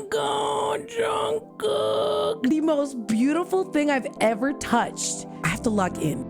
my God, Jungkook. The most beautiful thing I've ever touched. I have to log in.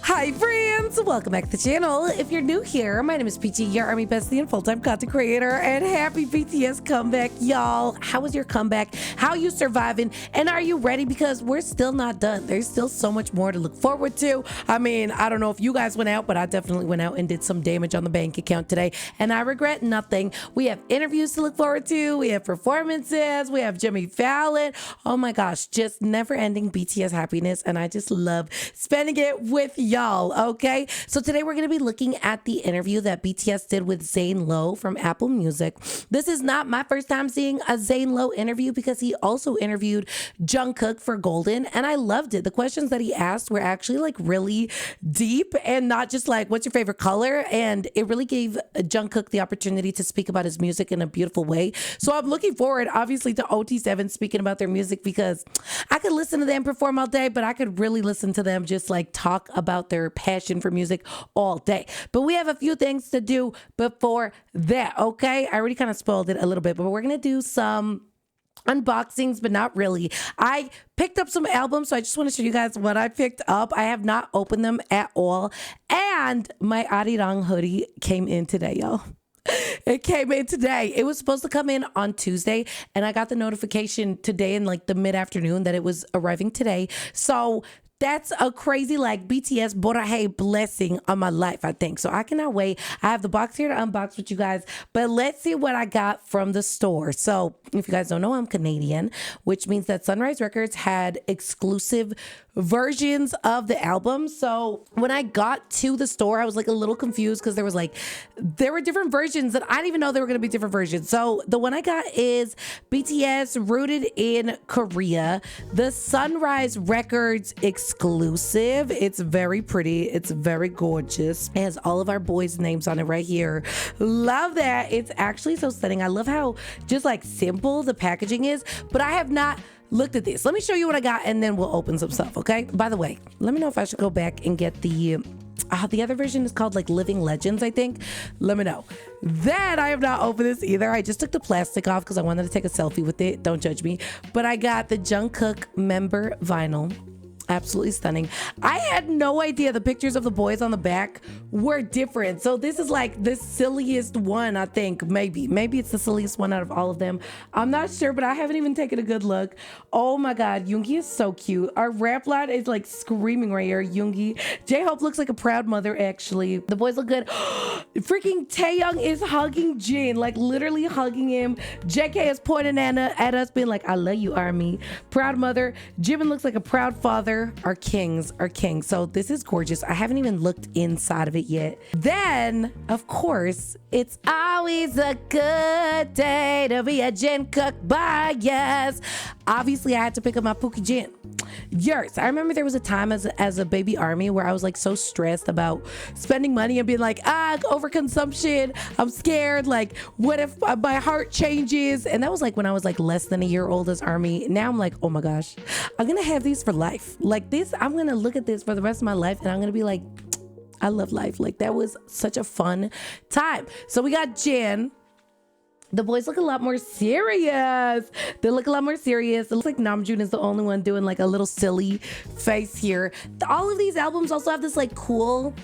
Hi friends, welcome back to the channel. If you're new here, my name is Peachy, your army bestie and full-time content creator, and happy BTS comeback, y'all. How was your comeback? How you surviving? And are you ready? Because we're still not done. There's still so much more to look forward to. I mean, I don't know if you guys went out, but I definitely went out and did some damage on the bank account today, and I regret nothing. We have interviews to look forward to. We have performances. We have Jimmy Fallon. Oh my gosh, just never-ending BTS happiness, and I just love spending it with y'all. Okay, so today we're going to be looking at the interview that BTS did with Zane Lowe from Apple Music. This is not my first time seeing a Zane Lowe interview because he also interviewed Jungkook for Golden, and I loved it. The questions that he asked were actually like really deep and not just like, what's your favorite color? And it really gave Jungkook the opportunity to speak about his music in a beautiful way. So I'm looking forward, obviously, to OT7 speaking about their music because I could listen to them perform all day, but I could really listen to them just like talk about their passion for music all day. But we have a few things to do before that, okay? I already kind of spoiled it a little bit, but we're going to do some unboxings, but not really. I picked up some albums, so I just want to show you guys what I picked up. I have not opened them at all. And my Aridang hoodie came in today, y'all. It came in today. It was supposed to come in on Tuesday, and I got the notification today in like the mid-afternoon that it was arriving today. So that's a crazy like BTS Borahae blessing on my life, I think. So I cannot wait. I have the box here to unbox with you guys, but let's see what I got from the store. So if you guys don't know, I'm Canadian, which means that Sunrise Records had exclusive versions of the album. So when I got to the store, I was like a little confused because there were different versions that I didn't even know there were going to be different versions. So the one I got is BTS Rooted in Korea, the Sunrise Records exclusive. It's very pretty. It's very gorgeous. It has all of our boys' names on it right here. Love that. It's actually so stunning. I love how just like simple the packaging is, but I have not looked at this. Let me show you what I got and then we'll open some stuff, okay? By the way, let me know if I should go back and get the other version is called like Living Legends, I think. Let me know. That I have not opened this either. I just took the plastic off because I wanted to take a selfie with it. Don't judge me. But I got the Jungkook member vinyl. Absolutely stunning. I had no idea the pictures of the boys on the back were different. So this is like the silliest one, I think. Maybe it's the silliest one out of all of them. I'm not sure, but I haven't even taken a good look. Oh my God, Yoongi is so cute. Our rap line is like screaming right here. Yoongi. J-Hope looks like a proud mother, actually. The boys look good. Freaking Taeyong is hugging Jin, like literally hugging him. JK is pointing at us, being like, I love you, army. Proud mother. Jimin looks like a proud father. Our kings are kings. So this is gorgeous. I haven't even looked inside of it yet. Then, of course, it's always a good day to be a Jungkook bias. Obviously, I had to pick up my Pookie Jin. Yours. I remember there was a time as a baby army where I was like so stressed about spending money and being like, overconsumption. I'm scared. Like, what if my heart changes? And that was like when I was like less than a year old as army. Now I'm like, oh my gosh, I'm gonna have these for life. Like this, I'm gonna look at this for the rest of my life and I'm gonna be like, I love life. Like that was such a fun time. So we got Jin. The boys look a lot more serious. They look a lot more serious. It looks like Namjoon is the only one doing like a little silly face here. All of these albums also have this like cool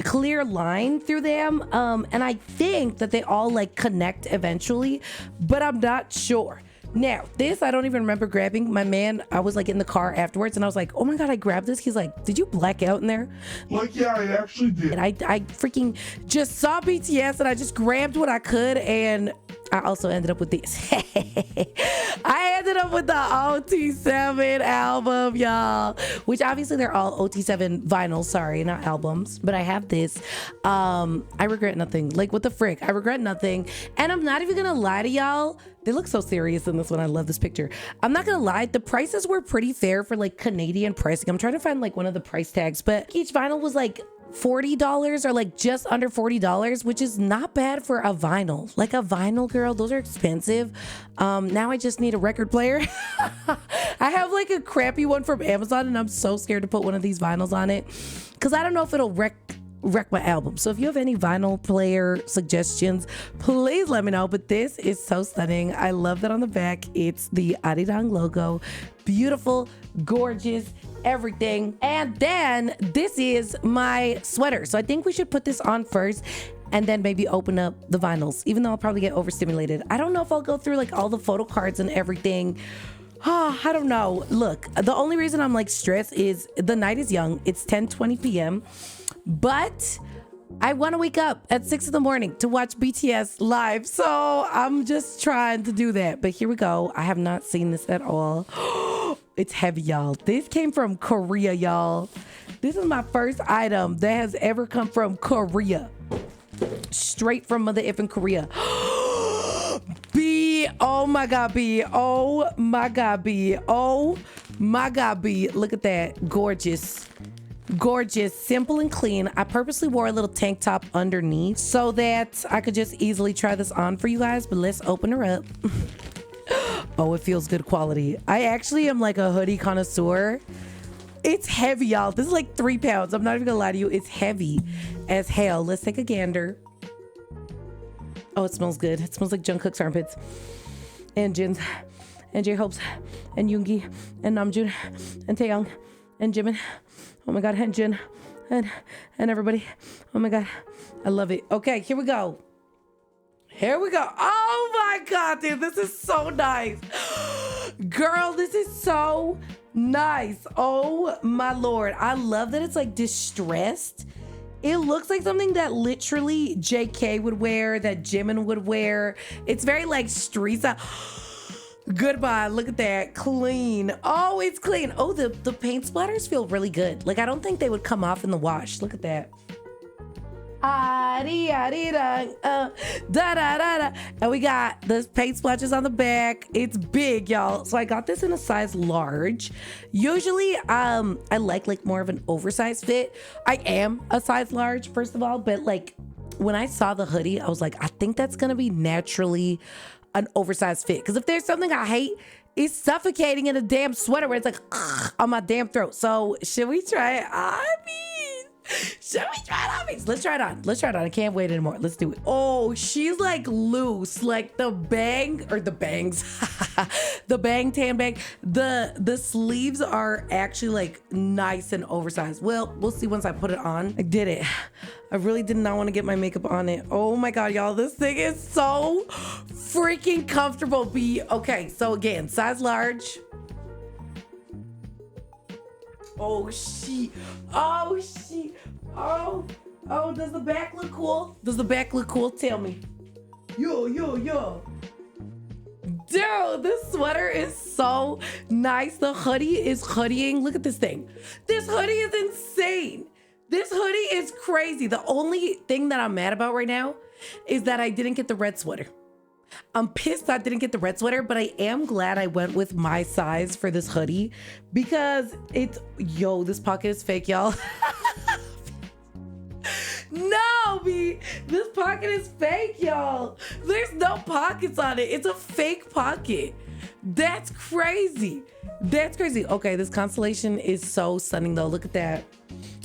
clear line through them. And I think that they all like connect eventually, but I'm not sure. Now, this, I don't even remember grabbing. My man, I was like in the car afterwards and I was like, oh my God, I grabbed this. He's like, did you black out in there? Like, yeah, I actually did. And I freaking just saw BTS and I just grabbed what I could and I also ended up with this. I ended up with the OT7 album, y'all, which obviously they're all OT7 vinyls, sorry, not albums, but I have this. I regret nothing. Like, what the frick? I regret nothing. And I'm not even gonna lie to y'all. They look so serious in this one. I love this picture. I'm not gonna lie, the prices were pretty fair for like Canadian pricing. I'm trying to find like one of the price tags, but each vinyl was like $40 or like just under $40, which is not bad for a vinyl. Like a vinyl, girl, those are expensive. Now I just need a record player. I have like a crappy one from Amazon and I'm so scared to put one of these vinyls on it because I don't know if it'll wreck my album. So if you have any vinyl player suggestions, please let me know. But this is so stunning. I love that on the back. It's the Aridang logo. Beautiful, gorgeous, everything. And then this is my sweater. So I think we should put this on first and then maybe open up the vinyls, even though I'll probably get overstimulated. I don't know if I'll go through like all the photo cards and everything. I don't know. Look, the only reason I'm like stressed is the night is young. It's 10:20 p.m. But I want to wake up at 6 in the morning to watch BTS live. So I'm just trying to do that. But here we go. I have not seen this at all. It's heavy, y'all. This came from Korea, y'all. This is my first item that has ever come from Korea. Straight from Mother Effing Korea. B, oh my God, B. Oh my God, B. Oh my God, B. Look at that. Gorgeous. Gorgeous, simple and clean. I purposely wore a little tank top underneath so that I could just easily try this on for you guys, but let's open her up. Oh, it feels good quality. I actually am like a hoodie connoisseur. It's heavy, y'all. This is like 3 pounds. I'm not even gonna lie to you. It's heavy as hell. Let's take a gander. Oh, it smells good. It smells like Jungkook's armpits and Jin's and J-Hope's and Yoongi and Namjoon and Taeyong and Jimin. Oh my God, and Jin and everybody. Oh my God, I love it. Okay, here we go. Here we go. Oh my God, dude, this is so nice. Girl, this is so nice. Oh my Lord. I love that it's like distressed. It looks like something that literally JK would wear, that Jimin would wear. It's very like street style. Goodbye. Look at that. Clean. Oh, it's clean. Oh, the paint splatters feel really good. Like, I don't think they would come off in the wash. Look at that. Aridang, da da da da. And we got the paint splotches on the back. It's big, y'all. So I got this in a size large. Usually, I like more of an oversized fit. I am a size large, first of all, but like when I saw the hoodie, I was like, I think that's gonna be naturally an oversized fit. Because if there's something I hate, it's suffocating in a damn sweater where it's like on my damn throat. So should we try it? I mean, should we try it on me? Let's try it on. Let's try it on. I can't wait anymore. Let's do it. Oh, she's like loose. Like the bang or the bangs. The bang, tan bang. The sleeves are actually like nice and oversized. Well, we'll see once I put it on. I did it. I really did not want to get my makeup on it. Oh my God, y'all. This thing is so freaking comfortable. Okay, so again, size large. Oh, she. Oh, does the back look cool? Does the back look cool? Tell me. Yo. Dude, this sweater is so nice. The hoodie is hoodieing. Look at this thing. This hoodie is insane. This hoodie is crazy. The only thing that I'm mad about right now is that I didn't get the red sweater. I'm pissed I didn't get the red sweater, but I am glad I went with my size for this hoodie because this pocket is fake, y'all. No, this pocket is fake, y'all. There's no pockets on it. It's a fake pocket. That's crazy. That's crazy. Okay, this constellation is so stunning though. Look at that.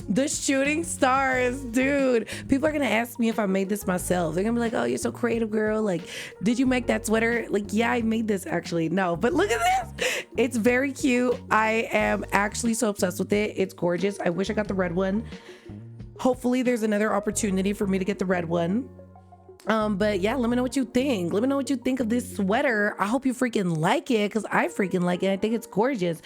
The shooting stars, dude. People are gonna ask me if I made this myself. They're gonna be like, oh, you're so creative, girl. Like, did you make that sweater? Like, yeah, I made this actually. No, but look at this. It's very cute. I am actually so obsessed with it. It's gorgeous. I wish I got the red one. Hopefully there's another opportunity for me to get the red one. But yeah, let me know what you think. Let me know what you think of this sweater. I hope you freaking like it because I freaking like it. I think it's gorgeous.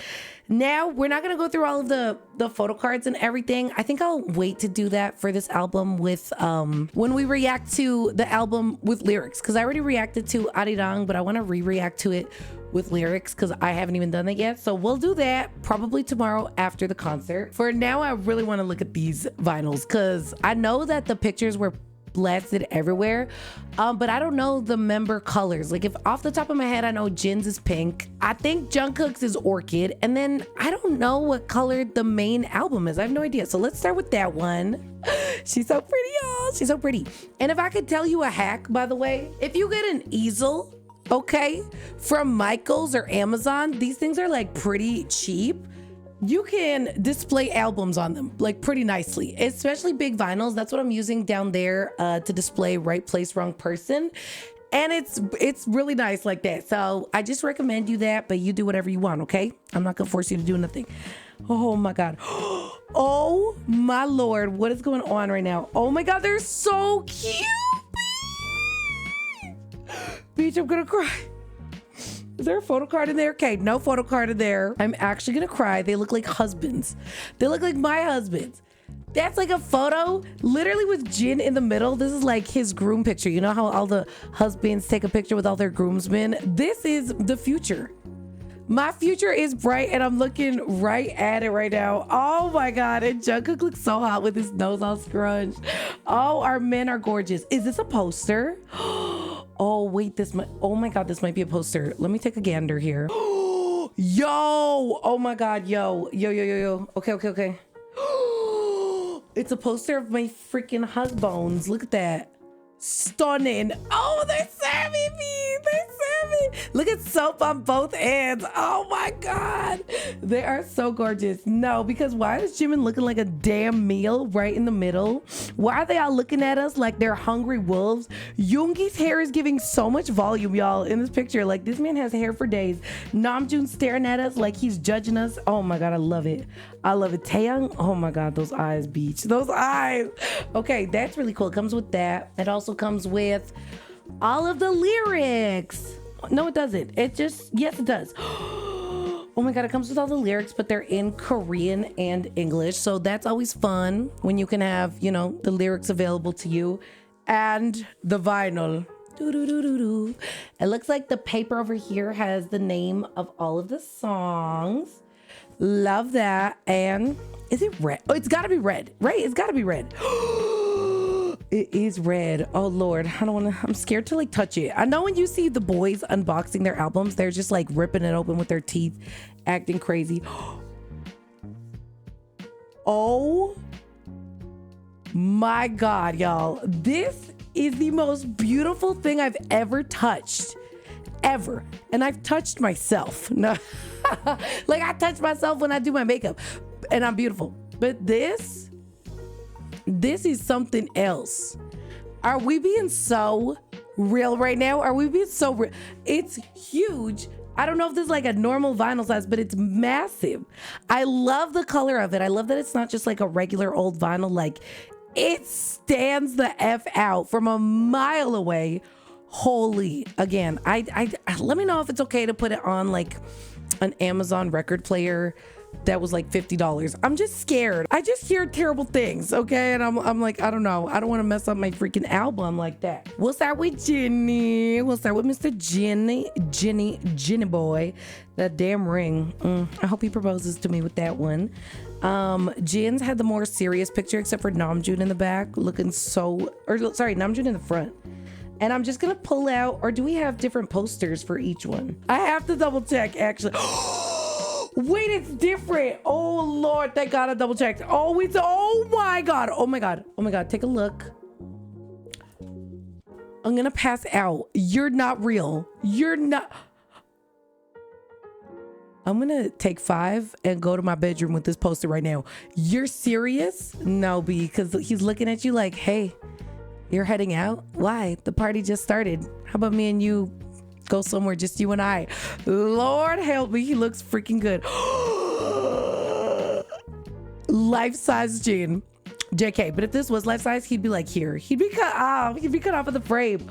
Now, we're not going to go through all of the photo cards and everything. I think I'll wait to do that for this album with when we react to the album with lyrics, because I already reacted to Aridang, but I want to re-react to it with lyrics because I haven't even done that yet. So we'll do that probably tomorrow after the concert. For now, I really want to look at these vinyls because I know that the pictures were blasted everywhere, but I don't know the member colors. Like, if off the top of my head I know Jin's is pink, I think Jungkook's is orchid, and then I don't know what color the main album is. I have no idea. So let's start with that one. She's so pretty, y'all. She's so pretty. And if I could tell you a hack, by the way, if you get an easel, okay, from Michael's or Amazon, these things are like pretty cheap. you can display albums on them like pretty nicely, especially big vinyls. That's what I'm using down there to display Right Place, Wrong Person. And it's really nice like that. So I just recommend you that, but you do whatever you want, okay? I'm not gonna force you to do nothing. Oh my God. Oh my Lord, what is going on right now? Oh my God, they're so cute. Beach, I'm gonna cry. Is there a photo card in there? Okay, no photo card in there. I'm actually gonna cry. They look like husbands. They look like my husbands. That's like a photo literally with Jin in the middle. This is like his groom picture. You know how all the husbands take a picture with all their groomsmen? This is the future. My future is bright and I'm looking right at it right now. Oh my God. And Jungkook looks so hot with his nose all scrunched. Oh, our men are gorgeous. Is this a poster? Oh, wait, oh my God, this might be a poster. Let me take a gander here. Yo, oh my God, yo. Okay. It's a poster of my freaking husbands. Look at that. Stunning. Oh, they're serving me. They're serving. Look at soap on both ends. Oh my God. They are so gorgeous. No, because why is Jimin looking like a damn meal right in the middle? Why are they all looking at us like they're hungry wolves? Yoongi's hair is giving so much volume, y'all, in this picture. Like, this man has hair for days. Namjoon staring at us like he's judging us. Oh my God, I love it. I love it. Taeyang, oh my God, those eyes, beach. Those eyes. Okay, that's really cool. It comes with that. It also comes with all of the lyrics. No, it doesn't. It just, yes, it does. Oh my God, it comes with all the lyrics, but they're in Korean and English. So that's always fun when you can have, you know, the lyrics available to you and the vinyl. It looks like the paper over here has the name of all of the songs. Love that. And is it red? Oh, it's gotta be red, right? It's gotta be red. It is red. Oh Lord, I'm scared to like touch it. I know when you see the boys unboxing their albums, they're just like ripping it open with their teeth, acting crazy. Oh my God, y'all. This is the most beautiful thing I've ever touched. Ever. And I've touched myself. No. Like I touch myself when I do my makeup and I'm beautiful. But this is something else. Are we being so real right now? Are we being so real? It's huge. I don't know if this is like a normal vinyl size, but it's massive. I love the color of it. I love that it's not just like a regular old vinyl. Like it stands the F out from a mile away. Holy, again, I let me know if it's okay to put it on like an Amazon record player that was like $50. I'm just scared. I just hear terrible things, okay? And I'm like, I don't know. I don't want to mess up my freaking album like that. We'll start with Jenny. We'll start with Mr. Jenny boy. That damn ring. I hope he proposes to me with that one. Jin's had the more serious picture except for Namjoon in the back looking Namjoon in the front. And I'm just gonna pull out, or do we have different posters for each one? I have to double check actually. Wait, it's different. Oh Lord, thank God I double checked. Oh my God, take a look. I'm gonna pass out. You're not real. You're not. I'm gonna take 5 and go to my bedroom with this poster right now. You're serious? No, B, because he's looking at you like, hey, you're heading out? Why? The party just started. How about me and you go somewhere, just you and I? Lord help me, he looks freaking good. Life-size Jin. JK, but if this was life-size, he'd be like here. He'd be cut off. He'd be cut off of the frame.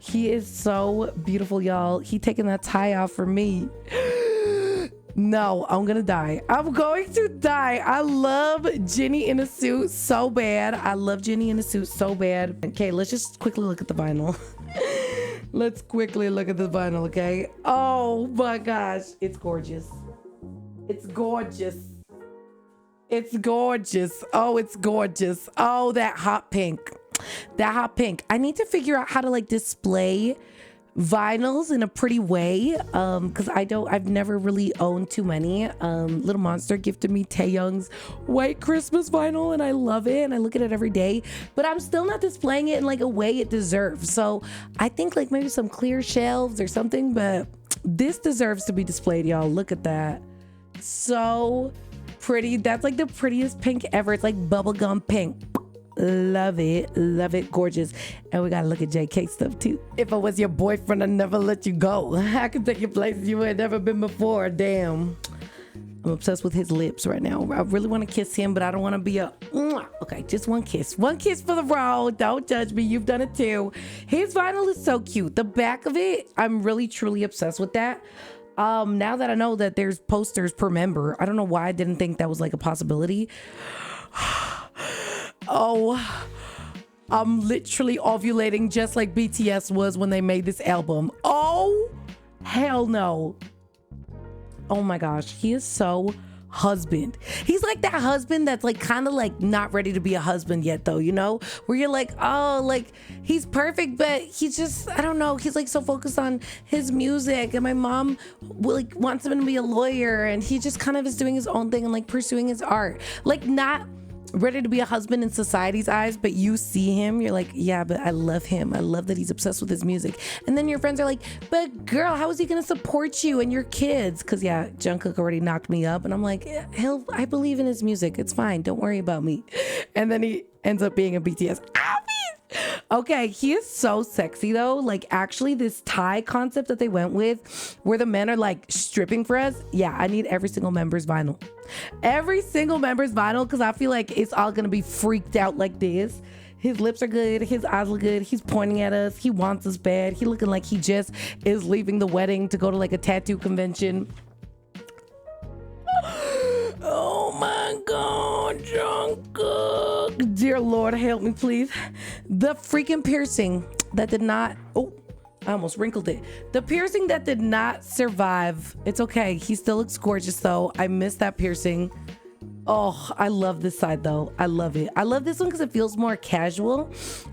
He is so beautiful, y'all. He taking that tie off for me. No, I'm gonna die. I'm going to die. I love Jenny in a suit so bad. Okay, let's just quickly look at the vinyl. Let's quickly look at the vinyl, okay? Oh my gosh, it's gorgeous. It's gorgeous. It's gorgeous. Oh, it's gorgeous. Oh, that hot pink. That hot pink. I need to figure out how to like display vinyls in a pretty way, because I've never really owned too many. Little Monster gifted me Taeyang's white Christmas vinyl and I love it and I look at it every day, but I'm still not displaying it in like a way it deserves. So I think like maybe some clear shelves or something, but this deserves to be displayed, y'all. Look at that. So pretty. That's like the prettiest pink ever. It's like bubblegum pink. Love it, gorgeous. And we gotta look at JK stuff too. If I was your boyfriend, I'd never let you go. I could take you places you had never been before. Damn. I'm obsessed with his lips right now. I really want to kiss him, but I don't want to be a... Okay, just one kiss. One kiss for the road. Don't judge me. You've done it too. His vinyl is so cute. The back of it, I'm really, truly obsessed with that. Now that I know that there's posters per member, I don't know why I didn't think that was like a possibility. Oh, I'm literally ovulating just like BTS was when they made this album. Oh, hell no. Oh my gosh, he is so husband. He's like that husband that's like kind of like not ready to be a husband yet though, you know? Where you're like, oh, like he's perfect, but he's just, I don't know, he's like so focused on his music, and my mom like wants him to be a lawyer, and he just kind of is doing his own thing and like pursuing his art. Like not ready to be a husband in society's eyes, but you see him, you're like, yeah, but I love him. I love that he's obsessed with his music. And then your friends are like, but girl, how is he gonna support you and your kids? Because yeah, Jungkook already knocked me up, and I'm like, I believe in his music. It's fine. Don't worry about me. And then he ends up being a BTS. Okay, he is so sexy though. Like actually this tie concept that they went with where the men are like stripping for us. Yeah, I need every single member's vinyl. Every single member's vinyl, because I feel like it's all gonna be freaked out like this. His lips are good. His eyes look good. He's pointing at us. He wants us bad. He looking like he just is leaving the wedding to go to like a tattoo convention. Oh my God, Jungkook. Dear Lord, help me, please. The freaking piercing that did not... Oh, I almost wrinkled it. The piercing that did not survive. It's okay. He still looks gorgeous, though. I miss that piercing. Oh, I love this side, though. I love it. I love this one because it feels more casual.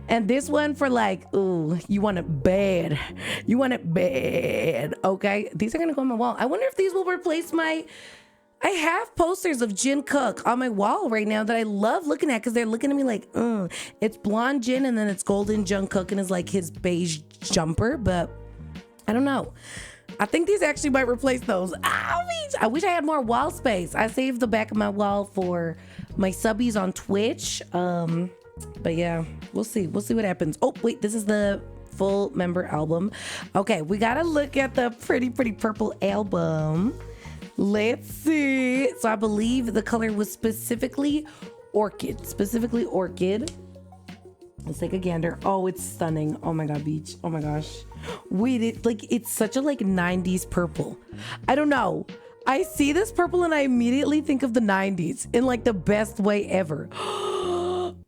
And this one for like, ooh, you want it bad. You want it bad. Okay. These are going to go on my wall. I wonder if these will replace my... I have posters of Jungkook on my wall right now that I love looking at because they're looking at me like, it's blonde Jin and then it's golden Jungkook and is like his beige jumper, but I don't know. I think these actually might replace those. I wish I had more wall space. I saved the back of my wall for my subbies on Twitch. But yeah, we'll see. We'll see what happens. Oh, wait, this is the full member album. Okay, we got to look at the pretty purple album. Let's see. So I believe the color was specifically orchid. Let's take a gander. Oh, it's stunning. Oh my God, Beach. Oh my gosh. Wait, it's such a like 90s purple. I don't know. I see this purple and I immediately think of the 90s in like the best way ever.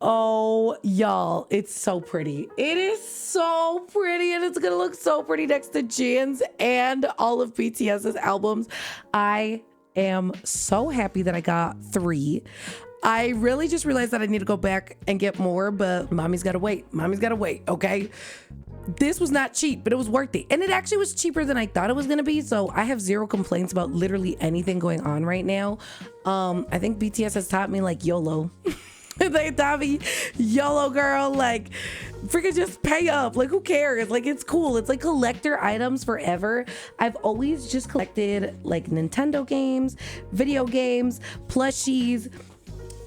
Oh, y'all, it's so pretty. It is so pretty, and it's gonna look so pretty next to Jin's and all of BTS's albums. I am so happy that I got 3. I really just realized that I need to go back and get more, but mommy's gotta wait. Okay? This was not cheap, but it was worth it. And it actually was cheaper than I thought it was gonna be, so I have zero complaints about literally anything going on right now. I think BTS has taught me like YOLO. They taught me, YOLO girl, like freaking just pay up. Like who cares? Like it's cool. It's like collector items forever. I've always just collected like Nintendo games, video games, plushies.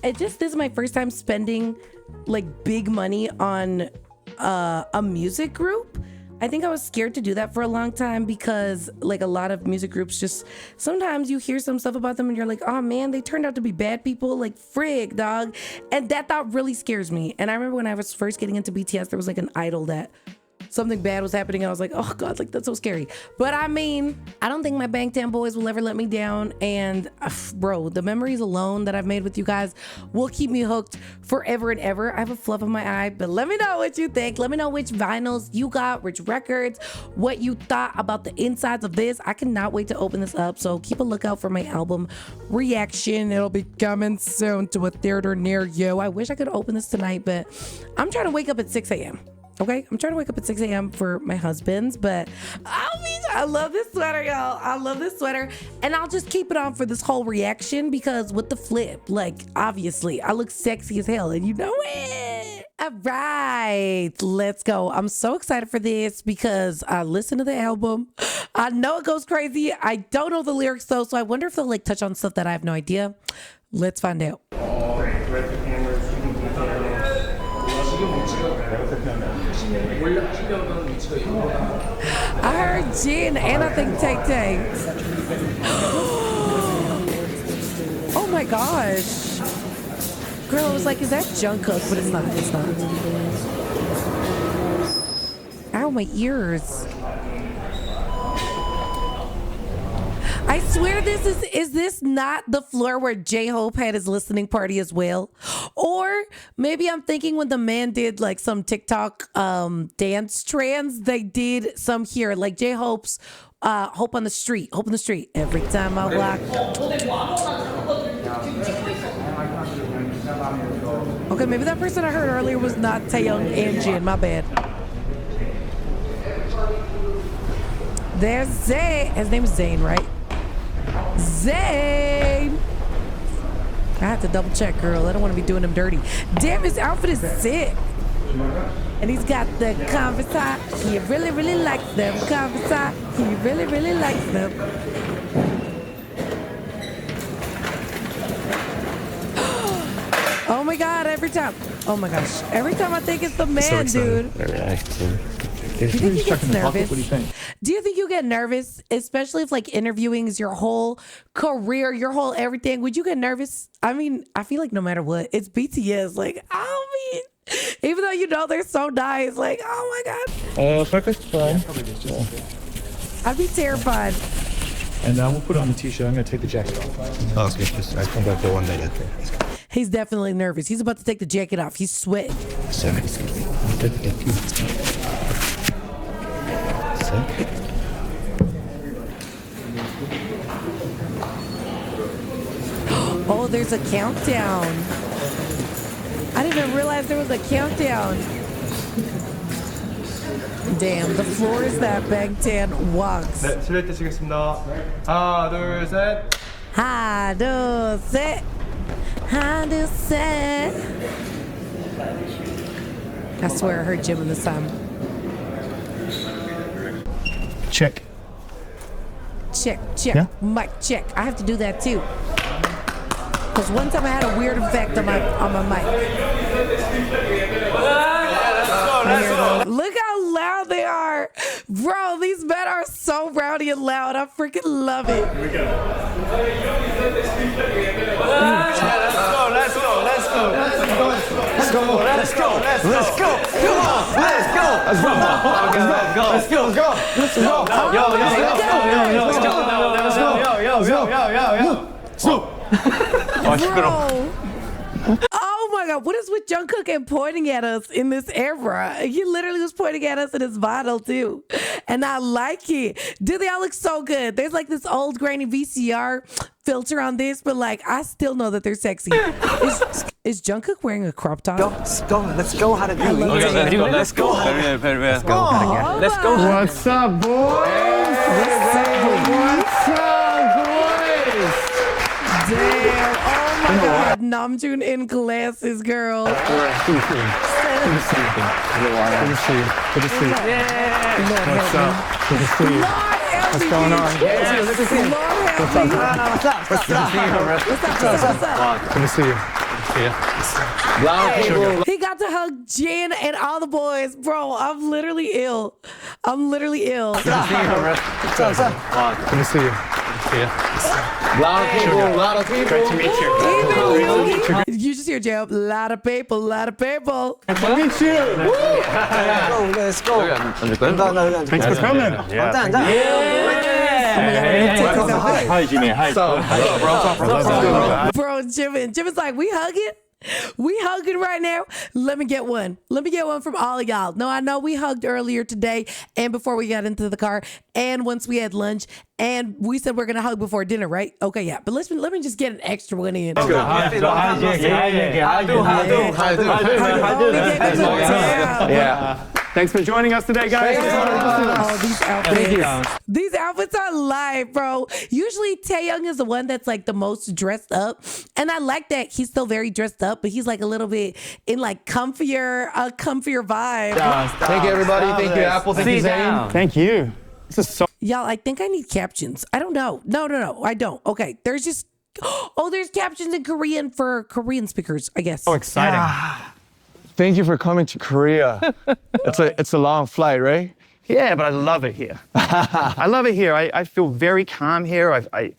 This is my first time spending like big money on a music group. I think I was scared to do that for a long time because like a lot of music groups just sometimes you hear some stuff about them and you're like, oh man, they turned out to be bad people, like frig dog. And that thought really scares me. And I remember when I was first getting into BTS, there was like an idol that something bad was happening and I was like, oh God, like that's so scary. But I mean, I don't think my Bangtan boys will ever let me down. And bro, the memories alone that I've made with you guys will keep me hooked forever and ever. I have a fluff of my eye, but let me know what you think. Let me know which vinyls you got, which records, what you thought about the insides of this. I cannot wait to open this up. So keep a lookout for my album reaction. It'll be coming soon to a theater near you. I wish I could open this tonight, but I'm trying to wake up at 6 a.m. Okay, I'm trying to wake up at 6 a.m. for my husband's, but I love this sweater, y'all. I love this sweater, and I'll just keep it on for this whole reaction because with the flip, like, obviously, I look sexy as hell, and you know it. All right, let's go. I'm so excited for this because I listened to the album. I know it goes crazy. I don't know the lyrics though, so I wonder if they'll like touch on stuff that I have no idea. Let's find out. I heard Jin and I think Tay Tay. Oh my gosh. Girl, I was like, is that Jungkook? But it's not. It's not. Ow, my ears. I swear this is this not the floor where J-Hope had his listening party as well? Or maybe I'm thinking when the man did like some TikTok dance trends, they did some here, like J-Hope's Hope on the Street. Hope on the Street. Every time I walk. Okay, maybe that person I heard earlier was not Taeyong and Jin. My bad. There's Zane. His name is Zane, right? Zane. I have to double check, girl. I don't want to be doing him dirty. Damn, his outfit is sick. And he's got the Converse. He really, really likes them. Converse. He really, really likes them. Oh my God, every time. Oh my gosh. Every time I think it's the man, dude. Do you think he gets nervous? What do you think? Do you think you get nervous, especially if like interviewing is your whole career, your whole everything? Would you get nervous? I mean, I feel like no matter what, it's BTS. Like, I mean, even though you know they're so nice, like, oh my God. Focus, fine. I'd be terrified. And we'll put on the t-shirt. I'm gonna take the jacket off. Oh, okay. Just I come back for one day later. He's definitely nervous. He's about to take the jacket off. He's sweating. Oh, there's a countdown. I didn't even realize there was a countdown. Damn, the floor is that Bangtan walks. 네, 실례 드시겠습니다. 하나, 둘, 셋. 하나, 둘, 셋. 하나, 둘, 셋. I swear I heard Jim in the song. Check. Check, check, Yeah? mic check. I have to do that too. Because one time I had a weird effect on my mic. Look how loud they are. Bro, these men are so rowdy and loud. I freaking love it. Let's Bro. Oh my God, what is with Jungkook and pointing at us in this era? He literally was pointing at us in his bottle too. And I like it. Dude, they all look so good. There's like this old grainy VCR filter on this, but like I still know that they're sexy. Is Jungkook wearing a crop top? Let's go. Let's go. How to do it? Let's go. Let's go. Let's go. What's up, boys? What's up, boys? Damn. Oh my God. Namjoon in glasses, girl. Good to see you. Good to see you. What's up? Good to see you. What's going on? Good to see you. What's up? What's up? Good to see you. He got to hug Jin and all the boys. Bro, I'm literally ill. Good to see you. lot of people. Great to meet you. You just hear Jay, lot of people. Nice to meet you. Let's go. Thanks for coming. Hi, Jimmy. Hi. Bro, Jimin's like, we hugging? We hugging right now? Let me get one. Let me get one from all of y'all. No, I know we hugged earlier today and before we got into the car and once we had lunch and we said we're going to hug before dinner, right? Okay, yeah. But let me just get an extra one in. Let's go. I do. Yeah. Thanks for joining us today, guys. Oh, these outfits. These outfits are live, bro. Usually Taeyoung is the one that's like the most dressed up. And I like that he's still very dressed up, but he's like a little bit in like comfier vibe. Thank you, everybody. Thank you, Apple. Thank you, Zane. Thank you. This is so Y'all, I think I need captions. I don't know. No, I don't. Okay, there's just... Oh, there's captions in Korean for Korean speakers, I guess. exciting. Thank you for coming to Korea. It's a long flight, right? Yeah, but I love it here. I love it here. I feel very calm here. I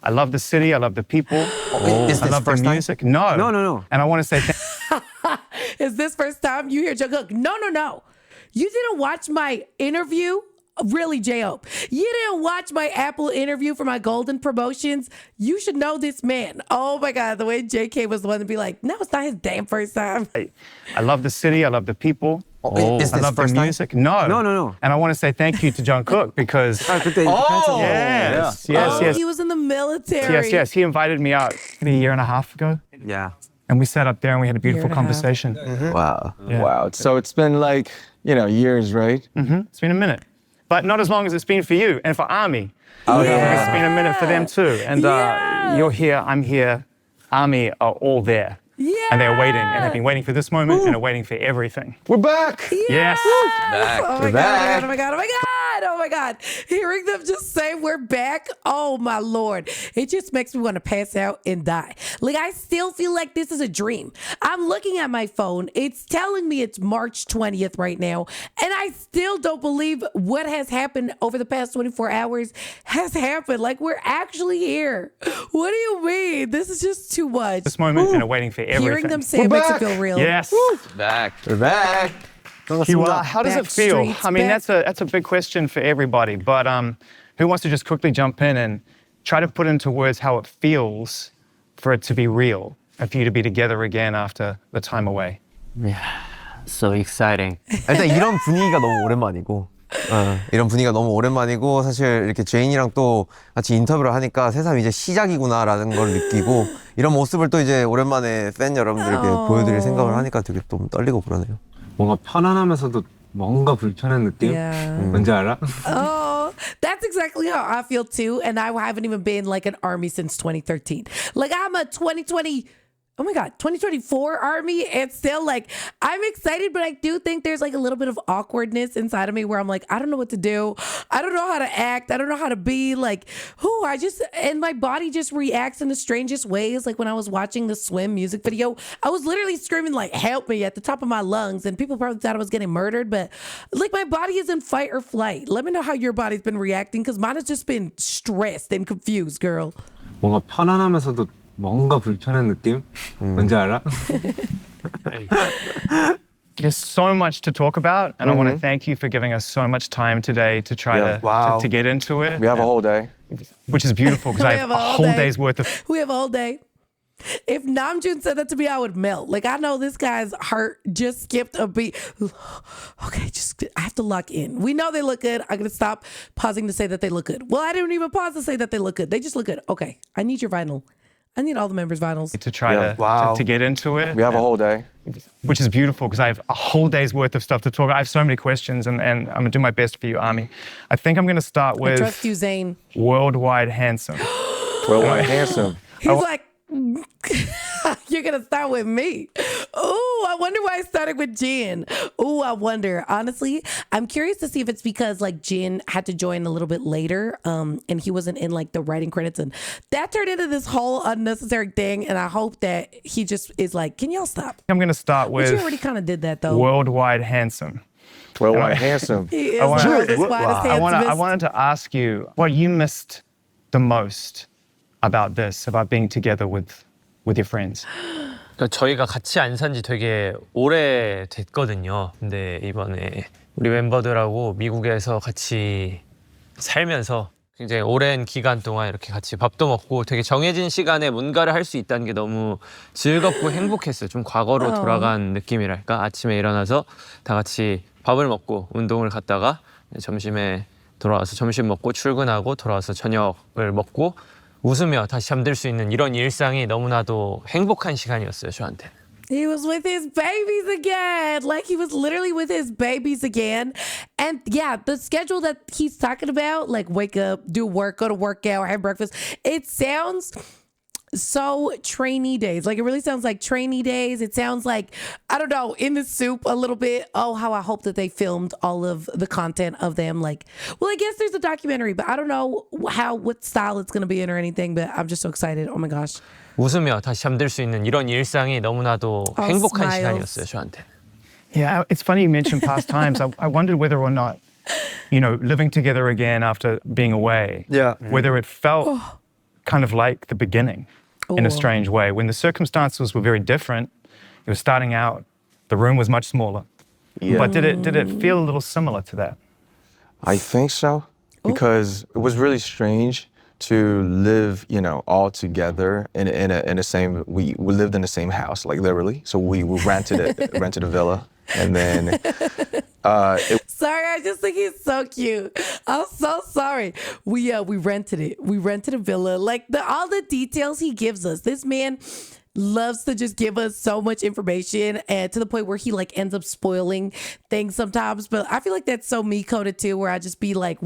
love the city. I love the people. Is I this love the first time? music. No. No. And I want to say Is this first time you hear Jungkook? No. You didn't watch my interview? Really, J-Hope. You didn't watch my Apple interview for my Golden promotions? You should know this man. Oh my God, the way JK was the one to be like, no, it's not his damn first time. I love the city. I love the people. Is I this love the first time? music. No. No. And I want to say thank you to Jungkook because 그때 yes. He was in the military. Yes. He invited me out a year and a half ago. Yeah. And we sat up there and we had a beautiful Year and a half. conversation. Wow. Yeah. Wow. So it's been like, years, right? It's been a minute. But not as long as it's been for you and for ARMY. Oh, It's been a minute for them too. And you're here, I'm here. ARMY are all there. Yeah. And they're waiting and have been waiting for this moment and are waiting for everything. We're back. Yes. Oh my back. God. Hearing them just say we're back. Oh my Lord. It just makes me want to pass out and die. Like, I still feel like this is a dream. I'm looking at my phone. It's telling me it's March 20th right now. And I still don't believe what has happened over the past 24 hours has happened. Like, we're actually here. What do you mean? This is just too much. This moment and are waiting for everything. Hearing them say it makes it feel real. Yes. We're back. How does it feel? Backstreet's I mean, back. that's a big question for everybody. But who wants to just quickly jump in and try to put into words how it feels for it to be real, and for you to be together again after the time away? So exciting. 일단 이런 분위기가 너무 오랜만이고 이런 분위기가 너무 오랜만이고 사실 이렇게 제인이랑 또 같이 인터뷰를 하니까 새삼 이제 시작이구나라는 걸 느끼고 이런 모습을 또 이제 오랜만에 팬 여러분들에게 보여드릴 생각을 하니까 되게 좀 떨리고 그러네요. 뭔가 편안하면서도 뭔가 불편한 느낌? Yeah. 뭔지 알아? Oh, that's exactly how I feel too. And I haven't even been like an ARMY since 2013. Like, I'm a 2024 ARMY, and still like I'm excited, but I do think there's like a little bit of awkwardness inside of me where I'm like, I don't know what to do. I don't know how to act. I don't know how to be like, and my body just reacts in the strangest ways. Like when I was watching the Swim music video, I was literally screaming like, help me at the top of my lungs, and people probably thought I was getting murdered, but like my body is in fight or flight. Let me know how your body's been reacting, because mine has just been stressed and confused, girl. 뭔가 편안하면서도 뭔가 불편한 느낌? 뭔지 알아? There's so much to talk about, and I want to thank you for giving us so much time today to try to get into it. We have a whole day. Which is beautiful because I have a whole day's worth of. We have a whole day. If Namjoon said that to me, I would melt. Like, I know this guy's heart just skipped a beat. Okay, I have to lock in. We know they look good. I'm going to stop pausing to say that they look good. Well, I didn't even pause to say that they look good. They just look good. Okay, I need your vinyl. I need all the members' vinyls. To try to get into it. We have a whole day. Which is beautiful because I have a whole day's worth of stuff to talk about. I have so many questions, and I'm going to do my best for you, ARMY. I think I'm going to start with... I trust you, Zane. Worldwide Handsome. Worldwide Handsome. He's like, you're going to start with me. Oh, I wonder why I started with Jin. Oh, I wonder. Honestly, I'm curious to see if it's because like Jin had to join a little bit later and he wasn't in like the writing credits, and that turned into this whole unnecessary thing, and I hope that he just is like, can y'all stop? I'm going to start with... But you already kind of did that though. Worldwide Handsome. Worldwide Handsome. He is world's widest handsomest. I wanted to ask you what you missed the most about being together with your friends. 그러니까 저희가 같이 안 산 지 되게 오래 됐거든요. 근데 이번에 우리 멤버들하고 미국에서 같이 살면서 굉장히 오랜 기간 동안 이렇게 같이 밥도 먹고 되게 정해진 시간에 뭔가를 할 수 있다는 게 너무 즐겁고 행복했어요. 좀 과거로 돌아간 느낌이랄까. 아침에 일어나서 다 같이 밥을 먹고 운동을 갔다가 점심에 돌아와서 점심 먹고 출근하고 돌아와서 저녁을 먹고 웃으며 다시 잠들 수 있는 이런 일상이 너무나도 행복한 시간이었어요, 저한테. He was with his babies again. Like he was literally with his babies again. And yeah, the schedule that he's talking about, like wake up, do work, go to workout, have breakfast, it sounds so trainee days. Like it really sounds like trainee days. It sounds like, I don't know, in the soup a little bit. Oh, how I hope that they filmed all of the content of them. Like, well, I guess there's a documentary, but I don't know what style it's going to be in or anything, but I'm just so excited. Oh my gosh. 웃으며 다시 잠들 수 있는 이런 일상이 너무나도 행복한 smiles. 시간이었어요, 저한테. Yeah, it's funny you mentioned past times. I wondered whether or not, you know, living together again after being away, whether it felt kind of like the beginning in a strange way. When the circumstances were very different, it was starting out, the room was much smaller. Yeah. But did it feel a little similar to that? I think so, because it was really strange to live, you know, all together in a same. We lived in the same house, like literally. So we rented a villa, and then. Sorry, I just think he's so cute. I'm so sorry. We rented it. We rented a villa. Like all the details he gives us. This man loves to just give us so much information, and to the point where he like ends up spoiling things sometimes. But I feel like that's so me coded too, where I just be like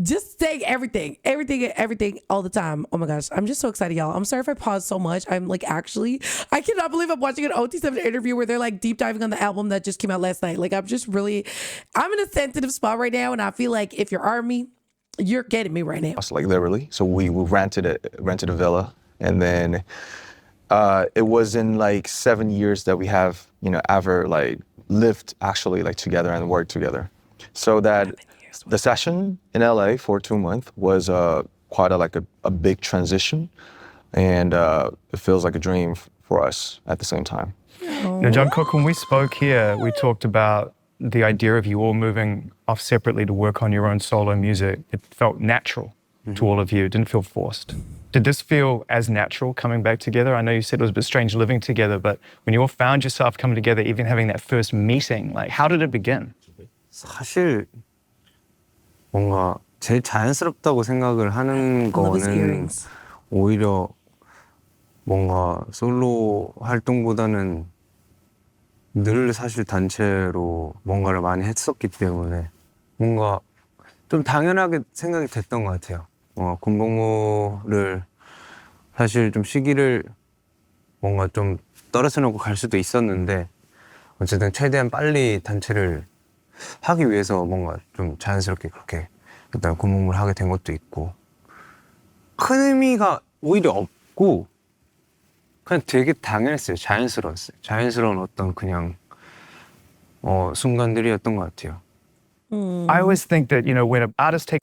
just saying everything all the time. Oh my gosh, I'm just so excited, y'all. I'm sorry if I pause so much. I'm like, actually, I cannot believe I'm watching an OT7 interview where they're like deep diving on the album that just came out last night. Like I'm in a sensitive spot right now, and I feel like if you're Army, you're getting me right now. Like literally. So we rented a villa, and then. It was in like 7 years that we have, you know, ever like lived actually like together and worked together. So that the session in LA for 2 months was quite a big transition, and it feels like a dream for us at the same time. Now, Jungkook, when we spoke here, we talked about the idea of you all moving off separately to work on your own solo music. It felt natural to all of you. It didn't feel forced. Did this feel as natural coming back together? I know you said it was a bit strange living together, but when you all found yourself coming together, even having that first meeting, like how did it begin? 사실 뭔가 제일 자연스럽다고 생각을 하는 거는 오히려 뭔가 솔로 활동보다는 늘 사실 단체로 뭔가를 많이 했었기 때문에 뭔가 좀 당연하게 생각이 됐던 것 같아요. 군복무를 사실 좀 시기를 뭔가 좀 떨어져 놓고 갈 수도 있었는데 어쨌든 최대한 빨리 단체를 하기 위해서 뭔가 좀 자연스럽게 그렇게 일단 군복무를 하게 된 것도 있고 큰 의미가 오히려 없고 그냥 되게 당연했어요. 자연스러웠어요. 자연스러운 어떤 그냥 순간들이었던 것 같아요. I always think that, you know, when an artist takes...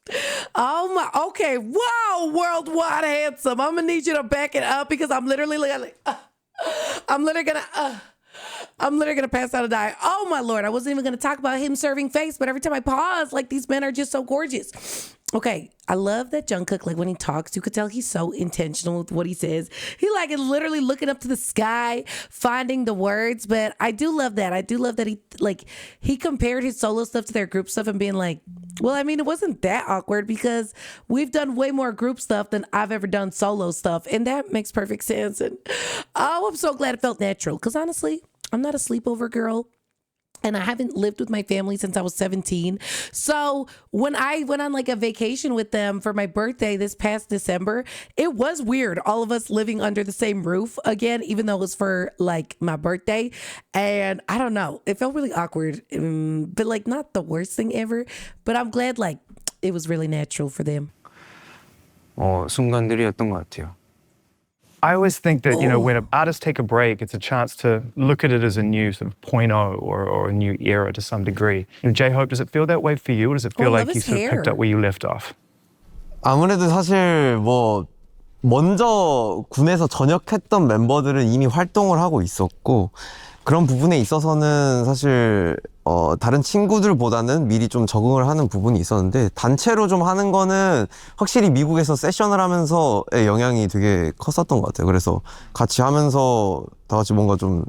Oh my, okay. Wow, worldwide handsome. I'm gonna need you to back it up because I'm literally gonna pass out and die. Oh my Lord, I wasn't even gonna talk about him serving face, but every time I pause, like these men are just so gorgeous. Okay, I love that Jungkook, like when he talks, you could tell he's so intentional with what he says. He like is literally looking up to the sky, finding the words, but I do love that. I do love that he compared his solo stuff to their group stuff and being like, well, I mean, it wasn't that awkward because we've done way more group stuff than I've ever done solo stuff, and that makes perfect sense. And oh, I'm so glad it felt natural because honestly, I'm not a sleepover girl. And I haven't lived with my family since I was 17. So when I went on like a vacation with them for my birthday this past December, it was weird. All of us living under the same roof again, even though it was for like my birthday. And I don't know, it felt really awkward, but like not the worst thing ever. But I'm glad like it was really natural for them. 순간들이었던 것 같아요. I always think that, you know, when artists take a break, it's a chance to look at it as a new sort of 0.0 or a new era to some degree. And J-Hope, does it feel that way for you, or does it feel like you sort of picked up where you left off? 아무래도 사실 먼저 군에서 전역했던 멤버들은 이미 활동을 하고 있었고 그런 부분에 있어서는 사실 다른 친구들보다는 미리 좀 적응을 하는 부분이 있었는데 단체로 좀 하는 거는 확실히 미국에서 세션을 하면서의 영향이 되게 컸었던 것 같아요. 그래서 같이 하면서 다 같이 뭔가 좀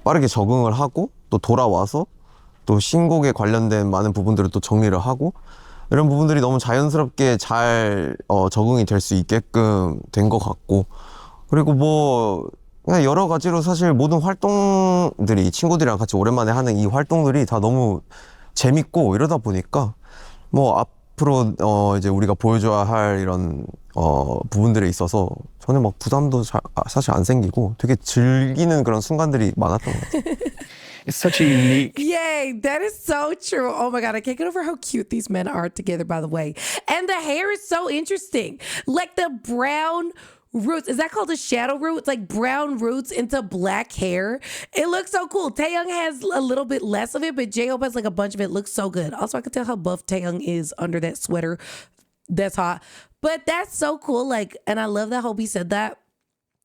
빠르게 적응을 하고 또 돌아와서 또 신곡에 관련된 많은 부분들을 또 정리를 하고 이런 부분들이 너무 자연스럽게 잘 적응이 될 수 있게끔 된 것 같고 그리고 그냥 여러 가지로 사실 모든 활동들이 친구들이랑 같이 오랜만에 하는 이 활동들이 다 너무 재밌고 이러다 보니까 뭐 앞으로 이제 우리가 보여줘야 할 이런 부분들에 있어서 저는 막 부담도 사실 안 생기고 되게 즐기는 그런 순간들이 많았던 것 같아요. It's such a unique. Yay, that is so true. Oh my God, I can't get over how cute these men are together, by the way. And the hair is so interesting. Like the brown roots. Is that called a shadow root? It's like brown roots into black hair. It looks so cool. Taehyung has a little bit less of it, but J-Hope has like a bunch of it. It looks so good. Also, I can tell how buff Taehyung is under that sweater. That's hot. But that's so cool. Like, and I love that Hobie said that.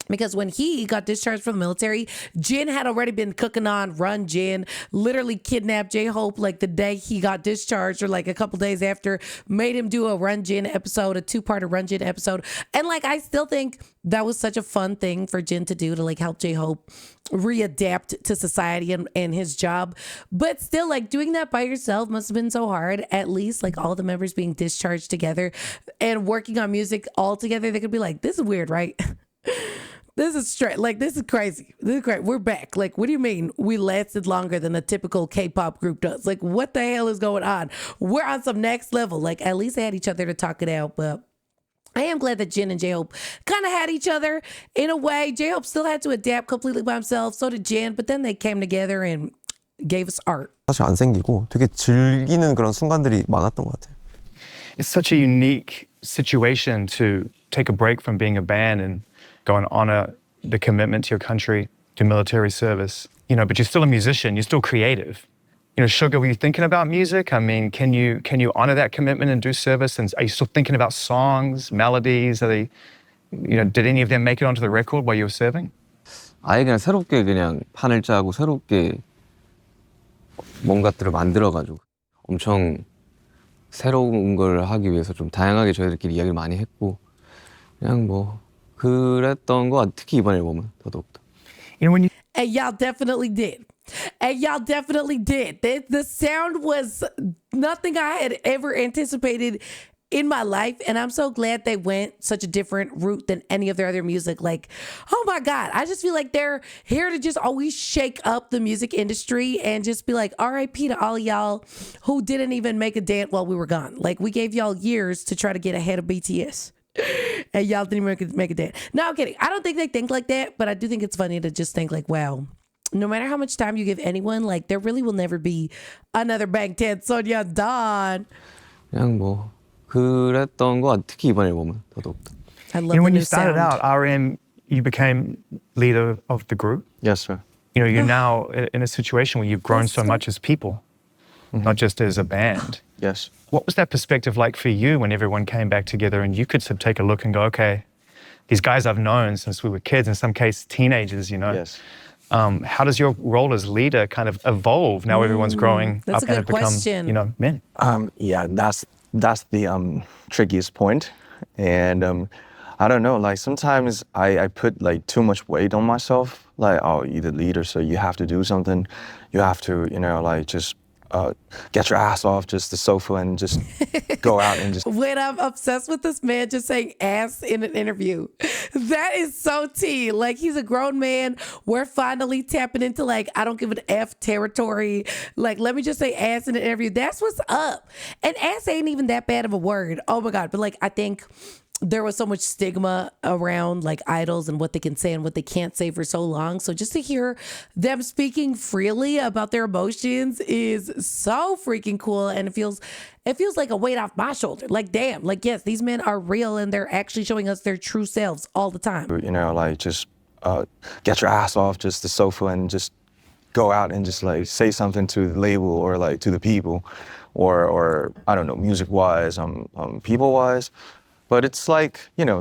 Because when he got discharged from the military, Jin had already been cooking on Run Jin, literally kidnapped J-Hope like the day he got discharged or like a couple days after, made him do a Run Jin episode, a 2-part Run Jin episode. And like, I still think that was such a fun thing for Jin to do to like help J-Hope readapt to society and his job. But still, like doing that by yourself must have been so hard. At least like all the members being discharged together and working on music all together, they could be like, this is weird, right? This is straight. Like, this is crazy. This is great. We're back. Like, what do you mean we lasted longer than a typical K-pop group does? Like, what the hell is going on? We're on some next level. Like, at least they had each other to talk it out. But I am glad that Jin and J-Hope kind of had each other in a way. J-Hope still had to adapt completely by himself. So did Jin. But then they came together and gave us art. 사실 안 생기고 되게 즐기는 그런 순간들이 많았던 것 같아요. It's such a unique situation to take a break from being a band and go and honor the commitment to your country, to military service. You know, but you're still a musician, you're still creative. You know, Sugar, were you thinking about music? I mean, can you honor that commitment and do service? And are you still thinking about songs, melodies? Are they, you know, did any of them make it onto the record while you were serving? 아예 그냥 새롭게 그냥 판을 짜고 새롭게 뭔가들을 만들어가지고 엄청 새로운 걸 하기 위해서 좀 다양하게 저희들끼리 이야기를 많이 했고 그냥 뭐 그랬던 거 같아요. 특히 이번 앨범은 더더욱더. You know, when you And y'all definitely did. And y'all definitely did. The sound was nothing I had ever anticipated in my life. And I'm so glad they went such a different route than any of their other music. Like, oh my God, I just feel like they're here to just always shake up the music industry and just be like, RIP to all of y'all who didn't even make a dent while we were gone. Like, we gave y'all years to try to get ahead of BTS. And y'all didn't even make a dent. No, I'm kidding. I don't think they think like that, but I do think it's funny to just think like, wow, no matter how much time you give anyone, like there really will never be another Bangtan Sonya Dawn. 그냥 뭐 그랬던 거 같아요. 특히 이번 앨범은 더더욱더. I love you know, when the you new started sound. out, RM, you became leader of the group. Yes, sir. You know, you're now in a situation where you've grown That's so so- much as people, not just as a band. Yes. What was that perspective like for you when everyone came back together and you could sort of take a look and go, okay, these guys I've known since we were kids, in some cases teenagers, you know. Yes. How does your role as leader kind of evolve now everyone's growing that's up a and have good become, question. you know, men? Yeah, that's the trickiest point. And I don't know, like sometimes I put like too much weight on myself. Like, oh, you're the leader, so you have to do something. You have to, you know, like just get your ass off just the sofa and just go out and just. When I'm obsessed with this man just saying ass in an interview. That is so tea. Like, he's a grown man. We're finally tapping into like, I don't give an F territory. Like, let me just say ass in an interview. That's what's up. And ass ain't even that bad of a word. Oh my God. But like, I think there was so much stigma around like idols and what they can say and what they can't say for so long. So just to hear them speaking freely about their emotions is so freaking cool. And it feels like a weight off my shoulder. Like, damn, like, yes, these men are real and they're actually showing us their true selves all the time. You know, like just get your ass off just the sofa and just go out and just like say something to the label or like to the people or I don't know, music wise, people wise. But it's like, you know,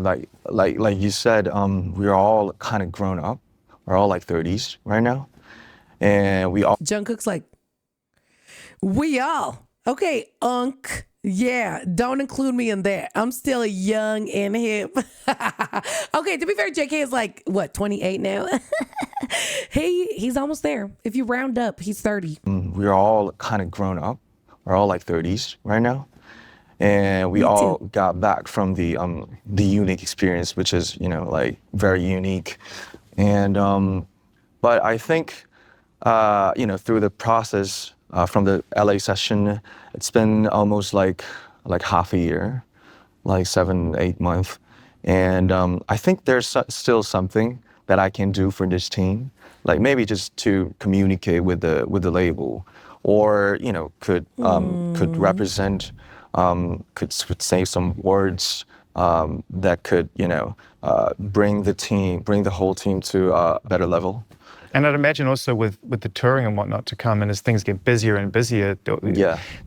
like you said, we're all kind of grown up. We're all like 30s right now. And we all Jungkook's like, we all. Okay, Unk. Yeah, don't include me in that. I'm still young and hip. Okay, to be fair, JK is like, what, 28 now? He's almost there. If you round up, he's 30. we're all kind of grown up. We're all like 30s right now. And we all got back from the unique experience, which is, you know, like very unique And but I think through the process from the LA session, it's been almost like half a year, like 7-8 months, and I think there's still something that I can do for this team, like maybe just to communicate with the label, or could represent, could say some words that could bring the whole team to a better level. And I'd imagine also with the touring and whatnot to come, and as things get busier and busier,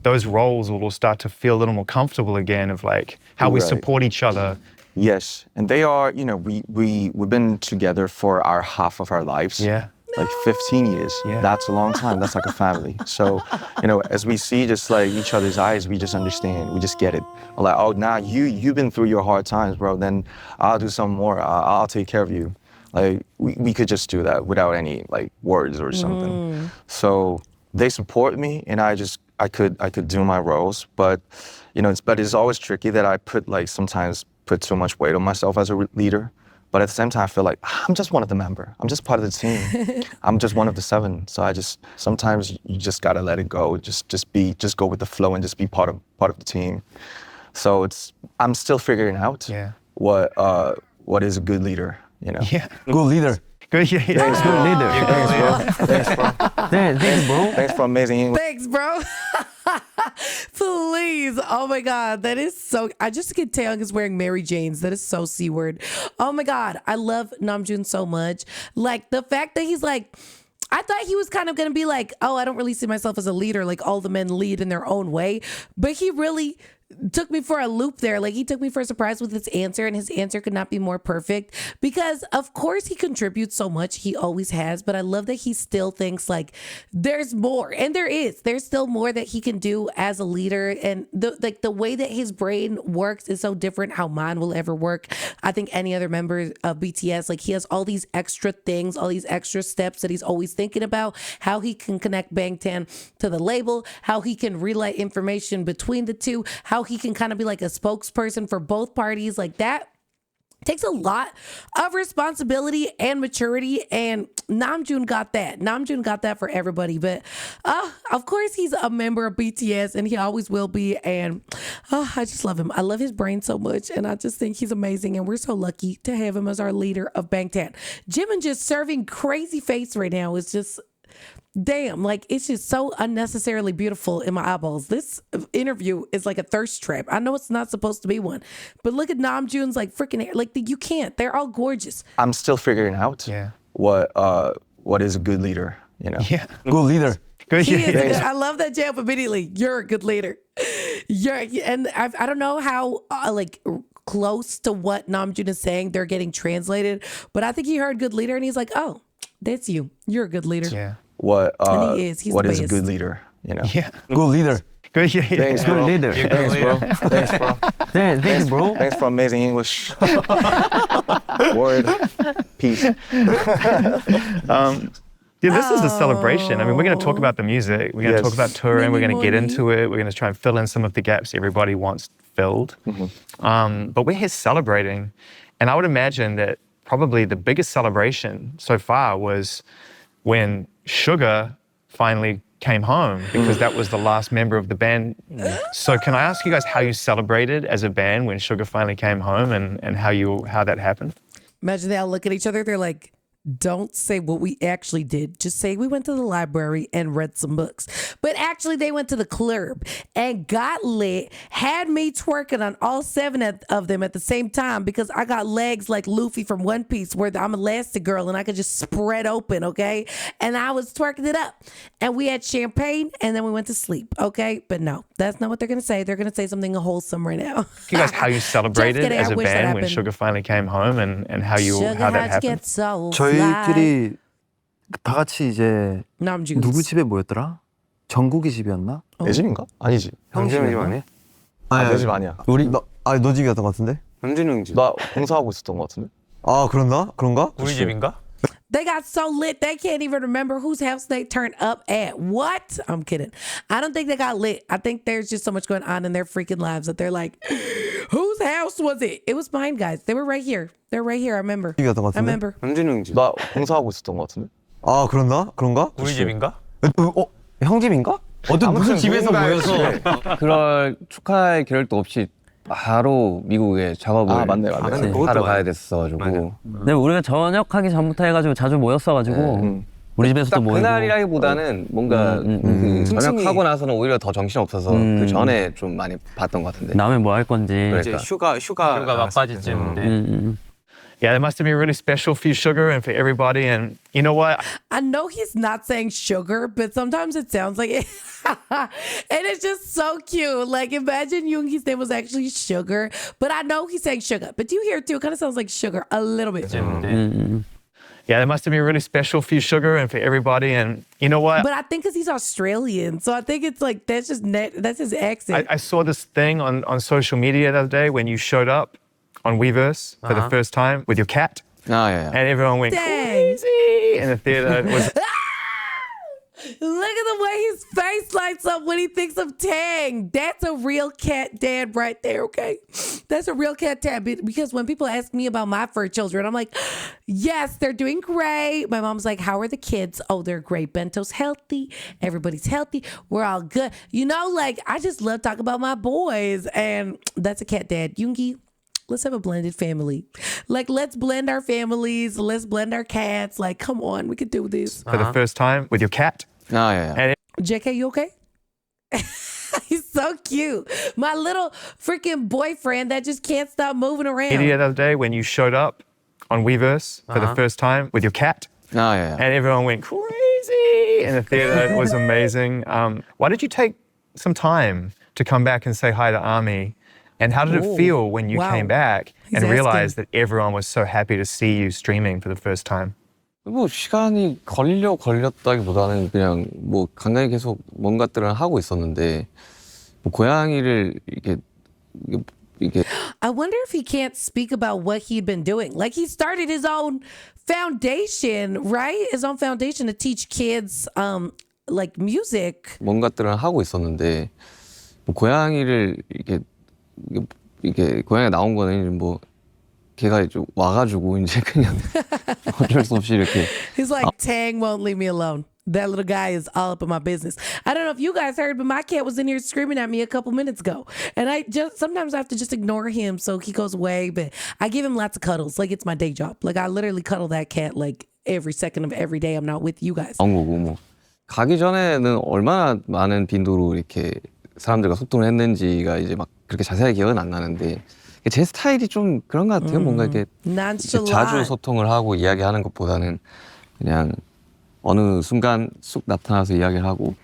those roles will start to feel a little more comfortable again, of like how we support each other. Yes, and they are, we've been together for half of our lives. Yeah. Like 15 years. Yeah. That's a long time. That's like a family. So, as we see just like each other's eyes, we just understand. We just get it. Like, oh, now you've been through your hard times, bro. Then I'll do some more. I'll take care of you. Like we could just do that without any like words or something. So they support me, and I could do my roles, but it's always tricky that I sometimes put too much weight on myself as a leader. But at the same time, I feel like I'm just one of the members. I'm just part of the team. I'm just one of the 7. So sometimes you just gotta let it go. Just go with the flow and just be part of the team. So I'm still figuring out what is a good leader. Yeah. Good leader. Good. Yeah. Thanks, Good leader. Thanks, bro. Thanks, bro. Thanks for amazing English. Thanks, bro. Please. Oh my God. That is so. I just get Taeyong is wearing Mary Jane's. That is so C-word. Oh my God. I love Namjoon so much. Like the fact that he's like, I thought he was kind of going to be like, oh, I don't really see myself as a leader. Like all the men lead in their own way. But he really took me for a loop there. Like he took me for a surprise with his answer, and his answer could not be more perfect because of course he contributes so much. He always has, but I love that he still thinks like there's more, and there's still more that he can do as a leader. And the way that his brain works is so different how mine will ever work. I think any other member of BTS, like he has all these extra things, all these extra steps that he's always thinking about, how he can connect Bangtan to the label, how he can relay information between the two, how he can kind of be like a spokesperson for both parties. Like that takes a lot of responsibility and maturity, and Namjoon got that. Namjoon got that for everybody. But of course he's a member of BTS, and he always will be. And I just love him. I love his brain so much, and I just think he's amazing. And we're so lucky to have him as our leader of Bangtan. Jimin just serving crazy face right now is just damn, like it's just so unnecessarily beautiful in my eyeballs. This interview is like a thirst trap. I know it's not supposed to be one, but look at Namjoon's like freaking hair. Like you can't. They're all gorgeous. I'm still figuring out what is a good leader. Yeah. Good leader. Good. He is Yeah. good. I love that jump immediately. You're a good leader. And I don't know how close to what Namjoon is saying they're getting translated, but I think he heard good leader and he's like, oh, that's you. You're a good leader. Yeah. And he is. He's what the is a best. good leader? Yeah. Good leader. Good. Yeah. Thanks, Good bro. leader. Thanks, bro. Thanks, bro. Thanks, bro. Thanks for amazing English. Word. Peace. This is a celebration. I mean, we're going to talk about the music. We're going to talk about touring. We're going to get into it. We're going to try and fill in some of the gaps everybody wants filled. But we're here celebrating. And I would imagine that probably the biggest celebration so far was when Sugar finally came home, because that was the last member of the band. So can I ask you guys how you celebrated as a band when Sugar finally came home, and how that happened? Imagine they all look at each other. They're like, don't say what we actually did. Just say we went to the library and read some books. But actually, they went to the club and got lit, had me twerking on all 7 of them at the same time, because I got legs like Luffy from One Piece, where I'm Elastic Girl and I could just spread open, okay? And I was twerking it up. And we had champagne and then we went to sleep, okay? But no, that's not what they're going to say. They're going to say something wholesome right now. You guys, how you celebrated kidding, as I a wish that band when happened. Sugar finally came home, and how Sugar, that how'd you happened? get so 저희끼리 다 같이 이제 Namjoon. 누구 집에 모였더라? 정국이 집이었나? 내 집인가? 아니지. 형집이 아니야? 내 집 아니야. 너 집이었던 것 같은데? 현진이 형 집. 나 공사하고 있었던 것 같은데. 아, 그런가? 우리 집인가? They got so lit, they can't even remember whose house they turned up at. What? I'm kidding. I don't think they got lit. I think there's just so much going on in their freaking lives that they're like, whose house else was it? It was mine, guys. They were right here. They're right here. I remember. 집이었던 것 I 같은데. remember. 현진이 형 집. 나 봉사하고 있었던 것 같은데. 아 그런가? 우리 집인가? 형 집인가? 어떤 무슨 집에서 모여서 그럴 축하할 겨를도 없이 바로 미국에 작업을 맞네. 하러 가야 됐어가지고. 근데 우리가 전역하기 전부터 해가지고 자주 모였어가지고 우리 집에서도 딱 모이고. 그날이라기보다는 뭔가 그 전역하고 나서는 오히려 더 정신 없어서 그 전에 좀 많이 봤던 것 같은데. 다음에 뭐 할 건지. 그러니까. 휴가 막바지쯤인데. Yeah, that must have been really special for you, Sugar, and for everybody. And you know what? I know he's not saying sugar, but sometimes it sounds like it. And it's just so cute. Like, imagine Yoongi's name was actually Sugar, but I know he's saying sugar. But do you hear it too? It kind of sounds like sugar a little bit. Yeah, that must have been really special for you, Sugar, and for everybody. And you know what? But I think because he's Australian, so I think it's like that's just that's his accent. I saw this thing on social media the other day when you showed up on Weverse for the first time with your cat. 아, 예. And everyone went Dang. crazy in the theater. It was Look at the way his face lights up when he thinks of Tang. That's a real cat dad right there, okay? That's a real cat dad. Because when people ask me about my fur children, I'm like, yes, they're doing great. My mom's like, how are the kids? Oh, they're great. Bento's healthy. Everybody's healthy. We're all good. You know, like, I just love talking about my boys. And that's a cat dad. Yoongi, let's have a blended family. Like, let's blend our families. Let's blend our cats. Like, come on, we could do this. for the first time with your cat. 아, 예. And JK, you okay? He's so cute. My little freaking boyfriend that just can't stop moving around. the other day when you showed up on Weverse for the first time with your cat. 아, 예. And everyone went crazy in the theater. It was amazing. Why did you take some time to come back and say hi to Army? And how did it feel when you came back and realized that everyone was so happy to see you streaming for the first time? 뭐 시간이 걸렸다기보다는 그냥 뭐 간간히 계속 뭔가들을 하고 있었는데 뭐 고양이를 이게 I wonder if he can't speak about what he'd been doing. Like, he started his own foundation, right? His own foundation to teach kids like music. 뭔가들을 하고 있었는데 뭐 고양이를 이게 고양이가 나온 거는 뭐 걔가 이제 와가지고 이제 그냥 어쩔 수 없이 이렇게 He's like, Tang won't leave me alone. That little guy is all up in my business. I don't know if you guys heard, but my cat was in here screaming at me a couple minutes ago. And sometimes I have to just ignore him so he goes away. But I give him lots of cuddles. Like, it's my day job. Like, I literally cuddle that cat like every second of every day I'm not with you guys. 나온 거고 뭐 가기 전에는 얼마나 많은 빈도로 이렇게 사람들과 소통을 했는지가 이제 막 그렇게 자세하게 기억은 안 나는데 제 스타일이 좀 그런 것 같아요. 뭔가 이렇게 자주 소통을 하고 이야기하는 것보다는 그냥 어느 순간 쑥 나타나서 이야기를 하고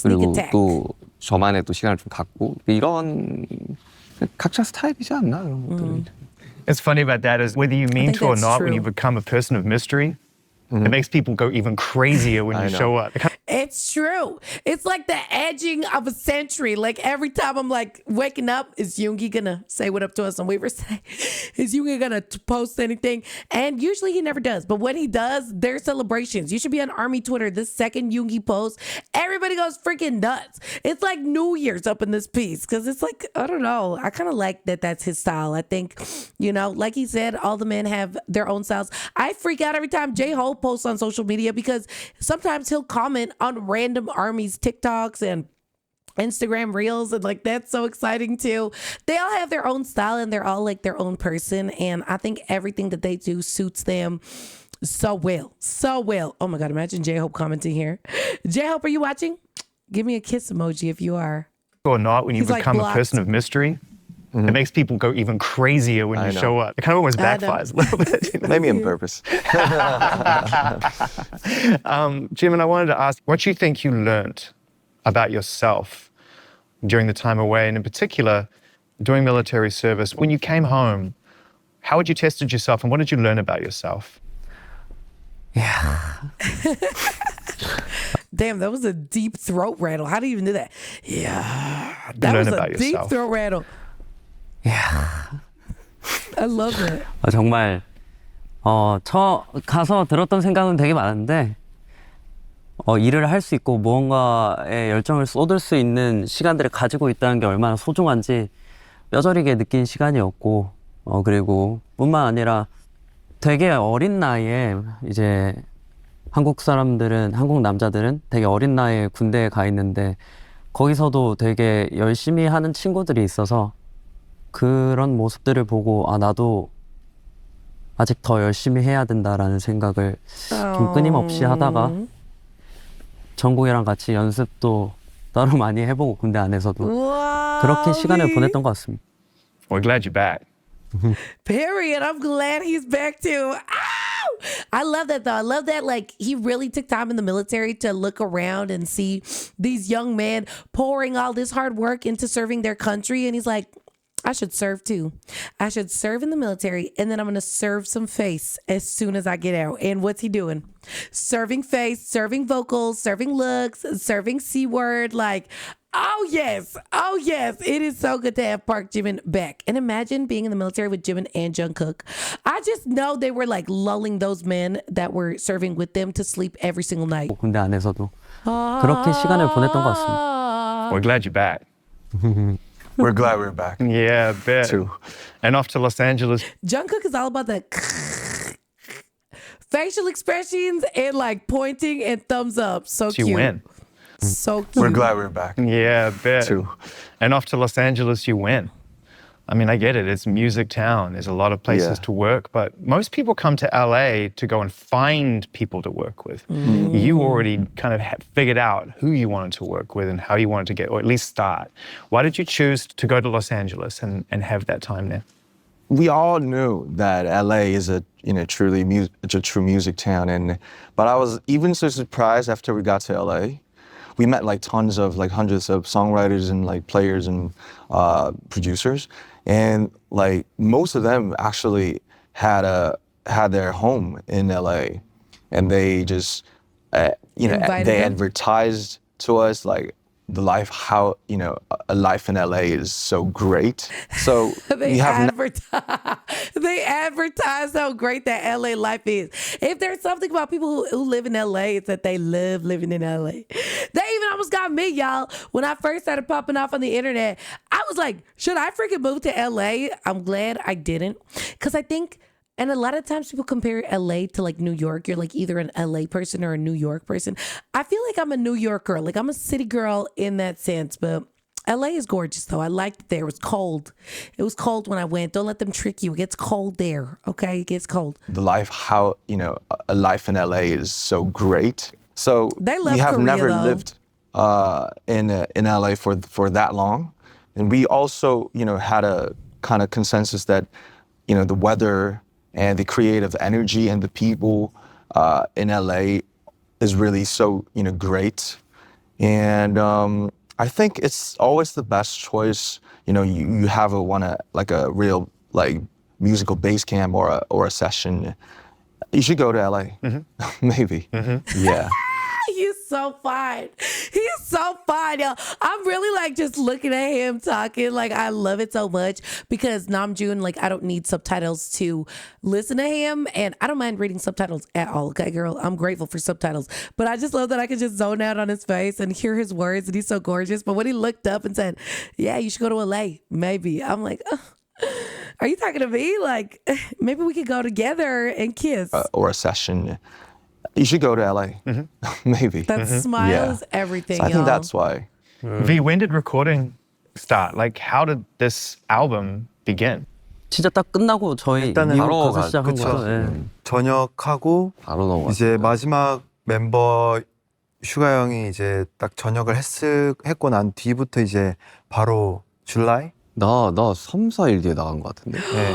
그리고 또 저만의 또 시간을 좀 갖고 이런 각자 스타일이지 않나 그런 것들이. It's funny about that is whether you mean to or not, when you become a person of mystery, it makes people go even crazier when you show up. It's true. It's like the edging of a century. Like, every time I'm like waking up, is Yoongi gonna say what up to us on Weverse today? Is Yoongi gonna post anything? And usually he never does. But when he does, there's celebrations. You should be on Army Twitter. The second Yoongi posts, everybody goes freaking nuts. It's like New Year's up in this piece. Because it's like, I don't know. I kind of like that that's his style. I think, you know, like he said, all the men have their own styles. I freak out every time J-Hope posts on social media because sometimes he'll comment on random Army's TikToks and Instagram reels, and like, that's so exciting too. They all have their own style and they're all like their own person, and I think everything that they do suits them so well. Oh my God, imagine J-Hope commenting here. J-Hope, are you watching? Give me a kiss emoji if you are. Or not, when you become a person of mystery, it makes people go even crazier when you show up. It kind of almost backfires a little bit. You know? Maybe on purpose. Jim, and I wanted to ask, what you think you learnt about yourself during the time away, and in particular, doing military service. When you came home, how had you tested yourself, and what did you learn about yourself? Yeah. Damn, that was a deep throat rattle. How do you even do that? Yeah. That was a deep throat rattle. Yeah. I love it. 정말 가서 들었던 생각은 되게 많은데 일을 할 수 있고 무언가에 열정을 쏟을 수 있는 시간들을 가지고 있다는 게 얼마나 소중한지 뼈저리게 느낀 시간이었고 그리고 뿐만 아니라 되게 어린 나이에 이제 한국 남자들은 되게 어린 나이에 군대에 가 있는데 거기서도 되게 열심히 하는 친구들이 있어서 그런 모습들을 보고 나도 아직 더 열심히 해야 된다라는 생각을 좀 끊임없이 하다가 정국이랑 같이 연습도 따로 많이 해보고 군대 안에서도 그렇게 시간을 보냈던 것 같습니다. We're glad you're back. Period. I'm glad he's back too. Ow! I love that though. I love that like he really took time in the military to look around and see these young men pouring all this hard work into serving their country. And he's like, I should serve too. I should serve in the military and then I'm going to serve some face as soon as I get out. And what's he doing? Serving face, serving vocals, serving looks, serving C-word. Like, oh yes. Oh yes. It is so good to have Park Jimin back. And imagine being in the military with Jimin and Jungkook. I just know they were like lulling those men that were serving with them to sleep every single night. 군대 안에서도 그렇게 시간을 보냈던 것 같습니다. We're glad you're back. We're glad we're back. Yeah, I bet. Too. And off to Los Angeles. Jungkook is all about the facial expressions and like pointing and thumbs up. So cute. You win. So cute. We're glad we're back. Yeah, I bet. Too. And off to Los Angeles, you win. I mean, I get it. It's music town. There's a lot of places to work, but most people come to LA to go and find people to work with. You already kind of figured out who you wanted to work with and how you wanted to get, or at least start. Why did you choose to go to Los Angeles and have that time there? We all knew that LA is a it's a true music town, but I was even so surprised after we got to LA. We met like tons of like hundreds of songwriters and like players and producers, and like most of them actually had their home in LA, and they just they advertised to us like the life, how a life in LA is so great. So they advertise how great that LA life is. If there's something about people who live in LA, it's that they love living in LA. They even almost got me, y'all. When I first started popping off on the internet, I was like, should I freaking move to LA? I'm glad I didn't. Because I think, and a lot of times people compare LA to like New York. You're like either an LA person or a New York person. I feel like I'm a New Yorker. Like I'm a city girl in that sense, but LA is gorgeous though. I liked it there. It was cold. It was cold when I went. Don't let them trick you. It gets cold there. Okay. It gets cold. The life, how, a life in LA is so great. So we have Korea, never though. lived in LA for that long. And we also, had a kind of consensus that, the weather and the creative energy and the people in LA is really so, great. And I think it's always the best choice. You have a real like musical base camp or a session. You should go to LA, maybe. Yeah. He's so fine. He's so fine, y'all. I'm really like just looking at him talking. Like I love it so much because Namjoon, like I don't need subtitles to listen to him, and I don't mind reading subtitles at all. Okay, girl, I'm grateful for subtitles, but I just love that I can just zone out on his face and hear his words, and he's so gorgeous. But when he looked up and said, "Yeah, you should go to LA," maybe I'm like, are you talking to me? Like maybe we could go together and kiss or a session. You should go to LA, maybe. That smile is everything, so I think that's why. V, when did recording start? Like, how did this album begin? 진짜 딱 끝나고 저희 일단은 바로 가서 시작한 그쵸. 거죠. 예. 전역하고 바로 넘어갔어요. 이제 마지막 멤버 슈가 형이 이제 딱 전역을 했고 난 뒤부터 이제 바로 줄라이? 나 3, 4일 뒤에 나간 것 같은데. 네.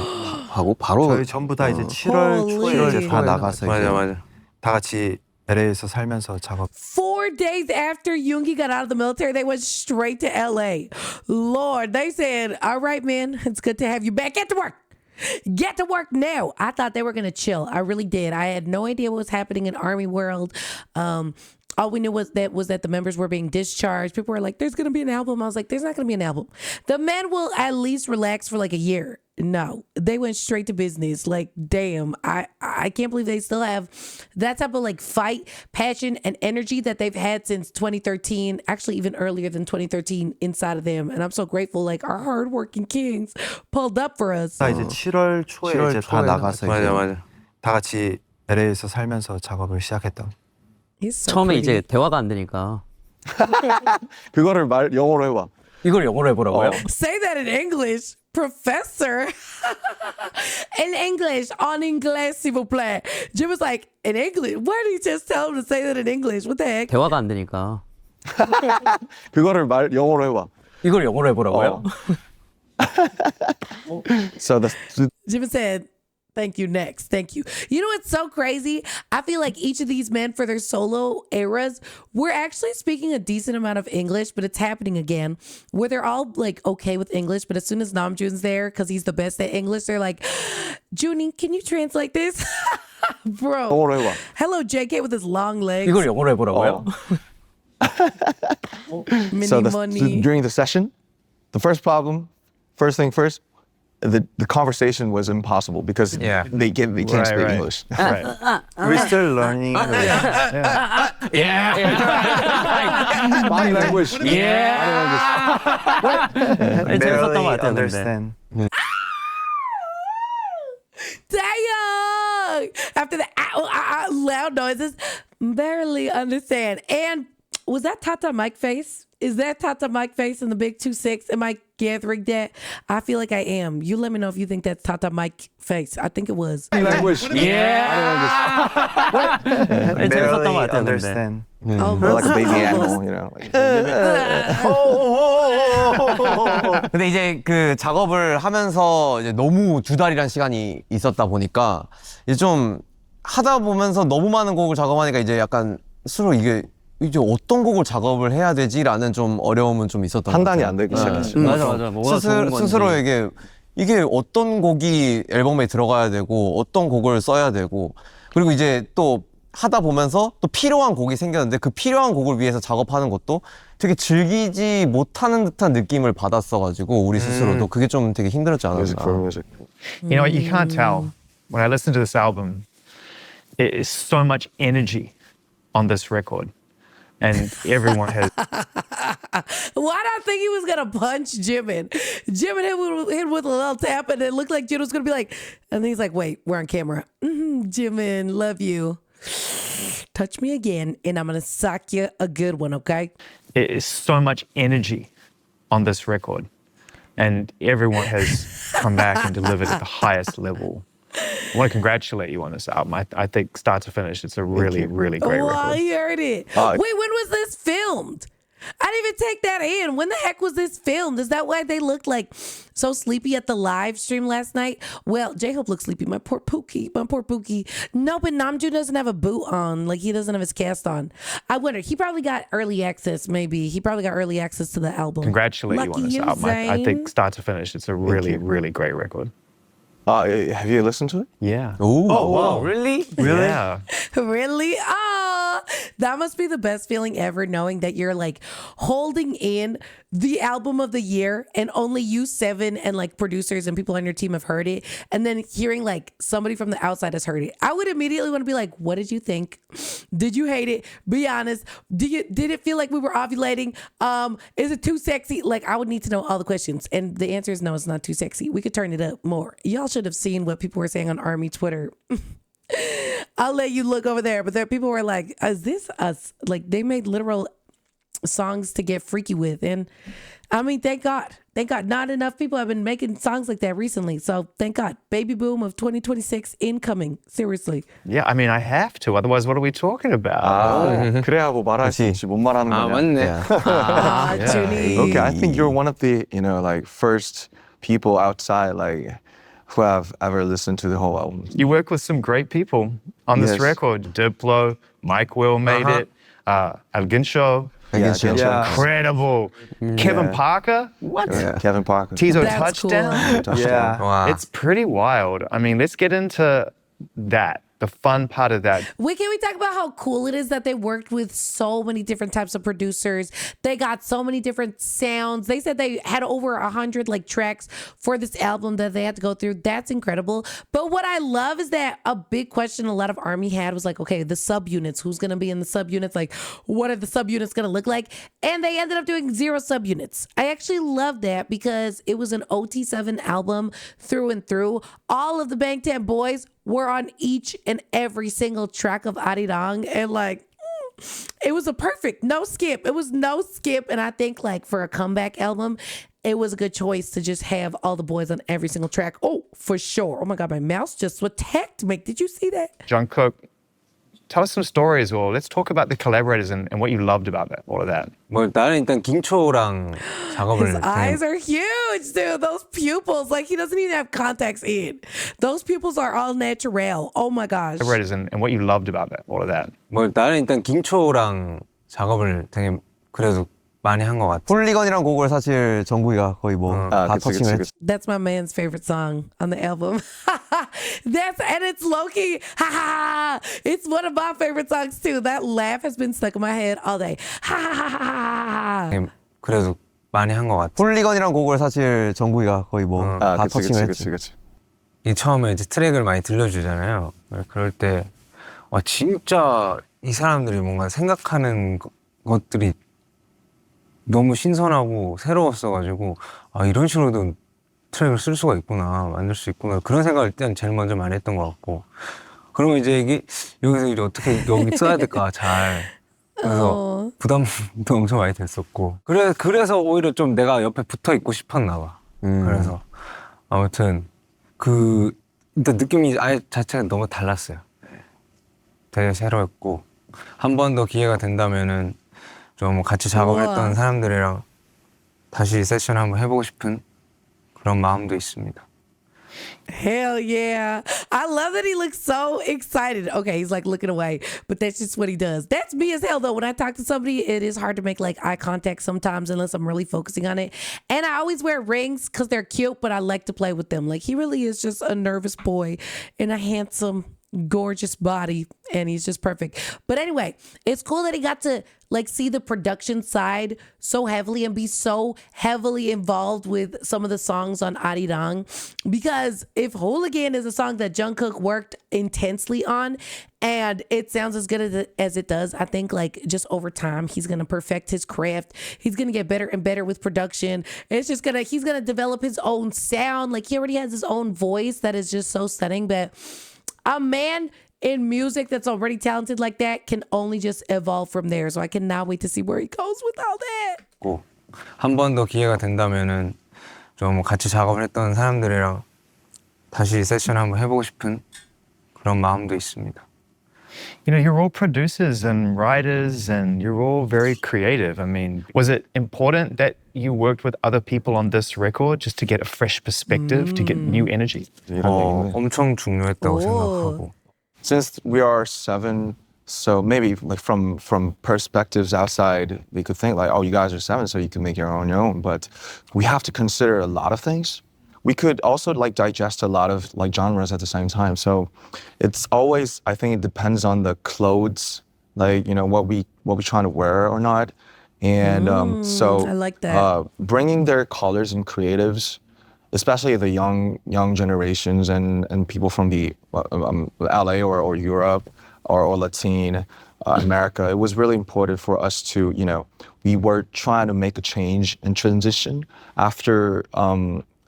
하고 바로 저희 전부 다 이제 7월 초에 다 나가서 이제 다 같이 LA에서 살면서 작업. 4 days after Yoongi got out of the military, they went straight to LA. Lord, they said, all right, man, it's good to have you back. Get to work. Get to work now. I thought they were going to chill. I really did. I had no idea what was happening in Army World. All we knew was that the members were being discharged. People were like, there's going to be an album. I was like, there's not going to be an album. The men will at least relax for like a year. no, they went straight to business. Like, damn, I can't believe they still have that type of like fight, passion, and energy that they've had since 2013, actually even earlier than 2013 inside of them. And I'm so grateful, like our hardworking kings pulled up for us. 이제 7월 초에 7월 이제 다 초에 나가서 이제 맞아. 다 같이 LA에서 살면서 작업을 시작했던. He's so 처음에 pretty. 이제 대화가 안 되니까 그거를 영어로 해봐. 이걸 영어로 해보라고요? Say that in English, professor. In English, en anglais, s'il vous plaît. Jim was like, in English? Why did he just tell him to say that in English? What the heck? 대화가 안 되니까 그거를 영어로 해봐. 이걸 영어로 해보라고요? So Jim said, thank you, next. Thank you. You know what's so crazy? I feel like each of these men for their solo eras, we're actually speaking a decent amount of English, but it's happening again where they're all like okay with English, but as soon as Namjoon's there, because he's the best at English, they're like, Junie, can you translate this? Bro. 영어로 해봐. Hello, JK with his long legs. 이걸 영어로 해보라고요? Mini so money. during the session, the first thing first, the conversation was impossible because Yeah. they can't speak Right. English. Right. We're still learning. Body language. 재밌었던 것 Barely 같아요 근데 understand. Dang! After the loud noises, barely understand. And was that Tata Mike face? Is that Tata Mike face in the big 2-6? Am I gathering that? I feel like I am. You let me know if you think that's Tata Mike face. I think it was. Language. 재밌었던 것 Barely 같아요 근데 understand. Or like a baby animal, you know. 근데 이제 그 작업을 하면서 이제 너무 두 달이란 시간이 있었다 보니까 이제 좀 하다 보면서 너무 많은 곡을 작업하니까 이제 약간 스스로 이게 이제 어떤 곡을 작업을 해야 되지라는 좀 어려움은 좀 있었던 것 판단이 같아요. 안 되기 시작했어요. 맞아 뭐가 좋은 건지 스스로에게 이게 어떤 곡이 앨범에 들어가야 되고 어떤 곡을 써야 되고 그리고 이제 또 하다 보면서 또 필요한 곡이 생겼는데 그 필요한 곡을 위해서 작업하는 것도 되게 즐기지 못하는 듯한 느낌을 받았어가지고 우리 스스로도 그게 좀 되게 힘들었지 Music for 않았나. music. You know, you can't tell. When I listen to this album, it is so much energy on this record. And everyone has. Why did I think he was going to punch Jimin? Jimin hit with a little tap and it looked like Jin was going to be like, and then he's like, wait, we're on camera. Jimin, love you. Touch me again and I'm going to sock you a good one, okay? It is so much energy on this record. And everyone has come back and delivered at the highest level. I want to congratulate you on this album. I think start to finish, it's a really, really great Well, record. he heard it. Wait, when was this filmed? I didn't even take that in. When the heck was this filmed? Is that why they looked like so sleepy at the live stream last night? Well, J-Hope looks sleepy. My poor Pookie. No, but Namjoon doesn't have a boot on. Like, he doesn't have his cast on. I wonder. He probably got early access, maybe. He probably got early access to the album. Congratulate you on this album. I think Zane. start to finish, it's a really, really great record. Have you listened to it? Yeah. wow, Really? Yeah. Really? Oh, that must be the best feeling ever, knowing that you're like holding in the album of the year and only you 7 and like producers and people on your team have heard it. And then hearing like somebody from the outside has heard it. I would immediately want to be like, what did you think? Did you hate it? Be honest. Did it feel like we were ovulating? Is it too sexy? Like, I would need to know all the questions. And the answer is no, it's not too sexy. We could turn it up more. Y'all should have seen what people were saying on Army Twitter. I'll let you look over there. But there people were like, is this us? Like, they made literal songs to get freaky with. And I mean, thank God. Not enough people have been making songs like that recently. So thank God. Baby boom of 2026 incoming. Seriously. Yeah, I mean, I have to. Otherwise, what are we talking about? 그래야 뭐 말할 수 있지 못 말하는 아 거냐. 맞네. Junie. Okay, I think you're one of the, like first people outside like who have ever listened to the whole album. You work with some great people on this Yes. record. Diplo, Mike Will made it. Alginsho, Yeah. incredible. Kevin Parker, what? Yeah, Kevin Parker. Tizo That's touchdown. cool. Yeah. Wow. It's pretty wild. I mean, let's get into that the fun part of that. Can we talk about how cool it is that they worked with so many different types of producers? They got so many different sounds. They said they had over 100 like tracks for this album that they had to go through. That's incredible. But what I love is that a big question a lot of ARMY had was like, okay, the subunits, who's going to be in the subunits? Like, what are the subunits going to look like? And they ended up doing 0 subunits. I actually love that because it was an OT7 album through and through. All of the Bangtan boys were on each and every single track of Aridang, and like it was a perfect no skip. It was no skip, and I think like for a comeback album, it was a good choice to just have all the boys on every single track. Oh, for sure. Oh my God, my mouse just attacked me. Did you see that? Jungkook, tell us some stories, or let's talk about the collaborators and what you loved about that, all of that. 뭐 나는 일단 김초랑 작업을 His eyes are huge, dude. Those pupils, like he doesn't even have contacts in. Those pupils are all natural. Oh my gosh. Collaborators and what you loved about that, all of that. 뭐 나는 일단 김초랑 작업을 되게 그래도 많이 한 것 같아. 폴리건이란 곡을 사실 정국이가 거의 다 터칭을 했죠. That's my man's favorite song on the album. And it's low-key, ha ha ha. It's one of my favorite songs too. That laugh has been stuck in my head all day. Ha ha ha ha ha. 그래도 많이 한 것 같아. 폴리건이란 곡을 사실 정국이가 거의 다 터칭을 했죠. 이 처음에 이제 트랙을 많이 들려주잖아요. 그럴 때 와 진짜 이 사람들이 뭔가 생각하는 것들이 너무 신선하고 새로웠어가지고 아 이런 식으로도 트랙을 쓸 수가 있구나, 만들 수 있구나, 그런 생각을 일단 제일 먼저 많이 했던 것 같고, 그러면 이제 이게 여기서 이제 어떻게 여기 써야 될까 잘, 그래서 부담도 엄청 많이 됐었고, 그래서 오히려 좀 내가 옆에 붙어 있고 싶었나 봐. 그래서 아무튼 그 일단 느낌이 아예 자체가 너무 달랐어요. 되게 새로웠고, 한 번 더 기회가 된다면은 좀 같이 작업을 했던 사람들이랑 다시 세션 한번 해보고 싶은 그런 마음도 있습니다. Hell yeah. I love that he looks so excited. Okay, he's like looking away, but that's just what he does. That's me as hell though. When I talk to somebody, it is hard to make like eye contact sometimes unless I'm really focusing on it. And I always wear rings because they're cute, but I like to play with them. Like he really is just a nervous boy in a handsome, gorgeous body, and he's just perfect. But anyway, it's cool that he got to like see the production side so heavily and be so heavily involved with some of the songs on Aridang, because if Hooligan is a song that Jungkook worked intensely on and it sounds as good as it does, I think like just over time he's gonna perfect his craft. He's gonna get better and better with production. It's just he's gonna develop his own sound. Like he already has his own voice that is just so stunning. But a man in music that's already talented like that can only just evolve from there. So I cannot wait to see where he goes with all that. 한 번 더 기회가 된다면은 좀 같이 작업을 했던 사람들이랑 다시 세션 한번 해보고 싶은 그런 마음도 있습니다. You know, you're all producers and writers and you're all very creative. I mean, was it important that you worked with other people on this record just to get a fresh perspective, to get new energy? 엄청 중요했다고 생각하고. Since we are 7, so maybe like from perspectives outside, we could think like, oh, you guys are 7, so you can make your own. But we have to consider a lot of things. We could also like digest a lot of like genres at the same time. So it's always, I think it depends on the clothes, like, you know, what we trying to wear or not. And so I like that. Bringing their colors and creatives, especially the young generations and people from the LA or Europe or Latin America, it was really important for us to, you know, we were trying to make a change and transition after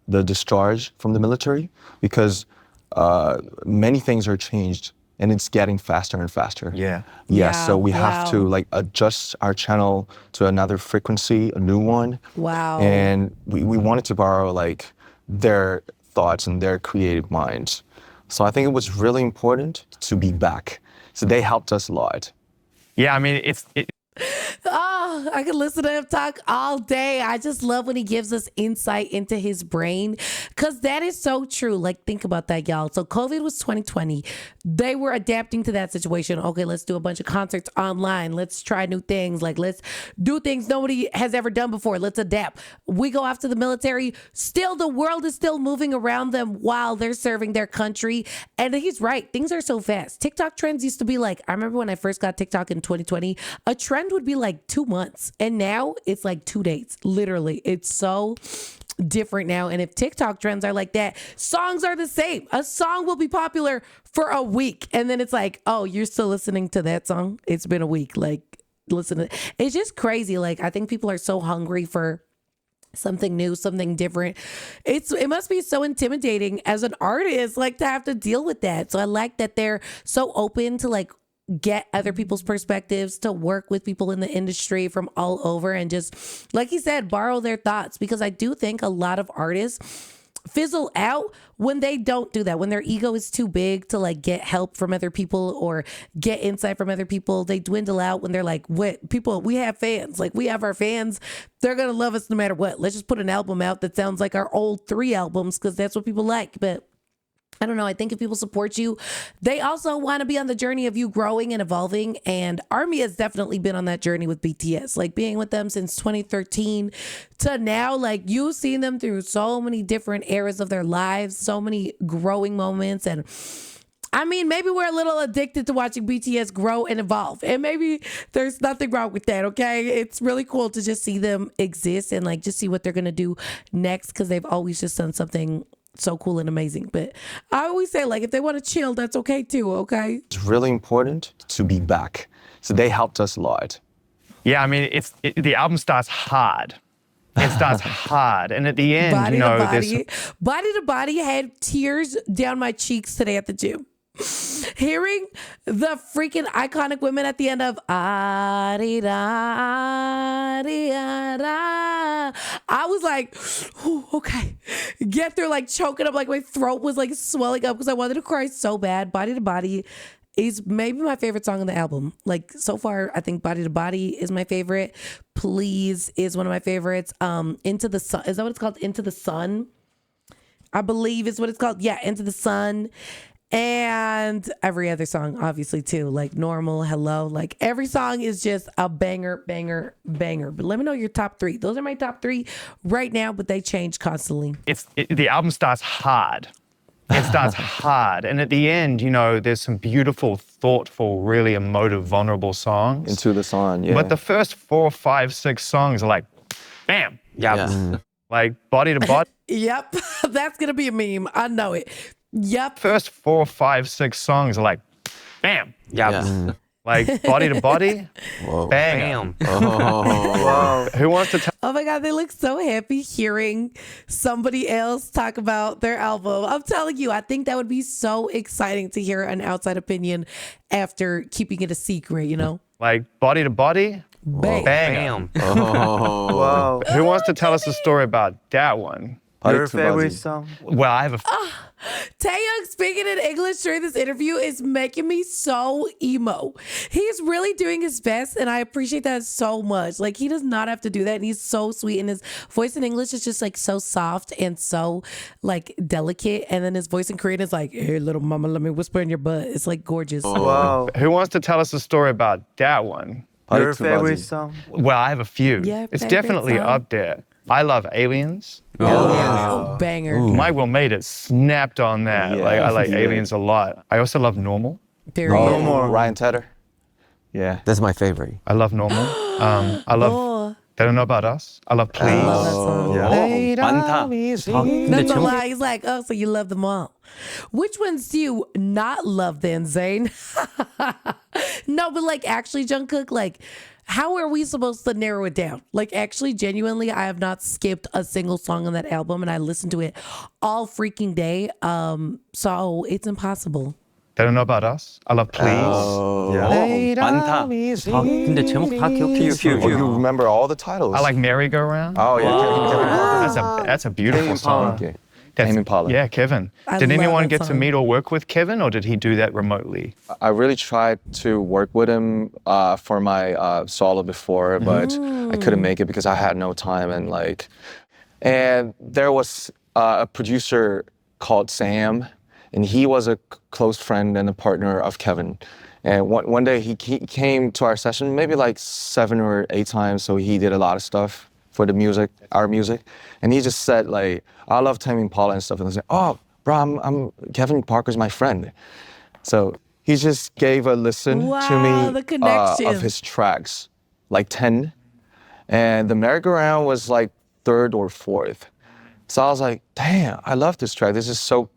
the discharge from the military, because many things are changed and it's getting faster and faster. Yeah. So we have to like adjust our channel to another frequency, a new one. Wow. And we wanted to borrow like their thoughts and their creative minds. So I think it was really important to be back. So they helped us a lot. Yeah, I mean, Oh, I could listen to him talk all day. I just love when he gives us insight into his brain because that is so true. Like, think about that, y'all. So COVID was 2020. They were adapting to that situation. Okay, let's do a bunch of concerts online. Let's try new things. Like, let's do things nobody has ever done before. Let's adapt. We go off to the military. Still, the world is still moving around them while they're serving their country. And he's right. Things are so fast. TikTok trends used to be like, I remember when I first got TikTok in 2020, a trend would be like 2 months. And now it's like 2 days. Literally. It's so different now. And if TikTok trends are like that, songs are the same. A song will be popular for a week. And then it's like, oh, you're still listening to that song? It's been a week. Like, listen to it. It's just crazy. Like, I think people are so hungry for something new, something different. It must be so intimidating as an artist, like, to have to deal with that. So I like that they're so open to like get other people's perspectives, to work with people in the industry from all over and just, like he said, borrow their thoughts, because I do think a lot of artists fizzle out when they don't do that, when their ego is too big to like get help from other people or get insight from other people. They dwindle out when they're like, what people, we have fans, like we have our fans, they're gonna love us no matter what. Let's just put an album out that sounds like our old 3 albums because that's what people like. But I don't know. I think if people support you, they also want to be on the journey of you growing and evolving. And ARMY has definitely been on that journey with BTS, like being with them since 2013 to now. Like, you've seen them through so many different eras of their lives, so many growing moments. And I mean, maybe we're a little addicted to watching BTS grow and evolve. And maybe there's nothing wrong with that, okay? It's really cool to just see them exist and like just see what they're going to do next, because they've always just done something so cool and amazing. But I always say, like, if they want to chill, that's okay too, okay? It's really important to be back. So they helped us a lot. Yeah, I mean, the album starts hard. It starts hard. And at the end, Body you know, to body. Body to body had tears down my cheeks today at the gym. Hearing the freaking iconic women at the end of Aridang, I was like, okay, get through, like choking up, like my throat was like swelling up because I wanted to cry so bad. Body to Body is maybe my favorite song on the album. Like, so far, I think Body to Body is my favorite. Please is one of my favorites. Into the Sun, is that what it's called? Into the Sun, I believe is what it's called. Yeah, Into the Sun. And every other song, obviously, too, like Normal, Hello, like every song is just a banger, banger, banger. But let me know your top 3. Those are my top 3 right now, but they change constantly. The album starts hard. It starts hard. And at the end, you know, there's some beautiful, thoughtful, really emotive, vulnerable songs. Into the Sun, yeah. But the first 4, 5, 6 songs are like, bam. Yeah. Like Body to Body. Yep, that's going to be a meme. I know it. Yep. First 4, 5, 6 songs are like, bam. Yeah. Like Body to Body, Whoa. bam. Wow. Who wants to tell? Oh my God, they look so happy hearing somebody else talk about their album. I'm telling you, I think that would be so exciting to hear an outside opinion after keeping it a secret, you know? Like Body to Body, Bam. bam. Oh. Wow. Who wants to tell us a story about that one? Your favorite song? Well, I have a. Taeyong speaking in English during this interview is making me so emo. He's really doing his best, and I appreciate that so much. Like, he does not have to do that, and he's so sweet, and his voice in English is just like so soft and so like delicate, and then his voice in Korean is like, hey, little mama, let me whisper in your butt. It's like gorgeous. Wow. Who wants to tell us a story about that one? Your favorite song? Well, I have a few. Yeah, it's favorite definitely song. up there. I love Aliens. Oh, banger. Mike Will Made It snapped on that. Yeah. Like, I like Aliens a lot. I also love Normal. Period. Oh, more. Ryan Tedder. Yeah. That's my favorite. I love Normal. I love Oh, They Don't Know About Us. I love Please. I love that song. Yeah. 많다. That's a lie. He's like, oh, so you love them all. Which ones do you not love then, Zane? No, but like actually, Jungkook, like, how are we supposed to narrow it down? Like, actually, genuinely, I have not skipped a single song on that album, and I listen to it all freaking day. So it's impossible. They Don't Know About Us. I love Please. Yeah. 많다. 근데 제목 다 기억해. Oh, you remember all the titles? I like Merry Go Round. Oh, yeah. That's a beautiful song. Okay. That's, Impala. Yeah, Kevin. I Did love anyone that get to song. meet or work with Kevin, or did he do that remotely? I really tried to work with him for my solo before, but I couldn't make it because I had no time and there was a producer called Sam, and he was a close friend and a partner of Kevin. And one day he came to our session maybe like 7 or 8 times, so he did a lot of stuff for the music, our music. And he just said like, I love Tame Impala and stuff. And I was like, oh, bro, I'm Kevin Parker's my friend. So he just gave a listen to Wow, me the connection. of his tracks, like 10. And the merry-go-round was like 3rd or 4th. So I was like, damn, I love this track. This is so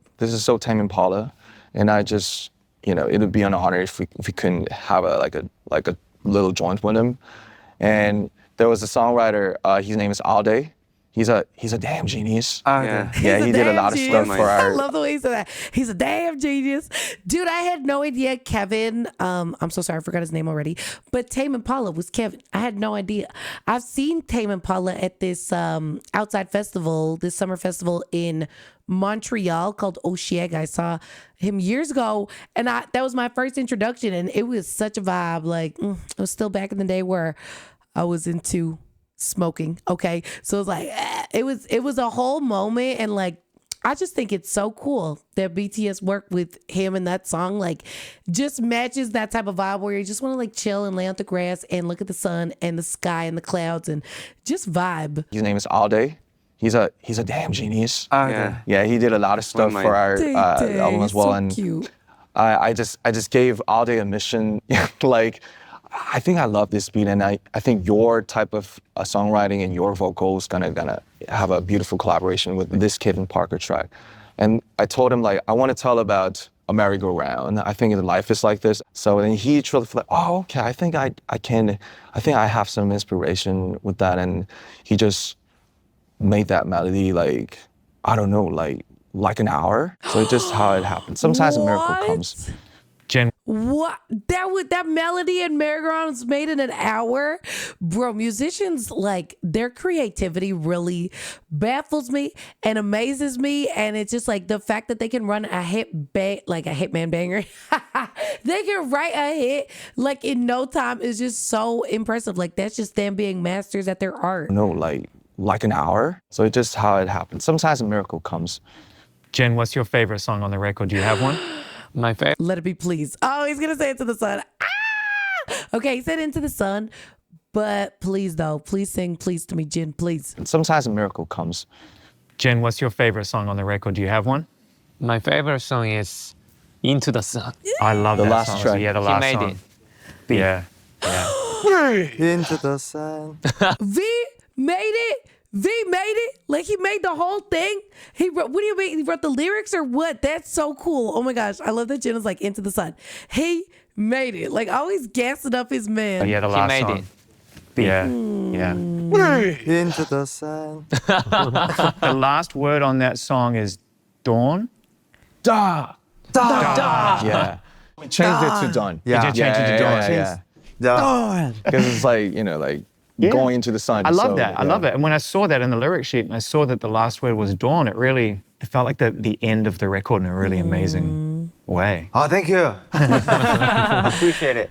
Tame Impala. And I just, it would be an honor if we couldn't have a little joint with him. And there was a songwriter, his name is Alde. He's a damn genius. Yeah. Yeah, he did a lot of stuff for I our. love the way he said that. He's a damn genius. Dude, I had no idea Kevin, I'm so sorry, I forgot his name already, but Tame Impala was Kevin. I had no idea. I've seen Tame Impala at this outside festival, this summer festival in Montreal called Oshiega. I saw him years ago, and that was my first introduction, and it was such a vibe. Like, it was still back in the day where I was into smoking. Okay. So it was like, it was a whole moment. And like, I just think it's so cool that BTS worked with him and that song, like just matches that type of vibe where you just want to like chill and lay on the grass and look at the sun and the sky and the clouds and just vibe. His name is Alde. He's a damn genius. Yeah. Yeah, he did a lot of stuff for our album as well. So And cute. I just gave Alde a mission. Like, I think I love this beat, and I think your type of songwriting and your vocals gonna have a beautiful collaboration with this Kevin Parker track. And I told him like, I want to tell about a merry-go-round. I think life is like this. So then he truly felt like, oh, okay, I think I have some inspiration with that. And he just made that melody like, I don't know, like an hour. So it's just how it happened. Sometimes a miracle comes. Jen, What? That melody and merry-go-round was made in an hour? Bro, musicians, like, their creativity really baffles me and amazes me. And it's just like the fact that they can run a like a hitman banger. They can write a hit like in no time is just so impressive. Like, that's just them being masters at their art. No, like an hour. So it's just how it happens. Sometimes a miracle comes. Jen, what's your favorite song on the record? Do you have one? My favorite. Let it be please. Oh, he's gonna say Into the Sun. Ah! Okay, he said Into the Sun, but please though, please sing please to me, Jen, please. Sometimes a miracle comes. Jen, what's your favorite song on the record? Do you have one? My favorite song is Into the Sun. I love The that last song. track. Yeah, the He last made song. it. Yeah. Into the sun. V made it. V made it. Like he made the whole thing. He wrote, what do you mean? He wrote the lyrics or what? That's so cool. Oh my gosh. I love that Jen is like Into the Sun. He made it. Like always gassing up his man. Yeah, the He last made song. it. Yeah, yeah. Into the sun. The last word on that song is dawn. Yeah. We changed it to done. Yeah. Did you change it to dawn? Yeah. Yeah. Because it's like, going into the sun. I love so, that. I love it. And when I saw that in the lyric sheet and I saw that the last word was dawn, it felt like the end of the record in a really amazing way. Oh, thank you. Appreciate it.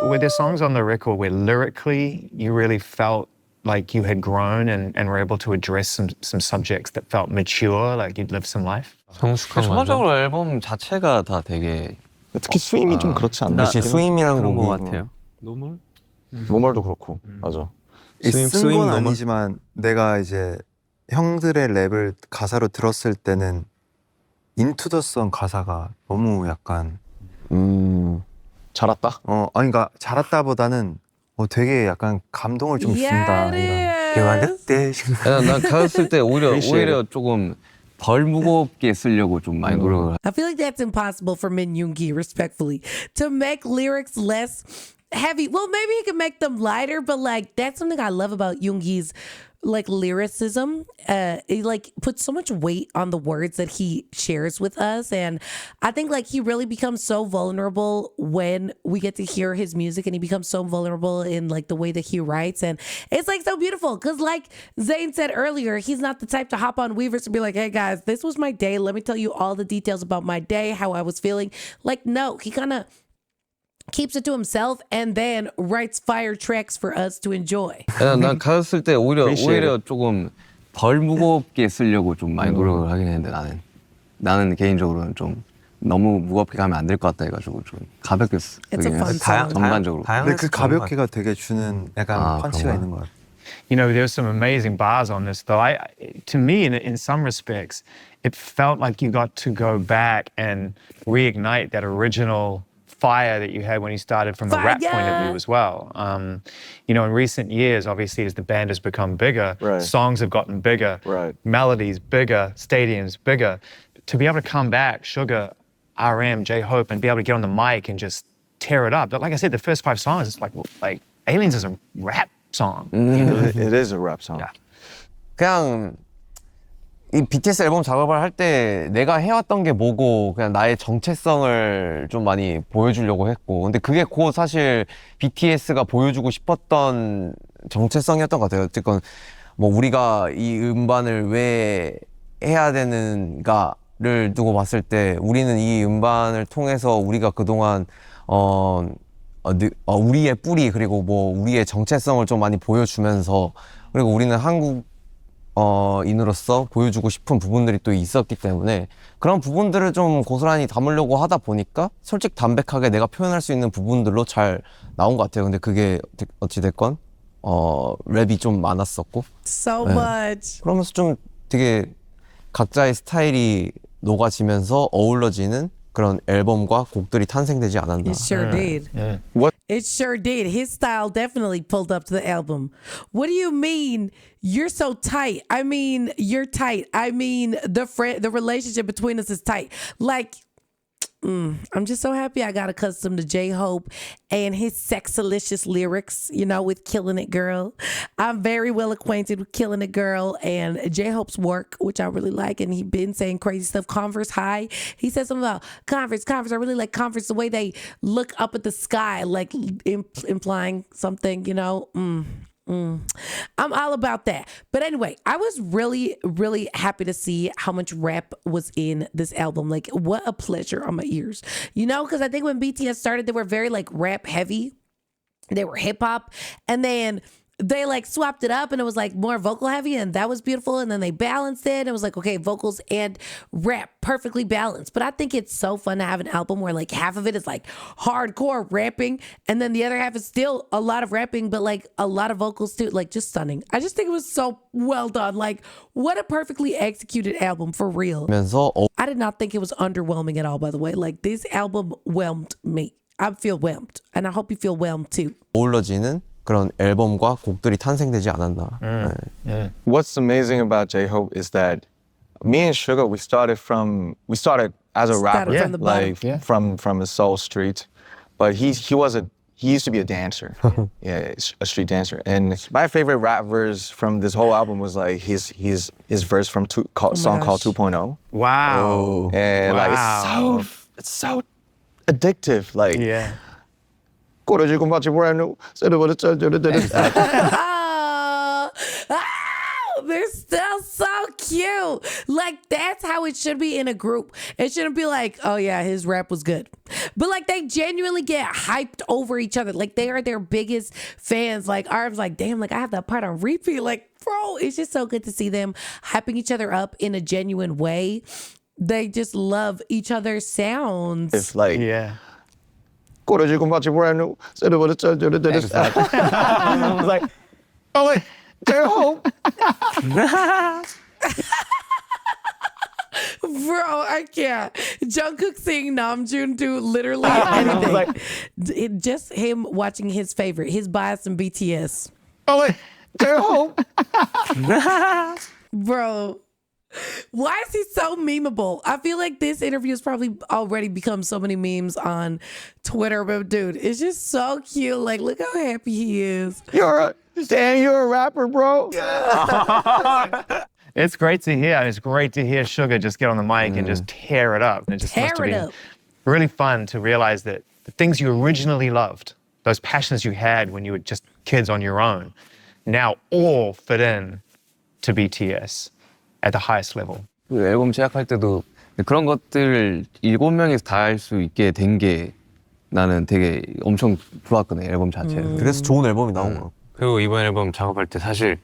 Were there songs on the record where lyrically you really felt like you had grown and were able to address some subjects that felt mature, like you'd lived some life? 성숙한 거죠. 전반적으로 앨범 자체가 다 되게 특히 스윙이 좀 그렇지 않나? 역시 스윙이라는 그런 거 곡이 같아요. 노멀도 그렇고. 맞아. 쓴 건 아니지만 내가 이제 형들의 랩을 가사로 들었을 때는 인투 더 선 가사가 너무 약간 잘았다? 아니 그러니까 잘했다보다는 되게 약간 감동을 좀 준다 이런. 난 가졌을 때 오히려 조금 덜 무겁게 쓰려고 좀 많이 노력을 I feel like that's impossible for Min Yoongi, respectfully, to make lyrics less heavy. Well, maybe he can make them lighter, but like that's something I love about Yoongi's like lyricism. He like puts so much weight on the words that he shares with us, and I think like he really becomes so vulnerable when we get to hear his music, and he becomes so vulnerable in like the way that he writes, and it's like so beautiful because like Zane said earlier, he's not the type to hop on Weavers and be like, hey guys, this was my day, let me tell you all the details about my day, how I was feeling. Like, no, he kind of keeps it to himself and then writes fire tracks for us to enjoy. 난 가사 쓸 때 오히려 조금 덜 무겁게 쓰려고 좀 많이 노력을 하긴 했는데 나는 개인적으로는 좀 너무 무겁게 가면 안 될 것 같다 해가지고 좀 가볍게 쓰긴 했어요. 전반적으로. 근데 그 가볍게가 되게 주는 약간 펀치가 있는 것 같아요. You know, there's some amazing bars on this, though. To me, in some respects, it felt like you got to go back and reignite that original fire that you had when you started from a rap point of view as well. You know, in recent years, obviously, as the band has become bigger, songs have gotten bigger, melodies bigger, stadiums bigger. To be able to come back, Sugar, RM, J-Hope, and be able to get on the mic and just tear it up. But like I said, the first 5 songs, it's like Aliens is a rap song. It is a rap song. Yeah. 그냥 이 BTS 앨범 작업을 할 때 내가 해왔던 게 뭐고 그냥 나의 정체성을 좀 많이 보여주려고 했고, 근데 그게 곧 사실 BTS가 보여주고 싶었던 정체성이었던 것 같아요. 어쨌건 뭐 우리가 이 음반을 왜 해야 되는가를 두고 봤을 때 우리는 이 음반을 통해서 우리가 그동안 우리의 뿌리 그리고 뭐 우리의 정체성을 좀 많이 보여주면서, 그리고 우리는 한국 인으로서 보여주고 싶은 부분들이 또 있었기 때문에 그런 부분들을 좀 고스란히 담으려고 하다 보니까 솔직 담백하게 내가 표현할 수 있는 부분들로 잘 나온 것 같아요. 근데 그게 어찌됐건 랩이 좀 많았었고 So much. 그러면서 좀 되게 각자의 스타일이 녹아지면서 어우러지는 그런 앨범과 곡들이 탄생되지 않았나. It sure did. What? It sure did. His style definitely pulled up to the album. What do you mean you're so tight? I mean, you're tight. I mean, the relationship between us is tight. Like, I'm just so happy I got accustomed to J-Hope and his sexalicious lyrics, you know, with Killing It Girl. I'm very well acquainted with Killing It Girl and J-Hope's work, which I really like. And he's been saying crazy stuff. Converse High. He said something about Converse. I really like Converse, the way they look up at the sky, like implying something, you know. I'm all about that. But anyway, I was really, really happy to see how much rap was in this album. Like, what a pleasure on my ears. You know, because I think when BTS started, they were very like rap heavy. They were hip hop. And then they like swapped it up and it was like more vocal heavy, and that was beautiful. And then they balanced it. It was like, okay, vocals and rap perfectly balanced. But I think it's so fun to have an album where like half of it is like hardcore rapping and then the other half is still a lot of rapping, but like a lot of vocals too. Like, just stunning. I just think it was so well done. Like, what a perfectly executed album for real. I did not think it was underwhelming at all, by the way. Like, this album whelmed me. I feel whelmed, and I hope you feel whelmed too. 어우러지는 그런 앨범과 곡들이 탄생되지 않았나. What's amazing about J-Hope is that me and Sugar, we started as a rapper, from the like from a soul street, but he used to be a dancer, a street dancer. And my favorite rap verse from this whole album was like his verse from song called 2.0. Wow. And like it's so addictive, like they're still so cute. Like, that's how it should be in a group. It shouldn't be like, oh yeah, his rap was good. But like, they genuinely get hyped over each other. Like, they are their biggest fans. Like, Arb's like, damn, like I have that part on repeat. Like, bro, it's just so good to see them hyping each other up in a genuine way. They just love each other's sounds. It's like, It's like, oh wait, J-Hope. Bro, I can't. Jungkook seeing Namjoon do literally anything. Just him watching his favorite, his bias in BTS. Oh wait, J-Hope. Bro, Why is he so memeable? I feel like this interview has probably already become so many memes on Twitter, but dude, it's just so cute. Like, look how happy he is. You're a rapper, bro. It's great to hear. It's great to hear Sugar just get on the mic and just tear it up. And it just must have been really fun to realize that the things you originally loved, those passions you had when you were just kids on your own, now all fit in to BTS at the highest level. 그 앨범 제작할 때도 그런 것들을 7명이서 다 할 수 있게 된 게 나는 되게 엄청 좋았거든, 앨범 자체를. 그래서 좋은 앨범이 나온 거야. 그리고 이번 앨범 작업할 때 사실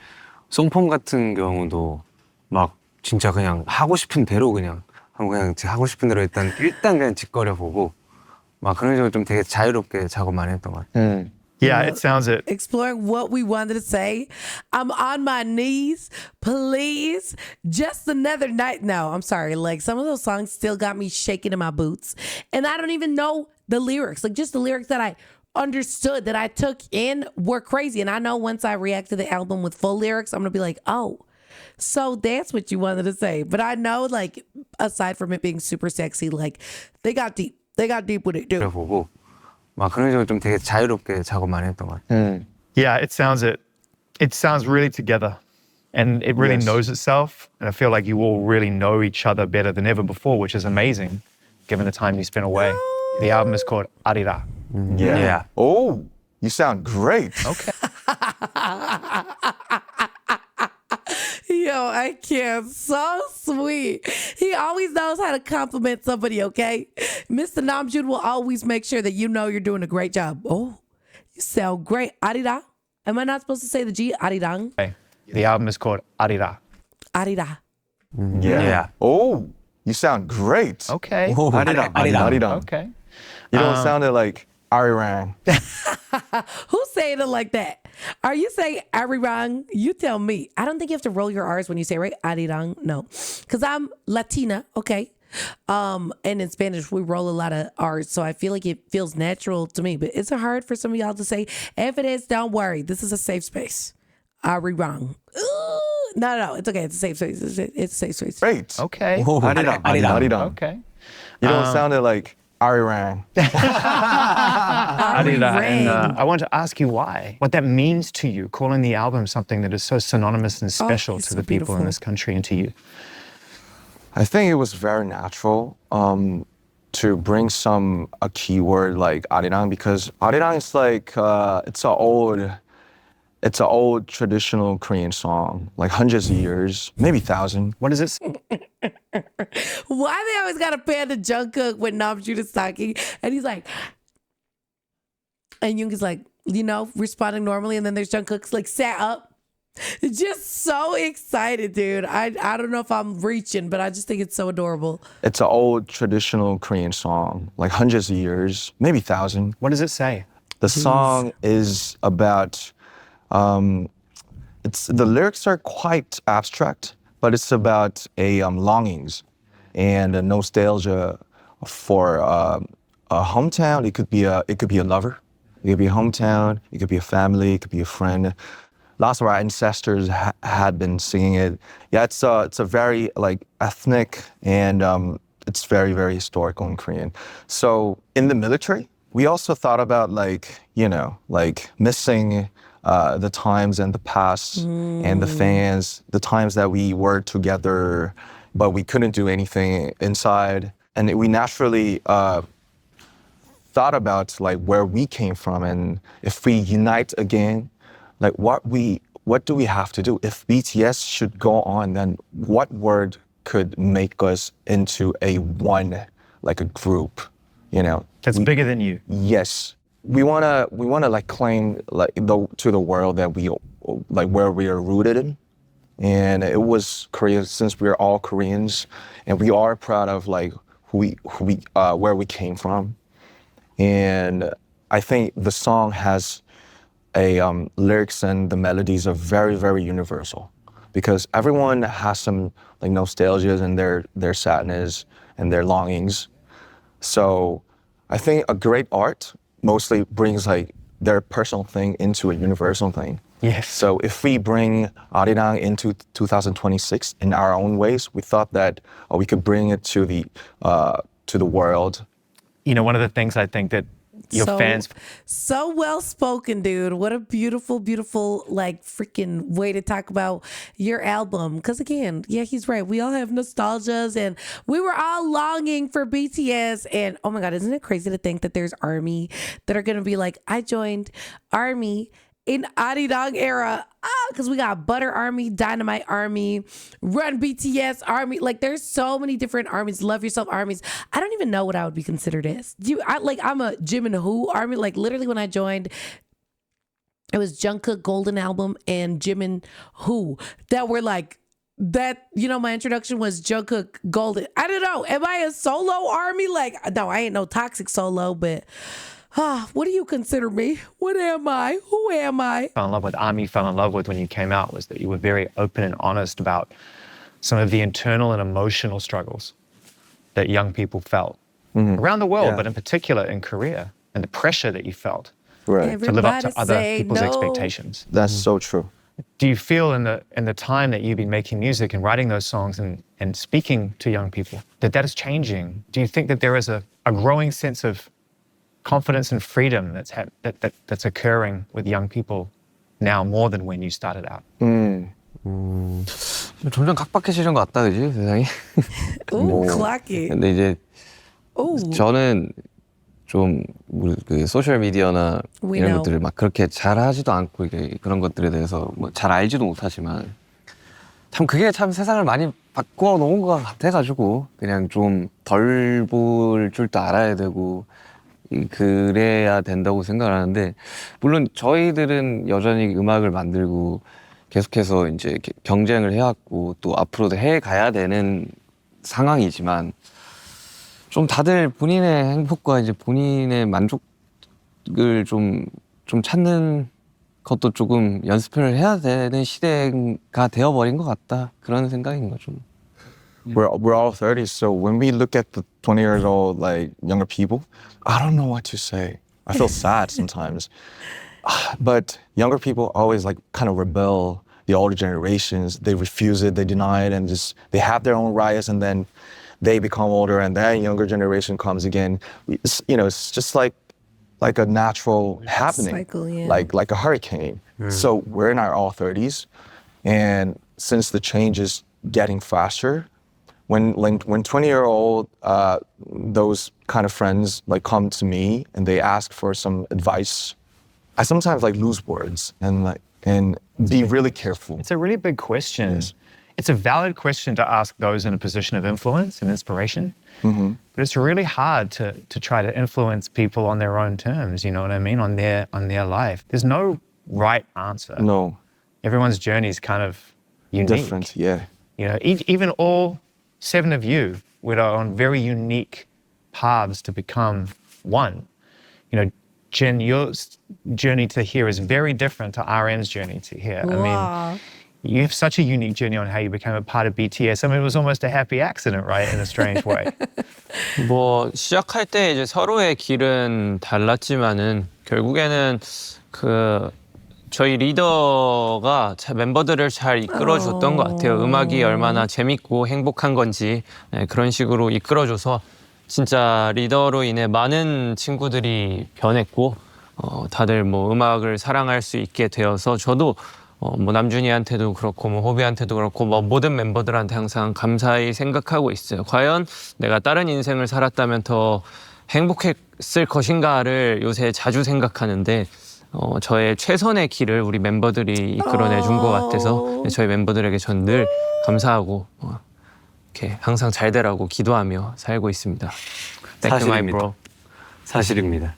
송폼 같은 경우도 막 진짜 그냥 하고 싶은 대로 그냥 하고 싶은 대로 일단 그냥 짓거려 보고 막 그런 식으로 좀 되게 자유롭게 작업 많이 했던 것 같아요. Yeah, it sounds it. Exploring what we wanted to say. I'm on my knees, please. Just another night. No, I'm sorry. Like, some of those songs still got me shaking in my boots. And I don't even know the lyrics. Like, just the lyrics that I understood, that I took in were crazy. And I know once I react to the album with full lyrics, I'm going to be like, oh, so that's what you wanted to say. But I know, like, aside from it being super sexy, like, they got deep. They got deep with it, dude. 보고 막 그런 식으로 좀 되게 자유롭게 작업 많이 했던 것 같아요. Yeah, it sounds it. It sounds really together. And it really knows itself. And I feel like you all really know each other better than ever before, which is amazing, given the time you spent away. The album is called Aridang. Yeah. Oh, you sound great. Okay. Yo, I can't. So sweet. He always knows how to compliment somebody, okay? Mr. Namjoon will always make sure that you know you're doing a great job. Oh, you sound great. Aridang? Am I not supposed to say the G? Aridang? Okay. The album is called Aridang. Aridang. Yeah. Oh, you sound great. Okay. Aridang. Okay. You don't sound like ARIRANG. Who's saying it like that? Are you saying ARIRANG? You tell me. I don't think you have to roll your R's when you say, right? ARIRANG. No. Because I'm Latina, okay? And in Spanish, we roll a lot of R's, so I feel like it feels natural to me. But it's hard for some of y'all to say. If it is, don't worry. This is a safe space. ARIRANG. No, it's okay. It's a safe space. It's a safe space. Great. Okay. Aridang. Okay. You don't sound like ARIRANG. Aridang. And I want to ask you why. What that means to you, calling the album something that is so synonymous and special to the people in this country and to you. I think it was very natural to bring a keyword like Arirang, because Arirang is like it's an old traditional Korean song, like hundreds of years, maybe 1,000. What is it? Why they always got to pan to Jungkook when Namjoon is talking, and he's like, and Young is like, responding normally, and then there's Jungkook's like sat up. Just so excited, dude. I don't know if I'm reaching, but I just think it's so adorable. It's an old traditional Korean song, like hundreds of years, maybe 1,000. What does it say? The song is about, the lyrics are quite abstract, but it's about longings and a nostalgia for a hometown. It could be a lover. It could be a hometown. It could be a family. It could be a friend. Lots of our ancestors had been singing it. Yeah, it's a very ethnic and it's very, very historical in Korean. So in the military, we also thought about missing the times and the past and the fans, the times that we were together, but we couldn't do anything inside. And we naturally thought about where we came from, and if we unite again, what do we have to do? If BTS should go on, then what word could make us into a group, That's bigger than you. Yes. We wanna claim to the world that we where we are rooted in. And it was Korea, since we're all Koreans, and we are proud of where we came from. And I think the song has lyrics and the melodies are very, very universal, because everyone has some nostalgias and their sadness and their longings. So I think a great art mostly brings their personal thing into a universal thing. Yes. So if we bring Arirang into 2026 in our own ways, we thought that we could bring it to the world. You know, one of the things I think that your fans... So well spoken, dude. What a beautiful, beautiful, like, freaking way to talk about your album. Because again, yeah, he's right. We all have nostalgias and we were all longing for BTS. And oh my God, isn't it crazy to think that there's ARMY that are going to be like, I joined ARMY in Aridang era, because we got Butter Army, Dynamite Army, Run BTS Army. Like, there's so many different armies, Love Yourself armies. I don't even know what I would be considered as. I'm a Jim and Who army. Like, literally when I joined, it was Jungkook Golden Album and Jim and Who that were like, that, you know, my introduction was Jungkook Golden. I don't know. Am I a solo army? Like, no, I ain't no toxic solo, but... what do you consider me? What am I? Who am I? Fell in love with ARMY, fell in love with when you came out was that you were very open and honest about some of the internal and emotional struggles that young people felt around the world, but in particular in Korea, and the pressure that you felt to live up to other people's expectations. That's so true. Do you feel in the time that you've been making music and writing those songs and speaking to young people that is changing? Do you think that there is a growing sense of confidence and freedom that's occurring with young people now more than when you started out? 점점 각박해지는 것 같다, 그지 세상이. 오, clocky. 근데 이제 저는 좀 그 소셜 미디어나 이런 것들을 막 그렇게 잘하지도 않고 그런 것들에 대해서 뭐 잘 알지도 못하지만 참 그게 참 세상을 많이 바꿔 놓은 것 같아가지고 그냥 좀 덜 볼 줄도 알아야 되고. 그래야 된다고 생각을 하는데 물론 저희들은 여전히 음악을 만들고 계속해서 이제 경쟁을 해왔고 또 앞으로도 해 가야 되는 상황이지만 좀 다들 본인의 행복과 이제 본인의 만족을 좀 찾는 것도 조금 연습을 해야 되는 시대가 되어버린 것 같다 그런 생각인 거죠. We're all 30s, so when we look at the 20 years old, like younger people, I don't know what to say. I feel sad sometimes. But younger people always like kind of rebel. The older generations, they refuse it, they deny it, and just they have their own riots, and then they become older, and that younger generation comes again. It's just like a natural happening, cycle, yeah. like a hurricane. So we're in our all 30s, and since the change is getting faster. When 20-year-old those kind of friends like come to me and they ask for some advice, I sometimes like lose words and be really careful. It's a really big question. Yes. It's a valid question to ask those in a position of influence and inspiration. But it's really hard to try to influence people on their own terms. You know what I mean? On their life. There's no right answer. No. Everyone's journey is kind of unique. Different, yeah. You know, even all 7 of you were on very unique paths to become one. You know, Jin, your journey to here is very different to RM's journey to here. Wow. I mean, you have such a unique journey on how you became a part of BTS. I mean, it was almost a happy accident, right? In a strange way. 뭐 시작할 때 이제 서로의 길은 달랐지만은 결국에는 저희 리더가 멤버들을 잘 이끌어줬던 것 같아요. 음악이 얼마나 재밌고 행복한 건지 그런 식으로 이끌어줘서 진짜 리더로 인해 많은 친구들이 변했고 다들 뭐 음악을 사랑할 수 있게 되어서 저도 뭐 남준이한테도 그렇고 뭐 호비한테도 그렇고 뭐 모든 멤버들한테 항상 감사히 생각하고 있어요. 과연 내가 다른 인생을 살았다면 더 행복했을 것인가를 요새 자주 생각하는데 저의 최선의 길을 우리 멤버들이 이끌어내 준 것 같아서 저희 멤버들에게 전 늘 감사하고 이렇게 항상 잘 되라고 기도하며 살고 있습니다. 사실입니다. 사실입니다.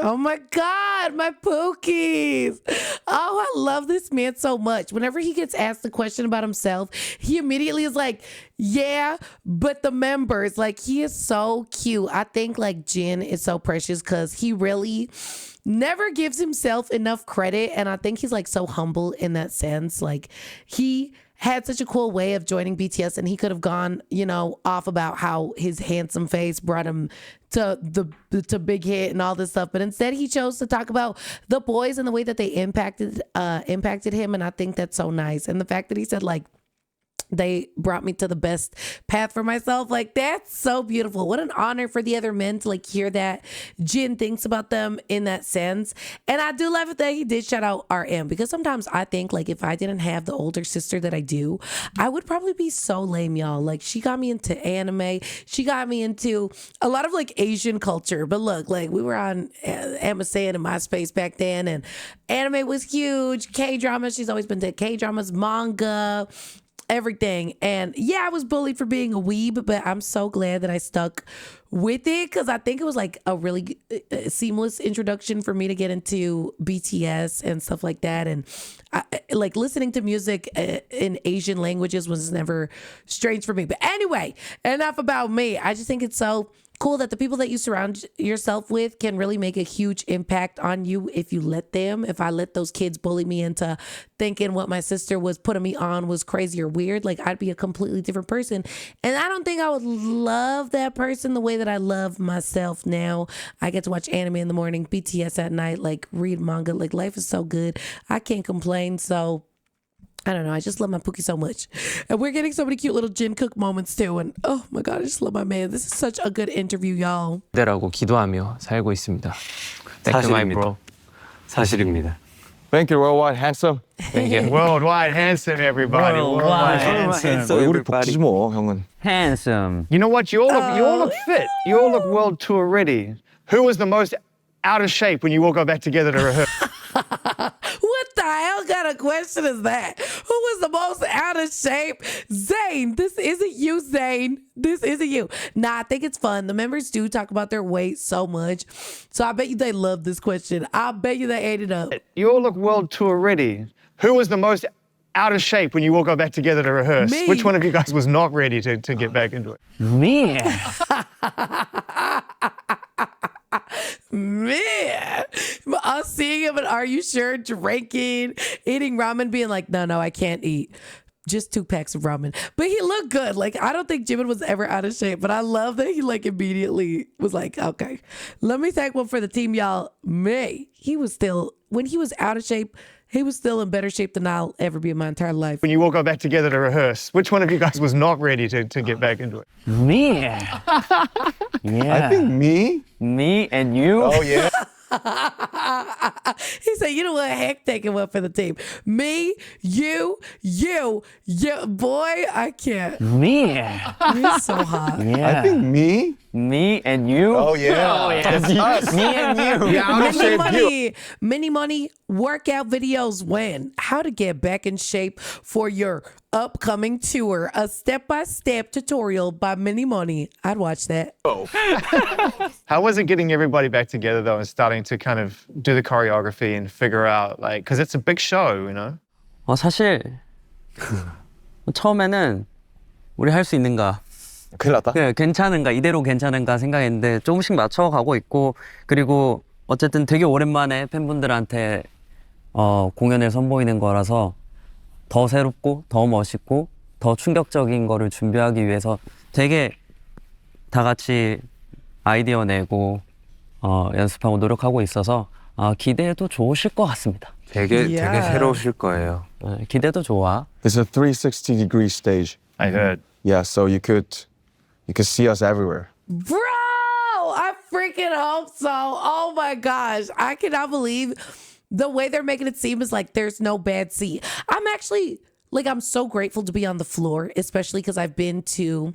Oh my God, my Pookies. Oh, I love this man so much. Whenever he gets asked the question about himself, he immediately is like, yeah, but the members, like, he is so cute. I think like Jin is so precious because he really never gives himself enough credit. And I think he's like so humble in that sense. Like, he had such a cool way of joining BTS, and he could have gone, you know, off about how his handsome face brought him to big hit and all this stuff. But instead, he chose to talk about the boys and the way that they impacted him. And I think that's so nice. And the fact that he said, like, they brought me to the best path for myself. Like, that's so beautiful. What an honor for the other men to like hear that Jin thinks about them in that sense. And I do love it that he did shout out RM, because sometimes I think like if I didn't have the older sister that I do, I would probably be so lame, y'all. Like, she got me into anime. She got me into a lot of like Asian culture. But look, like, we were on MSN and MySpace back then, and anime was huge. K-dramas. She's always been to K-dramas, manga, everything. And yeah, I was bullied for being a weeb, but I'm so glad that I stuck with it, because I think it was like a really seamless introduction for me to get into BTS and stuff like that. And like listening to music in Asian languages was never strange for me. But anyway, enough about me. I just think it's so cool that the people that you surround yourself with can really make a huge impact on you if you let them. If I let those kids bully me into thinking what my sister was putting me on was crazy or weird, like, I'd be a completely different person. And I don't think I would love that person the way that I love myself now. I get to watch anime in the morning, BTS at night, like read manga. Like, life is so good. I can't complain. So I don't know. I just love my Pookie so much. And we're getting so many cute little Jin Cook moments too. And oh my God, I just love my man. This is such a good interview, y'all. 라고 기도하며 살고 있습니다. Thank you, my bro. 사실입니다. Thank you, worldwide handsome. Thank you. Worldwide handsome, everybody. Worldwide handsome. 얼굴이 복지지 뭐, 형은. Handsome. You know what? You all look fit. You all look world tour ready. Who was the most out of shape when you all got back together to rehearse? What the hell kind of question is that? Who was the most out of shape? Zane, this isn't you, Zane. This isn't you. Nah, I think it's fun. The members do talk about their weight so much. So I bet you they love this question. I bet you they ate it up. You all look world tour ready. Who was the most out of shape when you all got back together to rehearse? Me. Which one of you guys was not ready to get back into it? Me. Man, us seeing him and Are You Sure drinking, eating ramen, being like, no, I can't eat. Just 2 packs of ramen. But he looked good. Like, I don't think Jimin was ever out of shape, but I love that he like immediately was like, okay, let me take one for the team, y'all. Me, he was still, when he was out of shape, he was still in better shape than I'll ever be in my entire life. When you all got back together to rehearse, which one of you guys was not ready to get back into it? Me. Yeah. I think me. Me and you. Oh, yeah. He said, you know what? Heck, taking one for the team. Me, you. Boy, I can't. Me. He's so hot. Yeah. I think me. Me and you. Oh, yeah. Oh, yeah. It's us. Me and you. Mini money workout videos when? How to get back in shape for your upcoming tour. A step-by-step tutorial by Mini Money. I'd watch that. How was it getting everybody back together, though, and starting to kind of do the choreography and figure out, like, because it's a big show, you know? 사실 처음에는 우리 할 수 있는가? 큰일 났다. 그래, 괜찮은가? 이대로 괜찮은가 생각했는데 조금씩 맞춰가고 있고, 그리고 어쨌든 되게 오랜만에 팬분들한테 공연을 선보이는 거라서 더 새롭고 더 멋있고 더 충격적인 거를 준비하기 위해서 되게 다 같이 아이디어 내고 연습하고 노력하고 있어서 기대해도 좋으실 것 같습니다. 되게 새로우실 거예요. 기대도 좋아. It's a 360-degree stage. I heard. Yeah, so you could see us everywhere. Bro, I freaking hope so. Oh my gosh. I cannot believe the way they're making it seem is like there's no bad seat. I'm actually, like, I'm so grateful to be on the floor, especially because I've been to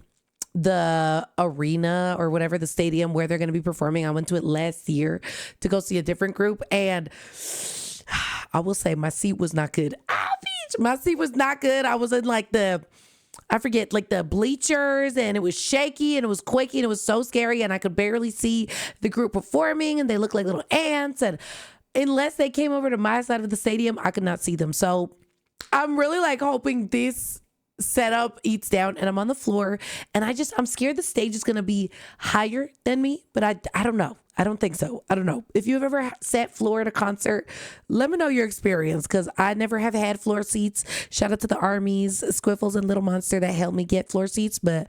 the arena or whatever, the stadium where they're going to be performing. I went to it last year to go see a different group, and I will say my seat was not good. My seat was not good. I was in like the bleachers, and it was shaky and it was quaky and it was so scary, and I could barely see the group performing, and they looked like little ants, and unless they came over to my side of the stadium, I could not see them. So I'm really like hoping this setup eats down and I'm on the floor, and I'm scared the stage is going to be higher than me, but I don't know. I don't think so. I don't know. If you've ever sat floor at a concert, let me know your experience because I never have had floor seats. Shout out to the armies, Squiffles and Little Monster that helped me get floor seats, but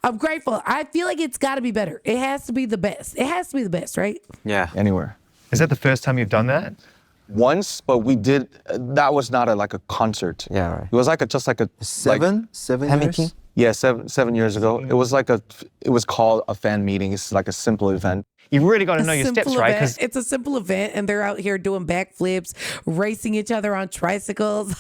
I'm grateful. I feel like it's got to be better. It has to be the best. It has to be the best, right? Yeah. Anywhere. Is that the first time you've done that? Once, but we did. That was not like a concert. Yeah, right. It was like just like a seven Fan years. meeting? Yeah, seven years ago. It was called a fan meeting. It's like a simple event. You've really got to know your Simple steps, right? event. Because It's a simple event, and they're out here doing backflips, racing each other on tricycles,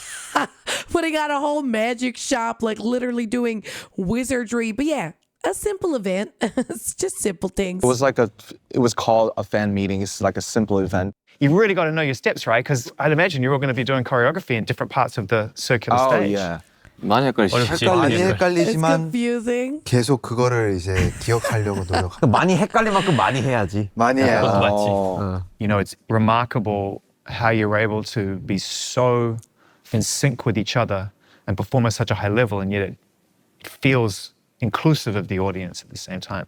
putting on a whole magic shop, like literally doing wizardry. But yeah, a simple event. It's just simple things. It was called a fan meeting. It's like a simple event. you've really got to know your steps, right? Because I'd imagine you're all going to be doing choreography in different parts of the circular Oh stage. yeah. 많이 헷갈리시죠? 어렵지. 많이 It's 헷갈리지만 confusing. 계속 그거를 이제 기억하려고 노력. 많이 헷갈릴 만큼 많이 해야지. 많이 해요. 그것도 맞지. You know, it's remarkable how you're able to be so in sync with each other and perform at such a high level, and yet it feels inclusive of the audience at the same time.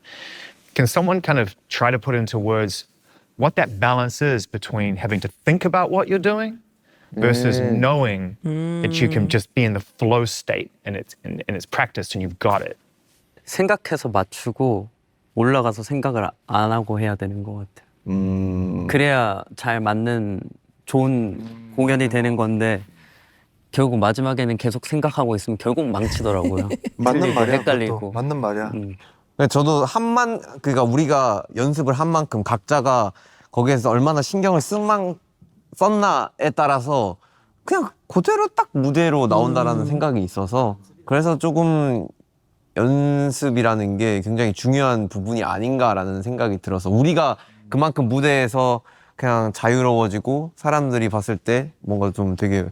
Can someone kind of try to put into words what that balance is between having to think about what you're doing versus knowing that you can just be in the flow state and it's practiced and you've got it? 생각해서 맞추고 올라가서 생각을 안 하고 해야 되는 것 같아요. 그래야 잘 맞는 좋은 공연이 되는 건데 결국 마지막에는 계속 생각하고 있으면 결국 망치더라고요. 맞는 틀리고 말이야. 헷갈리고. 그것도. 맞는 말이야. 저도 그러니까 우리가 연습을 한 만큼 각자가 거기에서 얼마나 신경을 썼나에 따라서 그냥 그대로 딱 무대로 나온다라는 생각이 있어서 그래서 조금 연습이라는 게 굉장히 중요한 부분이 아닌가라는 생각이 들어서 우리가 그만큼 무대에서 그냥 자유로워지고 사람들이 봤을 때 뭔가 좀 되게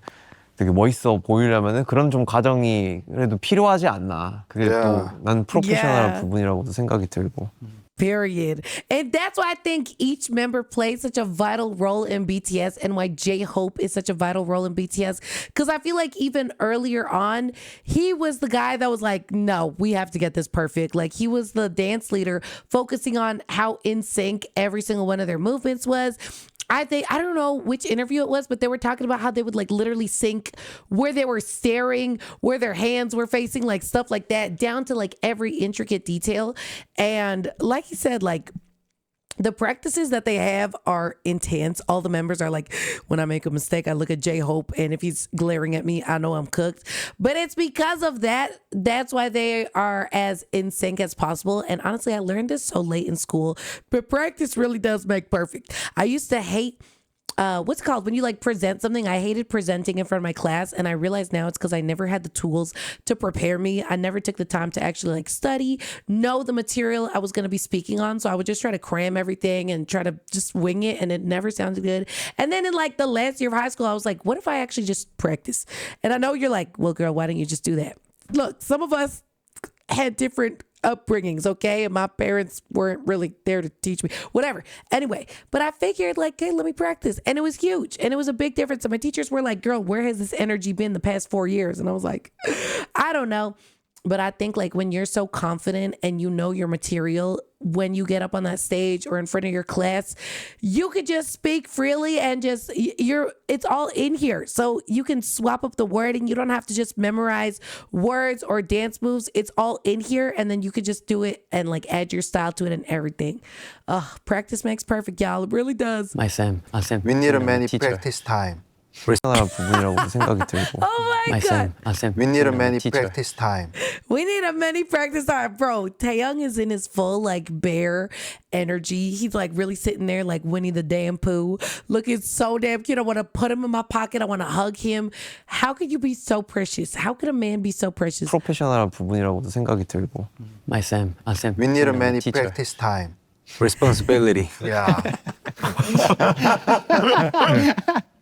멋있어 보이려면은 그런 좀 과정이 그래도 필요하지 않나. 그게 또 난 프로페셔널한 부분이라고도 생각이 들고. Period. And that's why I think each member plays such a vital role in BTS and why J-Hope is such a vital role in BTS. Because I feel like even earlier on, he was the guy that was like, no, we have to get this perfect. Like he was the dance leader focusing on how in sync every single one of their movements was. I don't know which interview it was, but they were talking about how they would like literally sync where they were staring, where their hands were facing, like stuff like that, down to like every intricate detail. And like he said, like the practices that they have are intense. All the members are like, when I make a mistake, I look at J-Hope, and if he's glaring at me, I know I'm cooked. But it's because of that. That's why they are as in sync as possible. And honestly, I learned this so late in school, but practice really does make perfect. I used to hate what's it called when you like present something. I hated presenting in front of my class, and I realize now it's because I never had the tools to prepare me. I never took the time to actually like study, know the material I was going to be speaking on. So I would just try to cram everything and try to just wing it, and it never sounded good. And then in like the last year of high school, I was like, what if I actually just practice? And I know you're like, well, girl, why don't you just do that? Look, some of us had different upbringings, okay? And my parents weren't really there to teach me, whatever. Anyway, but I figured like, hey, let me practice. And it was huge. And it was a big difference. And my teachers were like, girl, where has this energy been the past 4 years? And I was like, I don't know. But I think like when you're so confident and you know your material, when you get up on that stage or in front of your class, you could just speak freely and just it's all in here. So you can swap up the wording. You don't have to just memorize words or dance moves. It's all in here, and then you could just do it and like add your style to it and everything. Practice makes perfect, y'all. It really does. My Sam. We need a many practice time. 프로페셔널한 부분이라고 생각이 들고. Oh my God. We need a many practice time. We need a many practice time. Bro, Taeyong is in his full like bear energy. He's like really sitting there like Winnie the damn Pooh, looking so damn cute. I want to put him in my pocket. I want to hug him. How could you be so precious? How could a man be so precious? 프로페셔널한 부분이라고도 생각이 들고. My Sam. We need a many practice time. Responsibility. Yeah.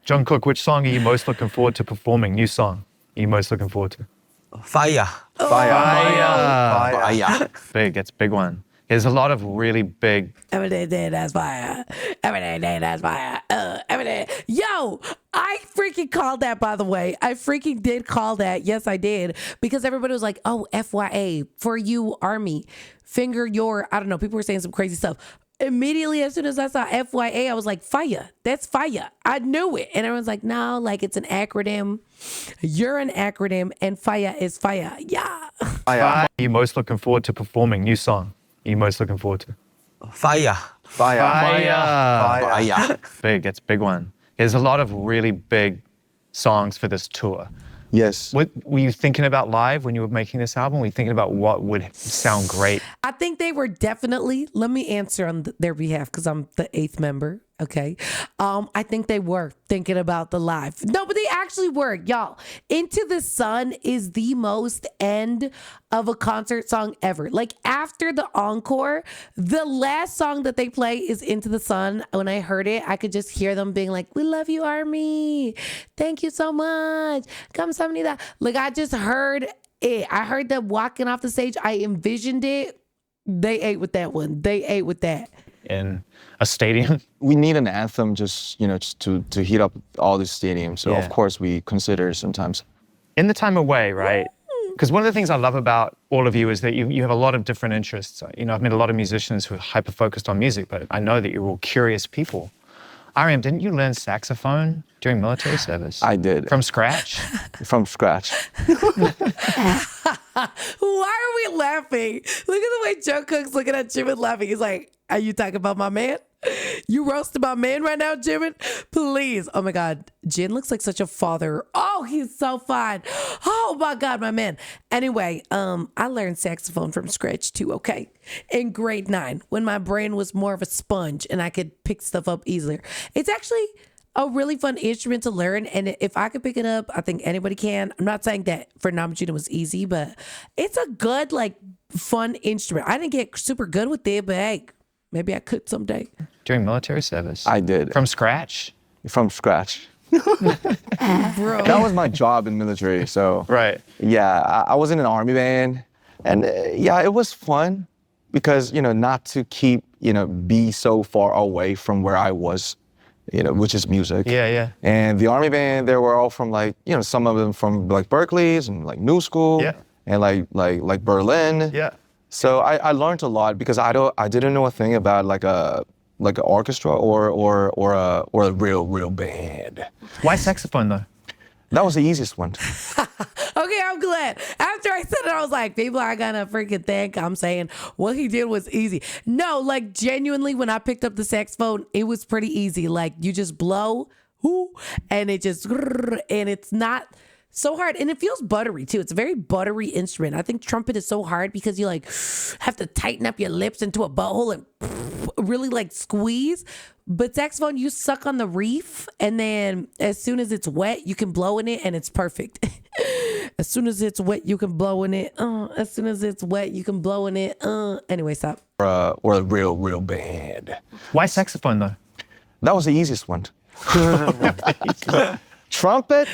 Jungkook, which song are you most looking forward to performing? New song are you most looking forward to? Fire. Fire. Big, it's a big one. There's a lot of really big. Every day that's fire. Every day that's fire. Every day. Yo, I freaking called that, by the way. I freaking did call that. Yes, I did. Because everybody was like, oh, FYA, for you, Army. Finger your, I don't know, people were saying some crazy stuff. immediately as soon as I saw FYA, I was like, fire. That's fire. I knew it. And everyone's like, no, like it's an acronym. You're an acronym and fire is fire. Yeah. Are you most looking forward to performing? New song. Are you most looking forward to? Fire. Fire. Big. It's a big one. There's a lot of really big songs for this tour. Yes. What were you thinking about live when you were making this album? Were you thinking about what would sound great? I think they were definitely, let me answer on their behalf because I'm the 8th member, okay? I think they were thinking about the live. No, but they actually were, y'all. Into the Sun is the most end of a concert song ever. Like after the encore, the last song that they play is Into the Sun. When I heard it, I could just hear them being like, we love you, Army. Thank you so much. Kamsahamnida. Like I just heard it. I heard them walking off the stage. I envisioned it. They ate with that one. They ate with that. In a stadium? We need an anthem just to heat up all the stadiums. So Yeah. of course we consider sometimes. In the time away, right? Because one of the things I love about all of you is that you have a lot of different interests. You know, I've met a lot of musicians who are hyper-focused on music, but I know that you're all curious people. Ariam, didn't you learn saxophone during military service? I did. From scratch? From scratch. Why are we laughing? Look at the way Joe Cook's looking at Jimin laughing. He's like, are you talking about my man? You roasting my man right now, Jimin? Please. Oh my God. Jin looks like such a father. Oh, he's so fine. Oh my God, my man. Anyway, I learned saxophone from scratch too, okay? In grade 9, when my brain was more of a sponge and I could pick stuff up easier. It's actually a really fun instrument to learn, and if I could pick it up, I think anybody can. I'm not saying that for Namjoon was easy, but it's a good, like, fun instrument. I didn't get super good with it, but hey, maybe I could someday. During military service? I did. From scratch? From scratch. Bro. That was my job in military, so. Right. Yeah, I was in an army band, and yeah, it was fun because, not to keep, be so far away from where I was, which is music. Yeah. And the army band, they were all from like, some of them from like Berkeley's and like New School. Yeah. And like Berlin. Yeah. So I learned a lot because I didn't know a thing about like an orchestra or a real band. Why saxophone though? That was the easiest one. Okay, I'm glad. After I said it, I was like, people are gonna freaking think I'm saying what he did was easy. No, like genuinely, when I picked up the saxophone, it was pretty easy. Like you just blow, and it just, and it's not so hard. And it feels buttery too. It's a very buttery instrument. I think trumpet is so hard because you like have to tighten up your lips into a butthole and really like squeeze. But saxophone, you suck on the reef, and then as soon as it's wet, you can blow in it, and it's perfect. As soon as it's wet, you can blow in it. As soon as it's wet, you can blow in it. Anyway, stop. Or a real band. Why saxophone though? That was the easiest one. Trumpet,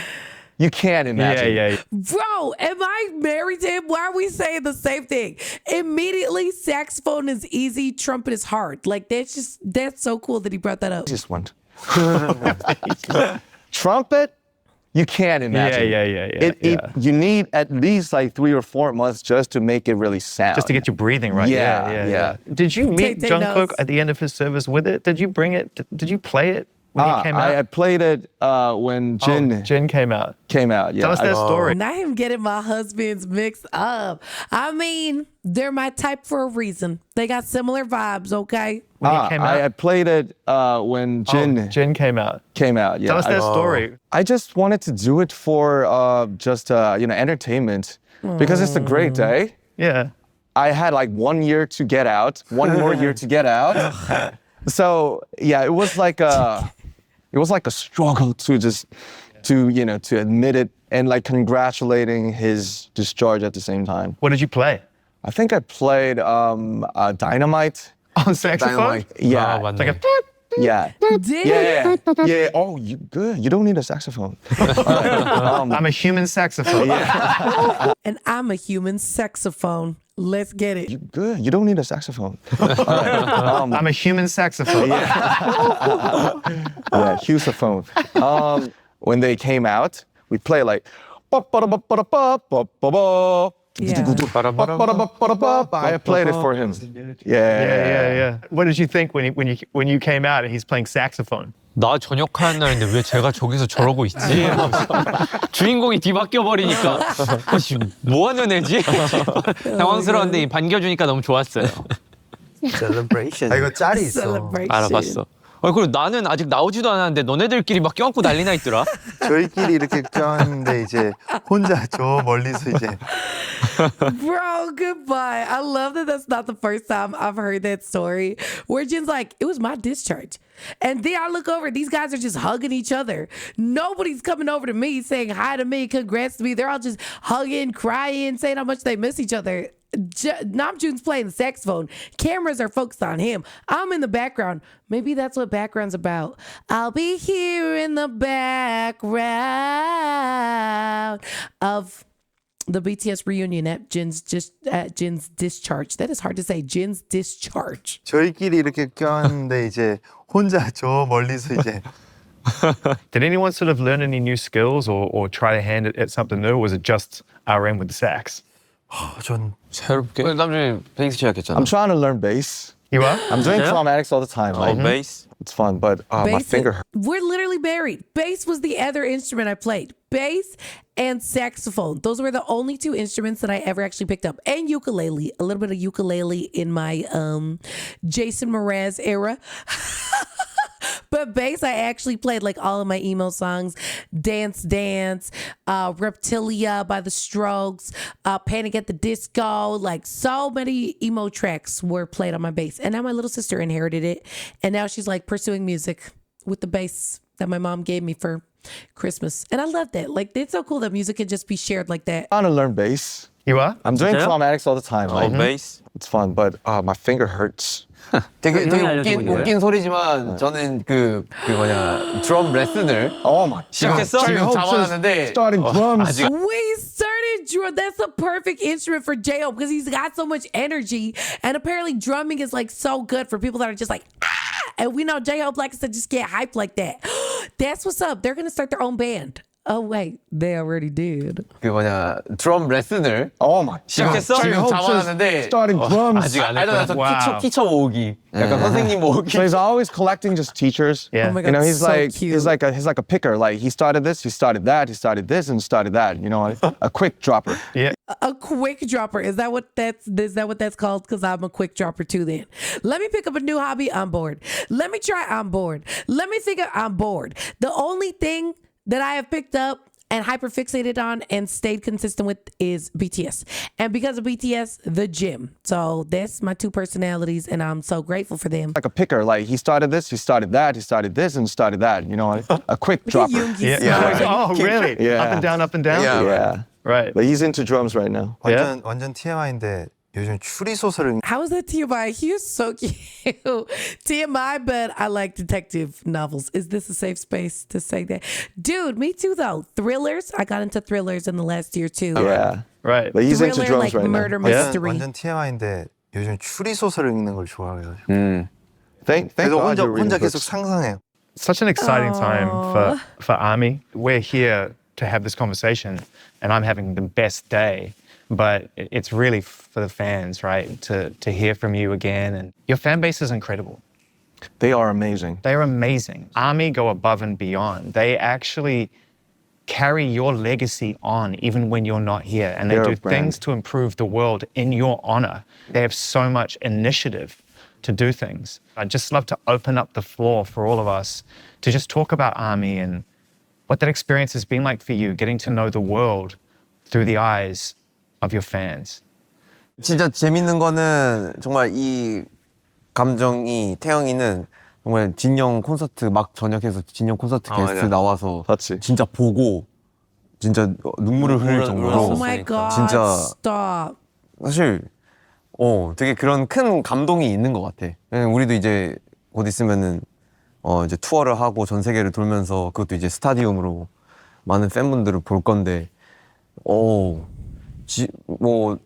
you can't imagine. Yeah. Bro, am I married to him? Why are we saying the same thing? Immediately, saxophone is easy, trumpet is hard. Like, that's so cool that he brought that up. Easiest one. Trumpet, you can't imagine. Yeah. You need at least like 3 or 4 months just to make it really sound. Just to get your breathing right. Yeah. Did you meet Take Jungkook notes. at the end of his service with it? Did you bring it? Did you play it when he came out? I played it when Jin came out. Yeah. Tell us that story. Not him getting my husbands mixed up. I mean, they're my type for a reason. They got similar vibes, okay? When he came out? I played it when Jin came out. Yeah. Tell us that story. I just wanted to do it for just entertainment because it's a great day. Yeah. I had like 1 year to get out, 1 more year to get out. So yeah, it was like a struggle to just to admit it and like congratulating his discharge at the same time. What did you play? I think I played Dynamite. On saxophone? Dynamite. Yeah. 아, 맞네. Like a Yeah. Yeah. Oh, you good. You don't need a saxophone. I'm a human saxophone. And I'm a human saxophone. Let's get it. You good. You don't need a saxophone. I'm a human saxophone. Yeah, Husaphone. When they came out, we play like Yeah. I played it for him. Yeah. What did you think when you came out and he's playing saxophone? 나 전역하는 날인데 왜 제가 저기서 저러고 있지? 주인공이 뒤바뀌어 버리니까 뭐 하는 애지? 당황스러운데 반겨주니까 너무 좋았어요. 셀러브레이션. 이거 짤이 있어. Celebration. 알아봤어. 그리고 나는 아직 나오지도 않았는데 너네들끼리 막 껴안고 난리나 있더라. 저희끼리 이렇게 껴안는데 이제 혼자 저 멀리서 이제. Bro, goodbye. I love that that's not the first time I've heard that story where Jen's like, it was my discharge. And then I look over, these guys are just hugging each other. Nobody's coming over to me saying hi to me, congrats to me. They're all just hugging, crying, saying how much they miss each other. Namjoon's playing the saxophone. Cameras are focused on him. I'm in the background. Maybe that's what background's about. I'll be here in the background of the BTS reunion at Jin's discharge. That is hard to say. Jin's discharge. 저희끼리 이렇게 껴안는데 이제 혼자 저 멀리서 이제. Did anyone sort of learn any new skills or try to hand it at something new, or was it just RM with the sax? 전 새롭게. 남준이 베이스 시작했잖아. I'm trying to learn bass. You are? I'm doing chromatics all the time. Like, 베이스. it's fun, but my Bass- finger hurts. We're literally married. Bass was the other instrument I played. Bass and saxophone. Those were the only two instruments that I ever actually picked up. And ukulele. A little bit of ukulele in my Jason Mraz era. But bass, I actually played like all of my emo songs. Dance Dance, Reptilia by The Strokes, Panic at the Disco. Like so many emo tracks were played on my bass. And now my little sister inherited it. And now she's like pursuing music with the bass that my mom gave me for Christmas. And I love that. Like it's so cool that music can just be shared like that. I'm trying to learn bass. You are? I'm doing chromatics all the time. Like, 베이스. it's fun, but my finger hurts. 되게 알려주고 있는 웃긴 소리지만 저는 그 뭐냐 드럼 레슨을 Oh my 시작했어? God. 지금 잡아놨는데 Starting drums. We started drum. That's a perfect instrument for J-Hope because he's got so much energy. And apparently drumming is like so good for people that are just like, ah! And we know J-Hope likes to just get hyped like that. That's what's up. They're going to start their own band. Oh, wait. They already did. 그 뭐냐 드럼 레슨을 Oh my 시작했어? 지금 잡아놨는데 Starting drums. 아직 안 했어. Wow. 티처 모으기. 약간 선생님 모으기. So he's always collecting just teachers. Yeah. Oh my God, You know, he's so like cute. he's like a picker. Like he started this, he started that, he started this, and started that. You know, a quick dropper. Yeah. A quick dropper. Is that what that's called? Because I'm a quick dropper too then. Let me pick up a new hobby. I'm bored. Let me try. I'm bored. Let me think. I'm bored. The only thing that I have picked up and hyperfixated on and stayed consistent with is BTS. And because of BTS, the gym. So that's my two personalities and I'm so grateful for them. Like a picker. Like he started this, he started that, he started this, and started that. You know, a quick dropper. Yoongi Yeah. style. Oh, really? Yeah. Up and down, up and down? Yeah. Right. But he's into drums right now. 완전 TMI인데 요즘 추리 소설을 How is that TMI? He's so cute. TMI, but I like detective novels. Is this a safe space to say that? Dude, me too, though. Thrillers. I got into thrillers in the last year, too. Yeah. Right. But he's into Thriller, drums like right murder now. mystery. 완전 TMI인데 요즘 추리 소설을 읽는 걸 좋아해가지고. Thank 그래서 God you're 혼자 reading 계속 books. 상상해요. Such an exciting time for ARMY. We're here to have this conversation, and I'm having the best day. But it's really for the fans, right? To hear from you again. And your fan base is incredible. They are amazing. They're amazing. ARMY go above and beyond. They actually carry your legacy on even when you're not here. And they They're do a brand. things to improve the world in your honor. They have so much initiative to do things. I'd just love to open up the floor for all of us to just talk about ARMY and what that experience has been like for you, getting to know the world through the eyes of your fans. 진짜 재밌는 거는 정말 이 감정이 태영이는 정말 진영 콘서트 막 전역해서 진영 콘서트 게스트 맞아. 나와서 맞지. 진짜 보고 진짜 눈물을 흘릴 정도로 Oh my God. 진짜 Stop. 사실 되게 그런 큰 감동이 있는 것 같아. 왜냐면 우리도 이제 곧 있으면은 이제 투어를 하고 전 세계를 돌면서 그것도 이제 스타디움으로 많은 팬분들을 볼 건데 뭐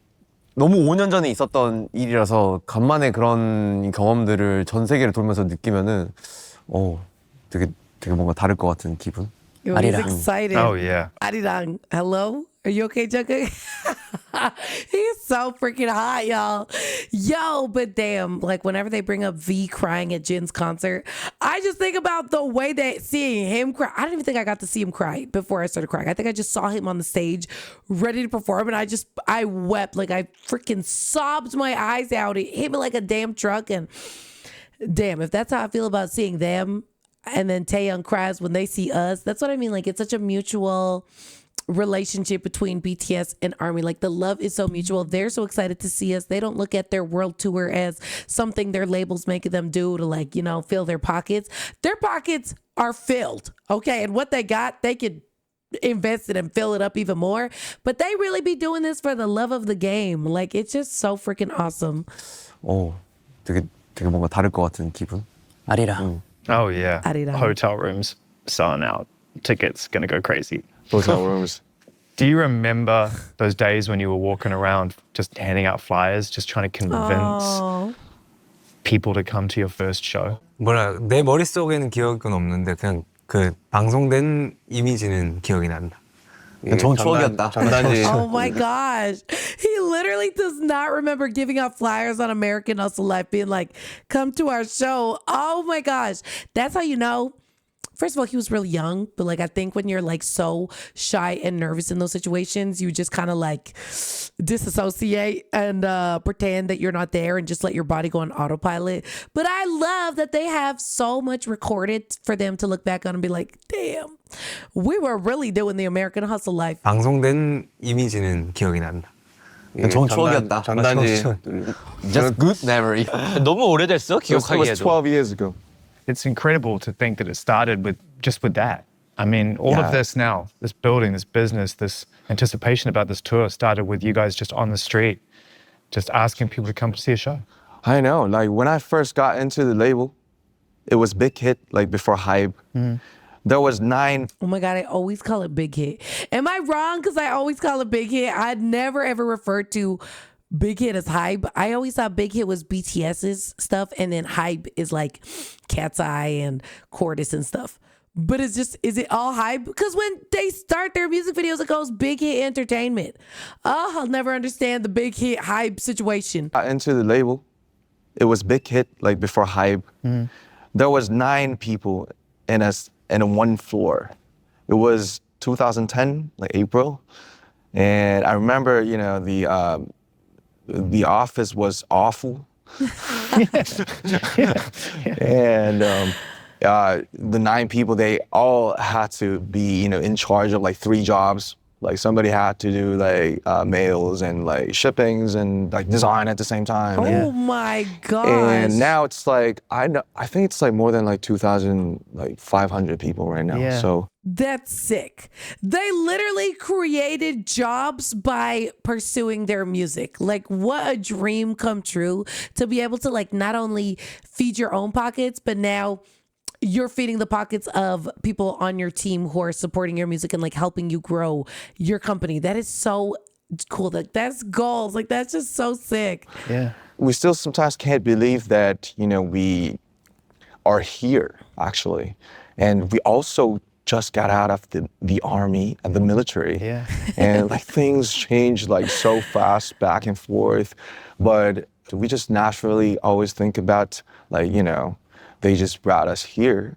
너무 5년 전에 있었던 일이라서 간만에 그런 경험들을 전 세계를 돌면서 느끼면은 되게 뭔가 다를 것 같은 기분. He's excited. Oh, yeah. Aridang, hello? Are you okay, Jungkook? He's so freaking hot, y'all. Yo, but damn, like whenever they bring up V crying at Jin's concert, I just think about the way that seeing him cry. I don't even think I got to see him cry before I started crying. I think I just saw him on the stage ready to perform, and I wept. Like I freaking sobbed my eyes out. It hit me like a damn truck, and damn, if that's how I feel about seeing them, and then Taehyung cries when they see us, that's what I mean. Like it's such a mutual relationship between BTS and ARMY. Like the love is so mutual. They're so excited to see us. They don't look at their world tour as something their labels making them do to, like, you know, fill their pockets. Their pockets are filled, okay? And what they got, they could invest it and fill it up even more. But they really be doing this for the love of the game. Like it's just so freaking awesome. 되게 뭔가 다를 것 같은 기분. 아리랑. Oh yeah. Aridang. Hotel rooms selling out. Tickets gonna go crazy. Hotel rooms. Do you remember those days when you were walking around just handing out flyers, just trying to convince people to come to your first show? 내 머릿속에는 기억은 없는데 그냥 그 방송된 이미지는 기억이 난다. 좋은 추억이었다. 전단지. Oh my gosh. He literally does not remember giving out flyers on American Hustle Life, being like, come to our show. Oh my gosh. That's how you know. First of all, he was really young, but like I think when you're like so shy and nervous in those situations, you just kind of like disassociate and pretend that you're not there and just let your body go on autopilot. But I love that they have so much recorded for them to look back on and be like, damn, we were really doing the American Hustle Life. 방송된 이미지는 기억이 난다. 좋은 추억이었다. 전단지. Just good memory. 너무 오래됐어 It was 기억하기에도. 12 years ago. It's incredible to think that it started with that. I mean, all of this now, this building, this business, this anticipation about this tour started with you guys just on the street, just asking people to come to see a show. I know. Like when I first got into the label, it was Big Hit, like before Hype. There was 9. Oh my God, I always call it Big Hit. Am I wrong? Because I always call it Big Hit. I'd never ever referred to Big Hit as Hype. I always thought Big Hit was BTS's stuff, and then Hype is like Cat's Eye and Cordis and stuff. But is it all Hype? Because when they start their music videos, it goes Big Hit Entertainment. Oh, I'll never understand the Big Hit Hype situation. Got into the label, it was Big Hit, like before Hype. There was 9 people in one floor. It was 2010, like April. And I remember, you know, the office was awful. And the 9 people, they all had to be, you know, in charge of like 3 jobs. Like somebody had to do like mails and like shippings and like design at the same time. Oh my gosh. And now it's like, I think it's like more than like 500 people right now. Yeah. So That's sick. They literally created jobs by pursuing their music. Like what a dream come true to be able to like not only feed your own pockets, but now you're feeding the pockets of people on your team who are supporting your music and like helping you grow your company. That is so cool. That's goals. Like that's just so sick. Yeah. we still sometimes can't believe that, you know, we are here actually. And we also just got out of the army and the military. Yeah. And like things change like so fast back and forth. But we just naturally always think about like, you know, they just brought us here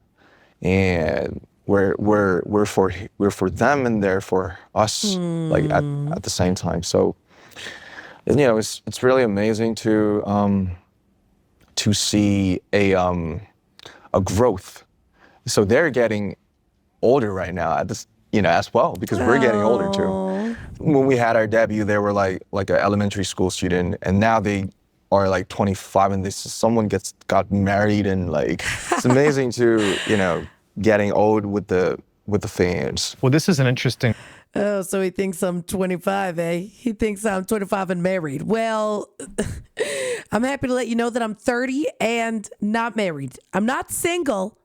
and we're for them and they're for us like at the same time. So, you know, it's really amazing to see a growth. So they're getting older right now at this, you know, as well, because we're getting older too. When we had our debut, they were like an elementary school student, and now they are like 25, and someone got married, and like it's amazing to, you know, getting old with the fans. Well, this is an interesting. Oh, so he thinks I'm 25, eh? He thinks I'm 25 and married. Well, I'm happy to let you know that I'm 30 and not married. I'm not single,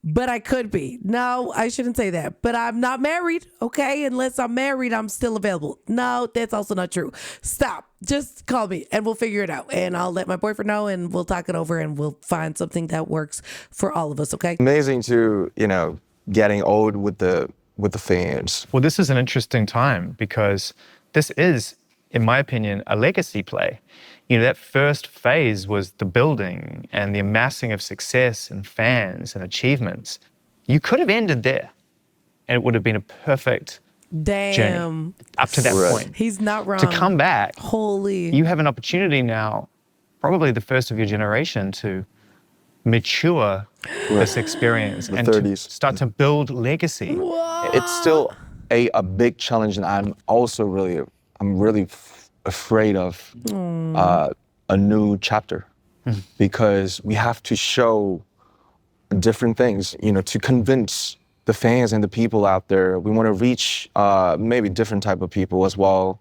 but I could be. No, I shouldn't say that. But I'm not married, okay? Unless I'm married, I'm still available. No, that's also not true. Stop. Just call me and we'll figure it out. And I'll let my boyfriend know and we'll talk it over and we'll find something that works for all of us, okay? Amazing to, you know, getting old with the with the fans. Well, this is an interesting time because this is, in my opinion, a legacy play. You know, that first phase was the building and the amassing of success and fans and achievements. You could have ended there and it would have been a perfect journey up to that point. He's not wrong. To come back, holy, you have an opportunity now, probably the first of your generation, to mature this experience and 30s. to start to build legacy. It's still a big challenge, and I'm really afraid of a new chapter because we have to show different things, you know, to convince the fans and the people out there. We want to reach maybe different type of people as well.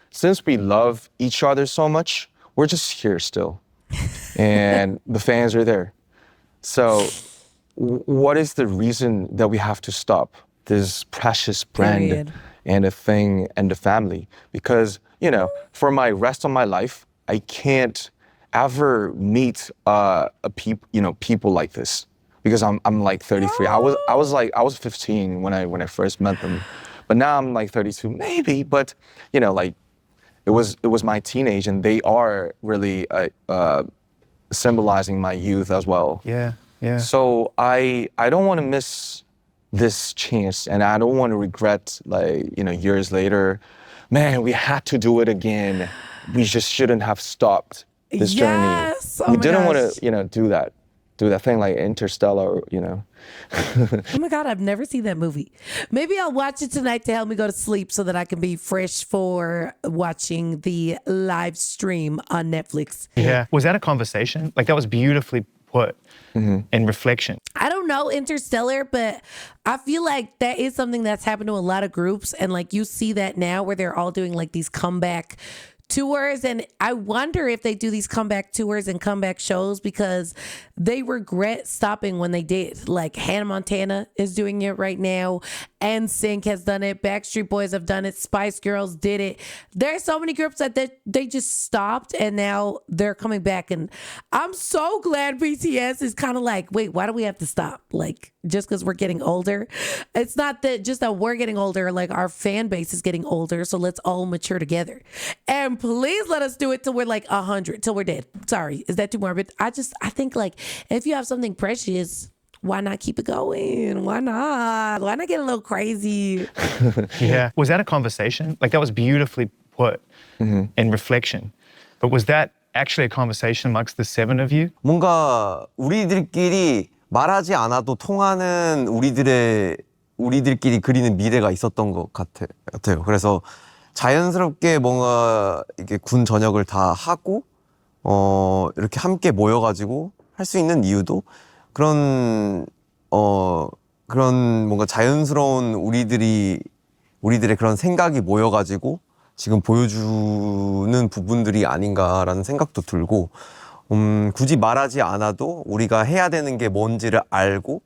Since we love each other so much, we're just here still, and the fans are there. So what is the reason that we have to stop this precious brand and a thing and the family? Because, you know, for my rest of my life, I can't ever meet people like this because I'm like 33. I was 15 when I first met them, but now I'm like 32 maybe. But you know, like it was my teenage, and they are really symbolizing my youth as well. Yeah. So I don't want to miss this chance, and I don't want to regret, like, you know, years later, man, we had to do it again. We just shouldn't have stopped this journey. Oh we didn't want to, you know, do that thing like Interstellar, you know. Oh my God, I've never seen that movie. Maybe I'll watch it tonight to help me go to sleep so that I can be fresh for watching the live stream on Netflix. Yeah. Was that a conversation? Like, that was beautifully put in reflection. I don't know Interstellar, but I feel like that is something that's happened to a lot of groups. And like you see that now where they're all doing like these comeback tours. And I wonder if they do these comeback tours and comeback shows because they regret stopping when they did. Like Hannah Montana is doing it right now. NSYNC has done it. Backstreet Boys have done it. Spice Girls did it. There's so many groups that they just stopped and now they're coming back. And I'm so glad BTS is kind of like, wait, why do we have to stop? Like, just because we're getting older. It's not that just that we're getting older, like our fan base is getting older. So let's all mature together. And please let us do it till we're like 100, till we're dead. Sorry, is that too morbid? I think like if you have something precious, why not keep it going? Why not? Why not get a little crazy? Yeah. Was that a conversation? Like, that was beautifully put in reflection. But was that actually a conversation amongst the seven of you? 뭔가 우리들끼리 말하지 않아도 통하는 우리들끼리 그리는 미래가 있었던 것 같아요. 그래서 자연스럽게 뭔가 이렇게 군 전역을 다 하고 이렇게 함께 모여가지고 할 수 있는 이유도 그런 뭔가 자연스러운 우리들의 그런 생각이 모여가지고 지금 보여주는 부분들이 아닌가라는 생각도 들고, 굳이 말하지 않아도 우리가 해야 되는 게 뭔지를 알고.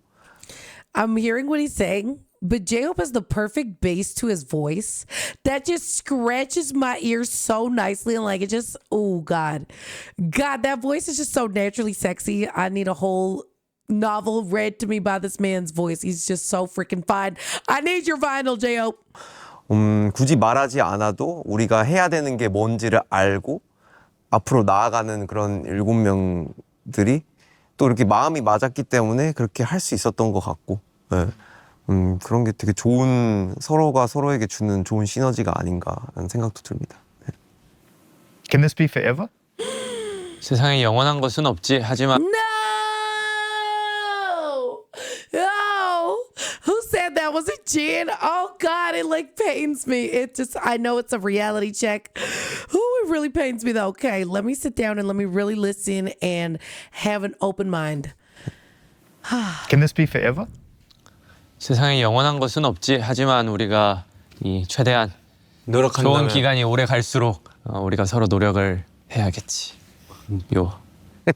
I'm hearing what he's saying, but J-Hope has the perfect bass to his voice that just scratches my ears so nicely, and like it just, oh God, that voice is just so naturally sexy. I need a whole novel read to me by this man's voice. He's just so freaking fine. I need your vinyl, J-Hope. 굳이 말하지 않아도 우리가 해야 되는 게 뭔지를 알고 앞으로 나아가는 그런 7명들이 또 이렇게 마음이 맞았기 때문에 그렇게 할 수 있었던 것 같고, 네. 그런 게 되게 좋은, 서로가 서로에게 주는 좋은 시너지가 아닌가라는 생각도 듭니다. 네. Can this be forever? 세상에 영원한 것은 없지. 하지만 No! Who said that? Was it Jen? Oh God, it like pains me. It just, I know it's a reality check. It really pains me though. Okay, let me sit down and let me really listen and have an open mind. Can this be forever? 세상에 영원한 것은 없지. 하지만 우리가 이 최대한 노력한다면 좋은 기간이 오래 갈수록 우리가 서로 노력을 해야겠지.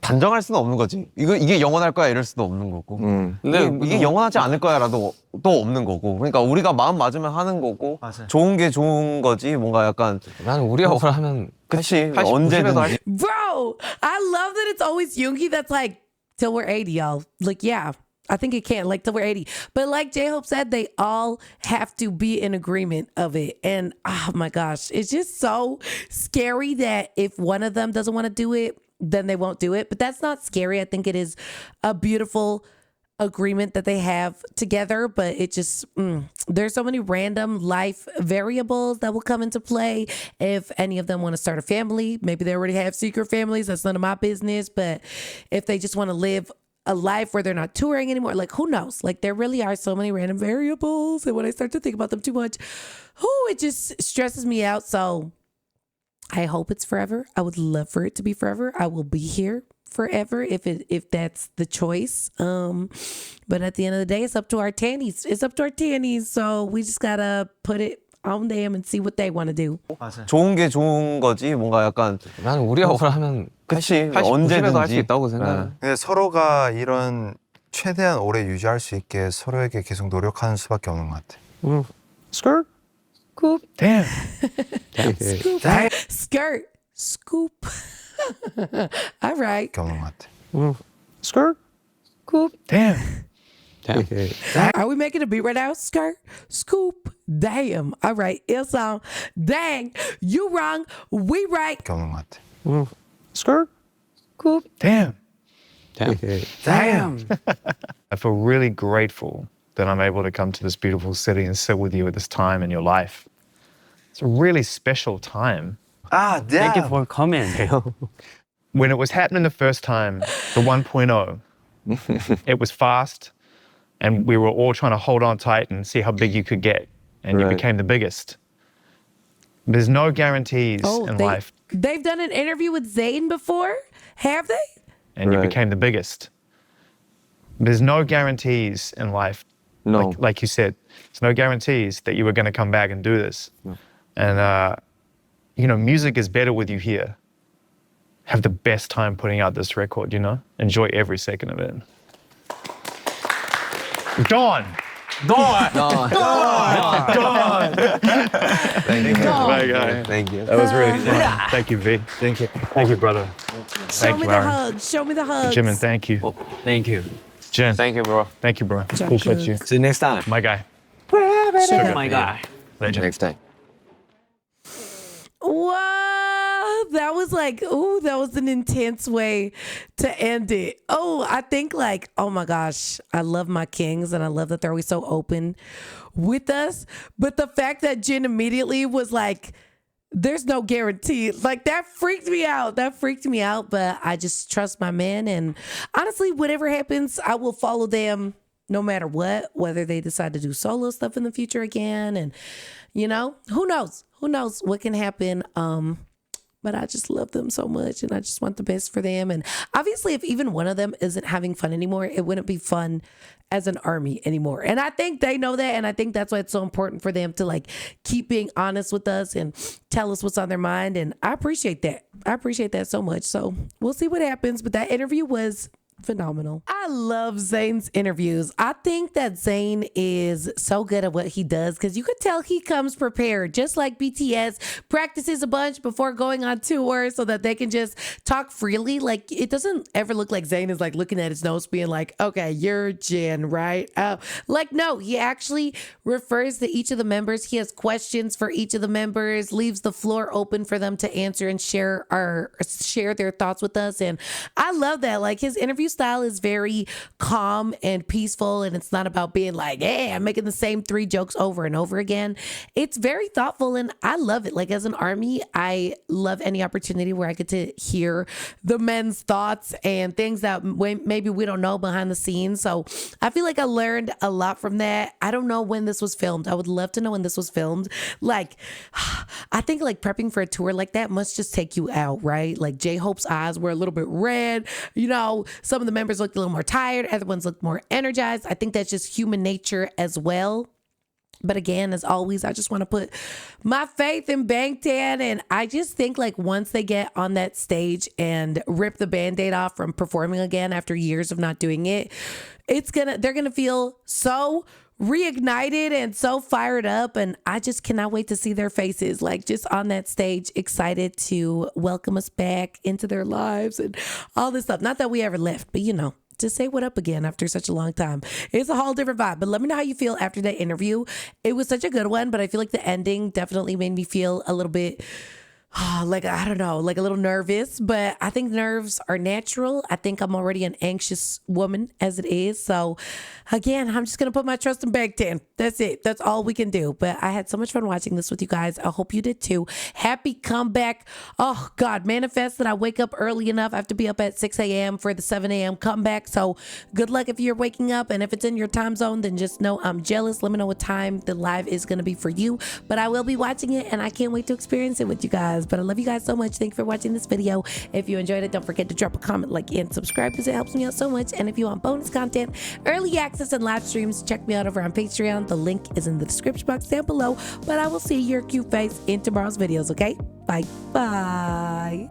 단정할 수는 없는 거지. 이게 영원할 거야 이럴 수도 없는 거고. 근데 이게 영원하지 않을 거야라도 또 없는 거고. 그러니까 우리가 마음 맞으면 하는 거고. 맞아요. 좋은 게 좋은 거지. 뭔가 약간 나는 우리가 뭐라 하면 그치. 80, 언제든지. Bro, I love that it's always Yoongi that's like, till we're 80, y'all. Like, yeah, I think it can, like till we're 80. But like J-Hope said, they all have to be in agreement of it. And oh my gosh, it's just so scary that if one of them doesn't want to do it, then they won't do it. But that's not scary. I think it is a beautiful agreement that they have together, but it just there's so many random life variables that will come into play if any of them want to start a family. Maybe they already have secret families, that's none of my business, but if they just want to live a life where they're not touring anymore, like who knows, like there really are so many random variables, and when I start to think about them too much, it just stresses me out. So I hope it's forever. I would love for it to be forever. I will be here forever if that's the choice. But at the end of the day, it's up to our tannies. It's up to our tannies. So we just gotta put it on them and see what they want to do. 좋은 게 좋은 거지. 뭔가 약간 나는 우리가 원하면 그치. 90%도 할 수 언제든지. 있다고 생각해. 근데 서로가 이런 최대한 오래 유지할 수 있게 서로에게 계속 노력하는 수밖에 없는 것 같아. Skirt. Scoop. Damn. Skirt. Scoop. All right. 없는 것 같아. Skirt. Scoop. Damn. Are we making a beat right now? Skirt. Scoop. Damn. All right. It's on. Dang. You wrong. We right. 없는 것 같아. Skirt. Scoop. Damn. Damn. I feel really grateful that I'm able to come to this beautiful city and sit with you at this time in your life. It's a really special time. Thank you for coming. When it was happening the first time, the 1.0, it was fast, and we were all trying to hold on tight and see how big you could get, and you became the biggest. There's no guarantees in life. They've done an interview with Zane before, have they? And you became the biggest. There's no guarantees in life. No. Like you said, there's no guarantees that you were going to come back and do this. No. And, you know, music is better with you here. Have the best time putting out this record, you know? Enjoy every second of it. Dawn! Dawn! Dawn! Dawn! Thank you. Bye, guy. Thank you. That was really fun. Thank you, V. Thank you. Thank you, brother. Show me the hugs. Show me the hugs. Jimin, thank you. Thank you. Jen, Thank you, bro. thank you, bro. Appreciate you. See you next time. My guy. Oh my God. Legend. Next time. Whoa, that was like, that was an intense way to end it. I think like, oh my gosh, I love my kings and I love that they're always so open with us. But the fact that Jen immediately was like, there's no guarantee, like that freaked me out. But I just trust my men. And honestly, whatever happens, I will follow them no matter what, whether they decide to do solo stuff in the future again. And, you know, who knows what can happen. But I just love them so much and I just want the best for them. And obviously, if even one of them isn't having fun anymore, it wouldn't be fun as an army anymore. And I think they know that. And I think that's why it's so important for them to like keep being honest with us and tell us what's on their mind. And I appreciate that. I appreciate that so much. So we'll see what happens. But that interview was phenomenal. I love Zane's interviews. I think that Zane is so good at what he does because you could tell he comes prepared, just like BTS practices a bunch before going on tour so that they can just talk freely. Like it doesn't ever look like Zane is like looking at his notes being like, okay, you're Jen, right? Like, no, he actually refers to each of the members. He has questions for each of the members, leaves the floor open for them to answer and share their thoughts with us. And I love that. Like his interview style is very calm and peaceful, and it's not about being like, hey, I'm making the same 3 jokes over and over again. It's very thoughtful, and I love it. Like as an army, I love any opportunity where I get to hear the men's thoughts and things that maybe we don't know behind the scenes. So I feel like I learned a lot from that. I don't know when this was filmed. I would love to know when this was filmed. Like, I think like prepping for a tour like that must just take you out, right? Like J-Hope's eyes were a little bit red, you know, some of the members looked a little more tired. Other ones looked more energized. I think that's just human nature as well. But again, as always, I just want to put my faith in Bangtan. And I just think like once they get on that stage and rip the Band-Aid off from performing again after years of not doing it, they're going to feel so reignited and so fired up, and I just cannot wait to see their faces like just on that stage, excited to welcome us back into their lives and all this stuff. Not that we ever left, but you know, to say what up again after such a long time. It's a whole different vibe. But let me know how you feel after that interview. It was such a good one, but I feel like the ending definitely made me feel a little bit like, I don't know, like a little nervous, but I think nerves are natural. I think I'm already an anxious woman as it is. So again, I'm just going to put my trust in Bag 10. That's it. That's all we can do. But I had so much fun watching this with you guys. I hope you did too. Happy comeback. Oh God, manifest that I wake up early enough. I have to be up at 6 a.m. for the 7 a.m. comeback. So good luck if you're waking up. And if it's in your time zone, then just know I'm jealous. Let me know what time the live is going to be for you. But I will be watching it and I can't wait to experience it with you guys. But I love you guys so much. Thank you for watching this video. If you enjoyed it, don't forget to drop a comment, like, and subscribe because it helps me out so much. And if you want bonus content, early access, and live streams, check me out over on Patreon. The link is in the description box down below. But I will see your cute face in tomorrow's videos, okay? Bye. Bye.